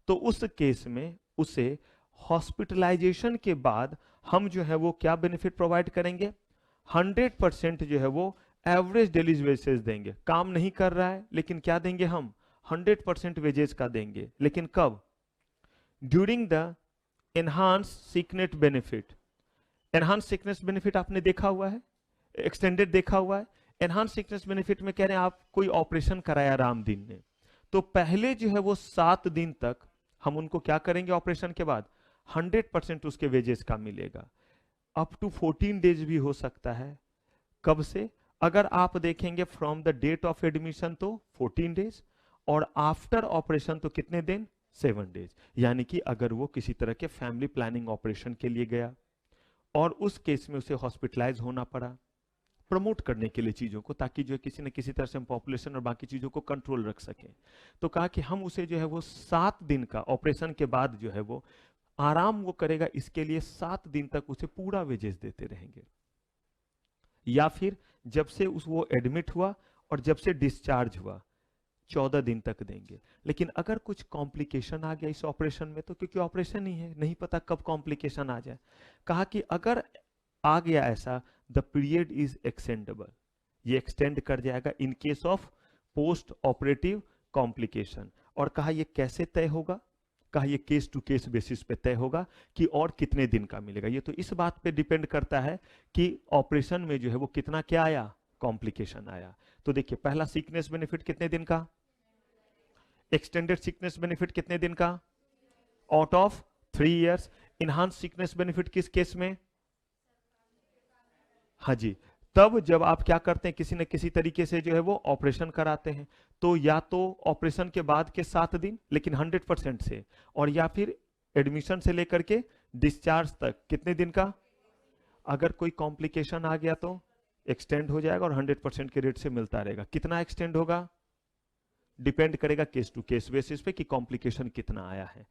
तो उस केस में उसे हॉस्पिटलाइजेशन के बाद हम जो है वो क्या बेनिफिट प्रोवाइड करेंगे, 100% जो है वो एवरेज डेली वेजेस देंगे। काम नहीं कर रहा है लेकिन क्या देंगे हम, 100% वेजेस का देंगे। लेकिन कब, during the enhance sickness benefit. Enhance sickness benefit आपने देखा हुआ है, एक्सटेंडेड देखा हुआ है। एनहांस सिकनेस बेनिफिट में कह रहे हैं आप कोई ऑपरेशन कराया रामदीन ने, तो पहले जो है वो 7 दिन तक हम उनको क्या करेंगे, ऑपरेशन के बाद 100% उसके वेजेस का मिलेगा। अप टू 14 डेज भी हो सकता है। कब से, अगर आप देखेंगे from the date of admission तो 14 डेज, और आफ्टर ऑपरेशन तो कितने दिन, 7 डेज। यानी कि अगर वो किसी तरह के फैमिली प्लानिंग ऑपरेशन के लिए गया और उस केस में उसे हॉस्पिटलाइज होना पड़ा, प्रमोट करने के लिए चीजों को, ताकि जो है किसी न किसी तरह से हम पॉपुलेशन और बाकी चीजों को कंट्रोल रख सकें, तो कहा कि हम उसे जो है वो 7 दिन का ऑपरेशन के बाद जो है वो आराम वो करेगा, इसके लिए 7 दिन तक उसे पूरा वेजेस देते रहेंगे। या फिर जब से वो एडमिट हुआ और जब से डिस्चार्ज हुआ 14 दिन तक देंगे। लेकिन अगर कुछ कॉम्प्लिकेशन आ गया इस ऑपरेशन में, तो क्योंकि ऑपरेशन ही है, नहीं पता कब कॉम्प्लिकेशन आ जाए, कहा कि अगर आ गया ऐसा, द पीरियड इज एक्सटेंडेबल, ये एक्सटेंड कर जाएगा in case of post operative complication. और कहा ये कैसे तय होगा, कहा ये केस टू केस बेसिस पे तय होगा कि और कितने दिन का मिलेगा। ये तो इस बात पे डिपेंड करता है कि ऑपरेशन में जो है वो कितना क्या आया, कॉम्प्लिकेशन आया। तो देखिए, पहला सिकनेस बेनिफिट कितने दिन का, एक्सटेंडेड सिकनेस बेनिफिट कितने दिन का, out of 3 years. Enhance sickness benefit किस केस में, हाँ जी, तब जब आप क्या करते हैं, किसी न किसी तरीके से जो है वो ऑपरेशन कराते हैं, तो या तो ऑपरेशन के बाद के 7 दिन लेकिन 100% से, और या फिर एडमिशन से लेकर के डिस्चार्ज तक कितने दिन का। अगर कोई कॉम्प्लिकेशन आ गया तो एक्सटेंड हो जाएगा और 100% के रेट से मिलता रहेगा। कितना एक्सटेंड होगा, डिपेंड करेगा केस टू केस बेसिस पे कि कॉम्प्लिकेशन कितना आया है।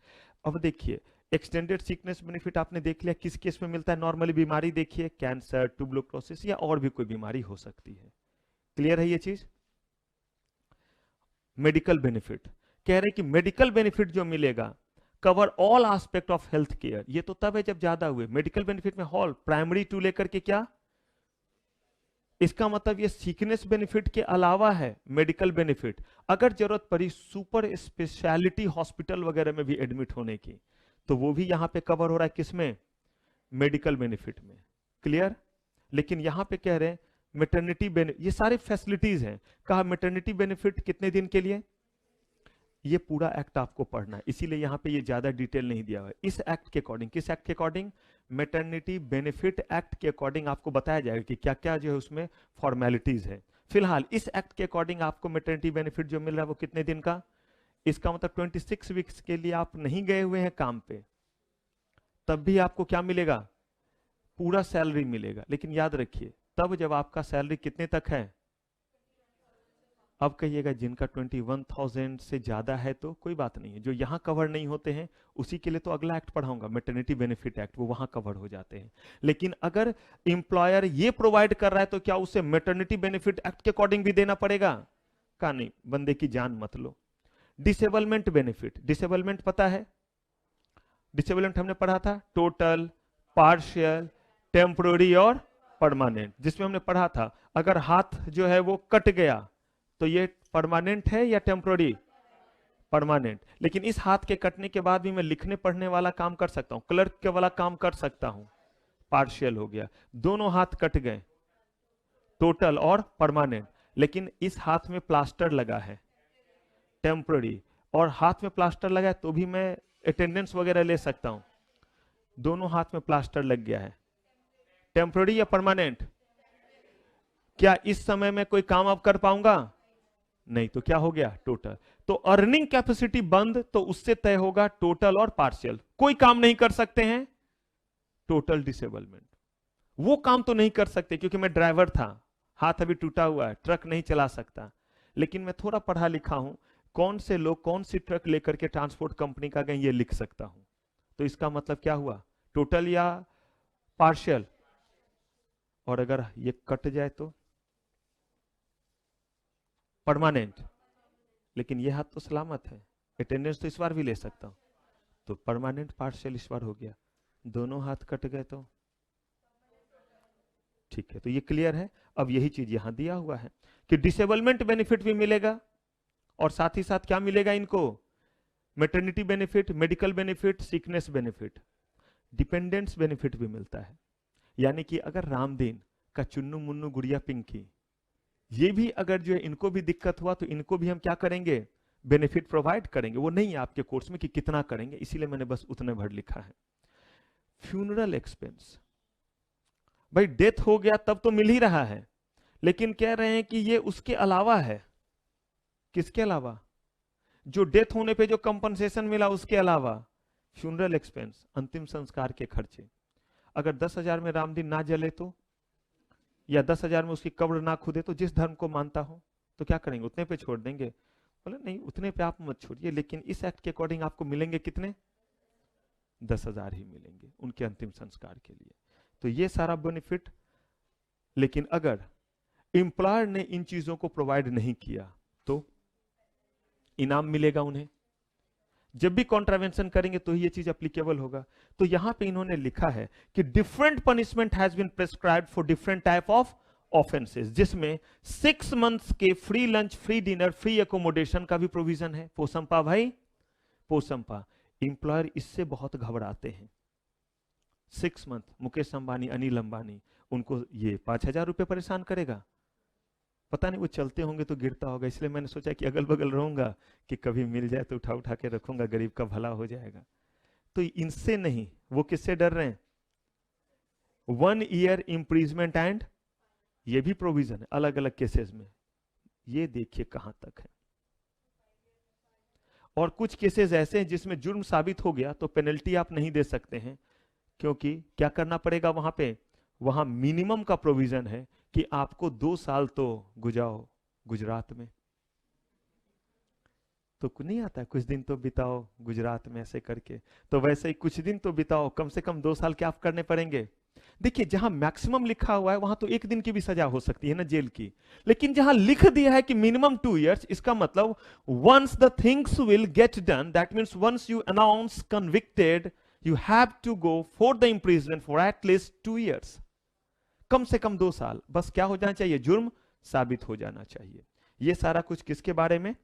अब देखिए, एक्सटेंडेड सिकनेस बेनिफिट आपने देख लिया किस केस में मिलता है, नॉर्मली बीमारी देखिए, कैंसर, ट्यूबरकुलोसिस या और भी कोई बीमारी हो सकती है। क्लियर है ये चीज। मेडिकल बेनिफिट, कह रहे कि मेडिकल बेनिफिट जो मिलेगा cover all aspect of health care. ये तो तब है जब ज्यादा हुए, मेडिकल बेनिफिट में हॉल प्राइमरी टू लेकर के क्या, इसका मतलब ये सीकनेस बेनिफिट के अलावा है मेडिकल बेनिफिट। अगर जरूरत पड़ी सुपर स्पेशलिटी हॉस्पिटल वगैरह में भी एडमिट होने की, तो वो भी यहां पे कवर हो रहा है, किसमें, मेडिकल बेनिफिट में। क्लियर। लेकिन यहां पे कह रहे हैं मैटरनिटी बेनिफिट, ये सारे फैसिलिटीज हैं। कहा मैटरनिटी बेनिफिट कितने दिन के लिए, ये पूरा एक्ट आपको पढ़ना है, इसीलिए यहां पे ये ज्यादा डिटेल नहीं दिया हुआ है। इस एक्ट के अकॉर्डिंग, किस एक्ट के अकॉर्डिंग, मैटरनिटी बेनिफिट एक्ट के अकॉर्डिंग आपको बताया जाएगा कि क्या क्या जो है उसमें फॉर्मेलिटीज है। फिलहाल इस एक्ट के अकॉर्डिंग आपको मैटरनिटी बेनिफिट जो मिल रहा है वो कितने दिन का, इसका मतलब 26 वीक्स के लिए आप नहीं गए हुए हैं काम पे, तब भी आपको क्या मिलेगा, पूरा सैलरी मिलेगा। लेकिन याद रखिए, तब जब आपका सैलरी कितने तक है, अब कहिएगा जिनका 21,000 से ज्यादा है तो कोई बात नहीं है, जो यहां कवर नहीं होते हैं उसी के लिए तो अगला एक्ट पढ़ाऊंगा, मैटरनिटी बेनिफिट एक्ट, वो वहां कवर हो जाते हैं। लेकिन अगर इंप्लॉयर ये प्रोवाइड कर रहा है तो क्या उसे मैटरनिटी बेनिफिट एक्ट के अकॉर्डिंग भी देना पड़ेगा? का नहीं, बंदे की जान मत लो। डिसेबलमेंट बेनिफिट, डिसेबलमेंट पता है, डिसेबलमेंट हमने पढ़ा था, टोटल, पार्शियल, टेम्पोररी और परमानेंट, जिसमें हमने पढ़ा था अगर हाथ जो है वो कट गया तो ये परमानेंट है या टेम्पोररी? परमानेंट। लेकिन इस हाथ के कटने के बाद भी मैं लिखने पढ़ने वाला काम कर सकता हूं, क्लर्क के वाला काम कर सकता हूं, पार्शियल हो गया। दोनों हाथ कट गए, टोटल और परमानेंट, लेकिन इस हाथ में प्लास्टर लगा है, टेम्पोररी, और हाथ में प्लास्टर लगा है तो भी मैं अटेंडेंस वगैरह ले सकता हूं। दोनों हाथ में प्लास्टर लग गया है, टेम्पोररी या परमानेंट? क्या इस समय में कोई काम अब कर पाऊंगा? नहीं, तो क्या हो गया? टोटल। तो अर्निंग कैपेसिटी बंद, तो उससे तय होगा टोटल और पार्शियल। कोई काम नहीं कर सकते हैं, टोटल डिसेबलमेंट। वो काम तो नहीं कर सकते क्योंकि मैं ड्राइवर था, हाथ अभी टूटा हुआ है, ट्रक नहीं चला सकता, लेकिन मैं थोड़ा पढ़ा लिखा हूं, कौन से लोग कौन सी ट्रक लेकर के ट्रांसपोर्ट कंपनी का गए ये लिख सकता हूं। तो इसका मतलब क्या हुआ? टोटल या पार्शियल? और अगर ये कट जाए तो परमानेंट। लेकिन ये हाथ तो सलामत है, अटेंडेंस तो इस बार भी ले सकता हूं, तो परमानेंट पार्शियल इस बार हो गया। दोनों हाथ कट गए तो ठीक है, तो ये क्लियर है। अब यही चीज यहां दिया हुआ है कि डिसेबलमेंट बेनिफिट भी मिलेगा और साथ ही साथ क्या मिलेगा इनको? Maternity benefit, medical benefit, sickness benefit, dependence benefit भी मिलता है। यानी कि अगर रामदीन का चुन्नू मुन्नू गुड़िया पिंकी, ये भी अगर जो है इनको भी दिक्कत हुआ तो इनको भी हम क्या करेंगे? बेनिफिट प्रोवाइड करेंगे। वो नहीं है आपके कोर्स में कि कितना करेंगे, इसीलिए मैंने बस उतने भर लिखा है। फ्यूनरल एक्सपेंस, भाई डेथ हो गया तब तो मिल ही रहा है, लेकिन कह रहे हैं कि ये उसके अलावा है। किसके अलावा? जो डेथ होने पे जो कंपनसेशन मिला उसके अलावा। फ्यूनरल एक्सपेंस, अंतिम संस्कार के खर्चे। अगर 10,000 में रामदीन ना जले तो, या 10,000 में उसकी कब्र ना खुदे तो, जिस धर्म को मानता हो तो क्या करेंगे? उतने पे छोड़ देंगे? बोले नहीं, उतने पे आप मत छोड़िए, लेकिन इस एक्ट के अकॉर्डिंग आपको मिलेंगे कितने? 10,000 ही मिलेंगे उनके अंतिम संस्कार के लिए। तो ये सारा बेनिफिट। लेकिन अगर एम्प्लॉयर ने इन चीजों को प्रोवाइड नहीं किया तो इनाम मिलेगा उन्हें। जब भी कॉन्ट्रावेंशन करेंगे तो ही ये चीज एप्लीकेबल होगा। तो यहां पे इन्होंने लिखा है कि different punishment has been prescribed for different type of offences, जिसमें 6 मंथ्स के free lunch, free dinner, free accommodation का भी प्रोविजन है। पोसंपा भाई, पोसंपा। इंप्लॉयर इससे बहुत घबराते हैं। 6 मंथ, मुकेश अंबानी, अनिल अंबानी, उनको ये 5,000 रुपए परेशान करेगा? पता नहीं वो चलते होंगे तो गिरता होगा, इसलिए मैंने सोचा कि अगल बगल रहूंगा कि कभी मिल जाए तो उठा उठा के रखूंगा, गरीब का भला हो जाएगा। तो इनसे नहीं, वो किससे डर रहे हैं? 1 ईयर इंप्रीजमेंट एंड, ये भी प्रोविजन है अलग अलग केसेस में। ये देखिए कहां तक है। और कुछ केसेस ऐसे हैं जिसमें जुर्म साबित हो गया तो पेनल्टी आप नहीं दे सकते हैं, क्योंकि क्या करना पड़ेगा वहां पे? वहां मिनिमम का प्रोविजन है कि आपको 2 साल तो गुजारो गुजरात में। तो नहीं आता कुछ दिन तो बिताओ गुजरात में ऐसे करके, तो वैसे ही कुछ दिन तो बिताओ, कम से कम 2 साल क्या आप करने पड़ेंगे? देखिए जहां मैक्सिमम लिखा हुआ है वहां तो 1 दिन की भी सजा हो सकती है ना, जेल की। लेकिन जहां लिख दिया है कि मिनिमम 2 इयर्स, इसका मतलब once the things will get done, that means once you announce convicted, you have to go for the imprisonment for at least 2 years. कम से कम 2 साल, बस क्या हो जाना चाहिए? जुर्म साबित हो जाना चाहिए। ये सारा कुछ किसके बारे में?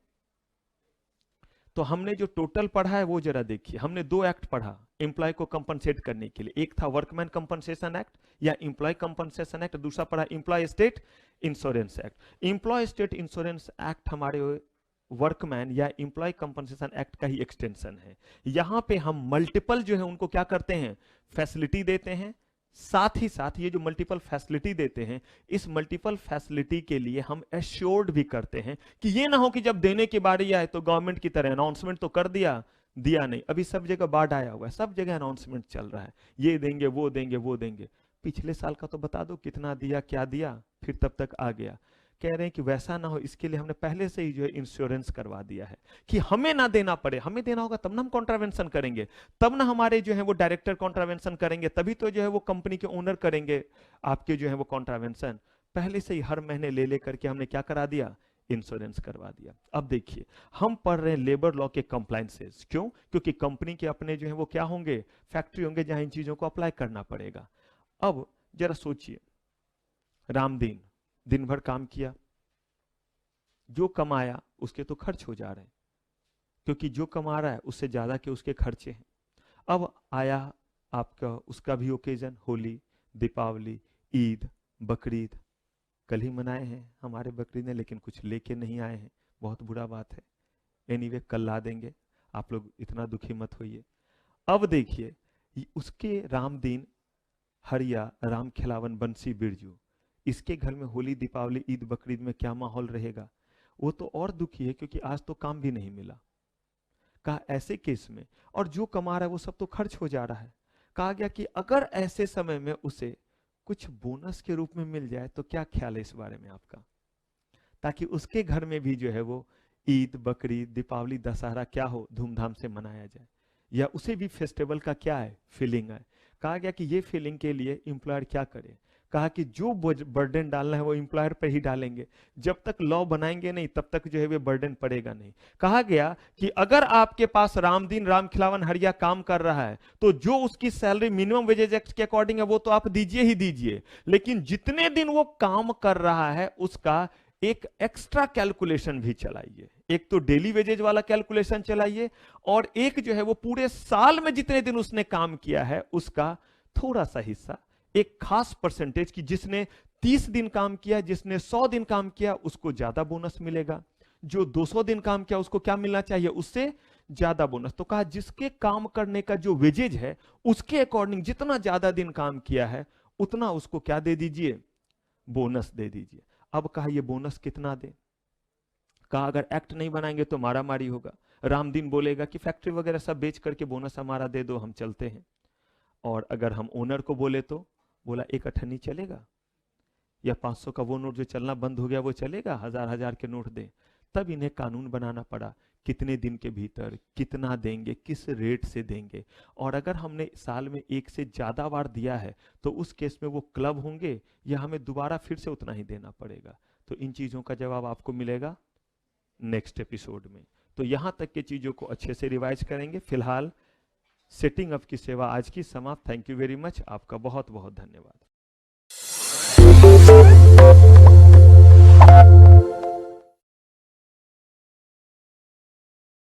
तो हमने जो टोटल पढ़ा है वो जरा देखिए। हमने 2 एक्ट पढ़ा एम्प्लॉय को कंपनसेट करने के लिए, एक था वर्कमैन कंपनसेशन एक्ट या एम्प्लॉय कंपनसेशन एक्ट, दूसरा पढ़ा employee state insurance act. Employee state insurance act हमारे वर्कमैन या एम्प्लॉय कंपनसेशन एक्ट का ही एक्सटेंशन है। यहां पे हम मल्टीपल जो है उनको क्या करते हैं? फैसिलिटी देते हैं। साथ ही साथ ये जो मल्टीपल फैसिलिटी देते हैं, इस मल्टीपल फैसिलिटी के लिए हम एश्योर्ड भी करते हैं कि ये ना हो कि जब देने की बारी आए तो गवर्नमेंट की तरह अनाउंसमेंट तो कर दिया, दिया नहीं। अभी सब जगह बाढ़ आया हुआ है, सब जगह अनाउंसमेंट चल रहा है, ये देंगे वो देंगे वो देंगे। पिछले साल का तो बता दो कितना दिया क्या दिया, फिर तब तक आ गया। कह रहे हैं कि वैसा ना हो, इसके लिए हमने पहले से ही जो है इंश्योरेंस करवा दिया है कि हमें ना देना पड़े। हमें देना होगा तब ना हम कॉन्ट्रावेंशन करेंगे, तब ना हमारे जो है वो डायरेक्टर कॉन्ट्रावेंशन करेंगे, तभी तो जो है वो कंपनी के ओनर करेंगे आपके जो है वो कॉन्ट्रावेंशन। पहले से ही हर महीने ले लेकर के हमने क्या करा दिया, इंश्योरेंस करवा दिया। अब देखिए हम पढ़ रहे हैं लेबर लॉ के कंप्लायंसेस, क्यों? क्योंकि कंपनी के अपने जो है वो क्या होंगे, फैक्ट्री होंगे जहां इन चीजों को अप्लाई करना पड़ेगा। अब जरा सोचिए, रामदीन दिन भर काम किया, जो कमाया उसके तो खर्च हो जा रहे हैं, क्योंकि जो कमा रहा है उससे ज्यादा के उसके खर्चे हैं। अब आया आपका उसका भी ओकेजन, होली, दीपावली, ईद, बकरीद, कल ही मनाए हैं हमारे बकरीद ने, लेकिन कुछ लेके नहीं आए हैं, बहुत बुरा बात है। एनीवे कल ला देंगे, आप लोग इतना दुखी मत होइए। अब देखिए उसके रामदीन, हरिया, राम खिलावन, बंसी बिरजू, इसके घर में होली, दीपावली, ईद, बकरीद में क्या माहौल रहेगा? वो तो और दुखी है, क्योंकि आज तो काम भी नहीं मिला। कहा ऐसे केस में, और जो कमा रहा है वो सब तो खर्च हो जा रहा है, कहा गया कि अगर ऐसे समय में उसे कुछ बोनस के रूप में मिल जाए तो क्या ख्याल है इस बारे में आपका? ताकि उसके घर में भी जो है वो ईद, बकरीद, दीपावली, दशहरा क्या हो, धूमधाम से मनाया जाए, या उसे भी फेस्टिवल का क्या है, फीलिंग है। कहा गया कि ये फीलिंग के लिए एम्प्लॉयर क्या करे? कहा कि जो बर्डन डालना है वो एम्प्लॉयर पर ही डालेंगे, जब तक लॉ बनाएंगे नहीं तब तक जो है वो बर्डन पड़ेगा नहीं। कहा गया कि अगर आपके पास रामदीन, राम खिलावन, हरिया काम कर रहा है तो जो उसकी सैलरी मिनिमम वेजेज एक्ट के अकॉर्डिंग है वो तो आप दीजिए ही दीजिए, लेकिन जितने दिन वो काम कर रहा है उसका एक एक्स्ट्रा कैलकुलेशन भी चलाइए। एक तो डेली वेजेज वाला कैलकुलेशन चलाइए, और एक जो है वो पूरे साल में जितने दिन उसने काम किया है उसका थोड़ा सा हिस्सा, एक खास परसेंटेज की, जिसने 30 दिन काम किया, जिसने 100 दिन काम किया उसको ज्यादा बोनस मिलेगा, जो 200 दिन काम किया उसको क्या मिलना चाहिए, उससे ज्यादा बोनस। तो कहा जिसके काम करने का जो वेजेज है उसके अकॉर्डिंग जितना ज्यादा दिन काम किया है उतना उसको क्या दे दीजिए, बोनस दे दीजिए। अब कहा ये बोनस कितना दे? कहा अगर एक्ट नहीं बनाएंगे तो मारामारी होगा। रामदीन बोलेगा कि फैक्ट्री वगैरह सब बेच करके बोनस हमारा दे दो, हम चलते हैं। और अगर हम ओनर को बोले तो बोला एक अठन्नी चलेगा, या 500 का वो नोट जो चलना बंद हो गया वो चलेगा, 1000 के नोट दे। तब इन्हें कानून बनाना पड़ा, कितने दिन के भीतर कितना देंगे, किस रेट से देंगे, और अगर हमने साल में एक से ज्यादा बार दिया है तो उस केस में वो क्लब होंगे या हमें दोबारा फिर से उतना ही देना पड़ेगा। तो इन चीजों का जवाब आपको मिलेगा नेक्स्ट एपिसोड में। तो यहां तक के चीजों को अच्छे से रिवाइज करेंगे। फिलहाल सेटिंग अप की सेवा आज की समाप्त। थैंक यू वेरी मच, आपका बहुत बहुत धन्यवाद।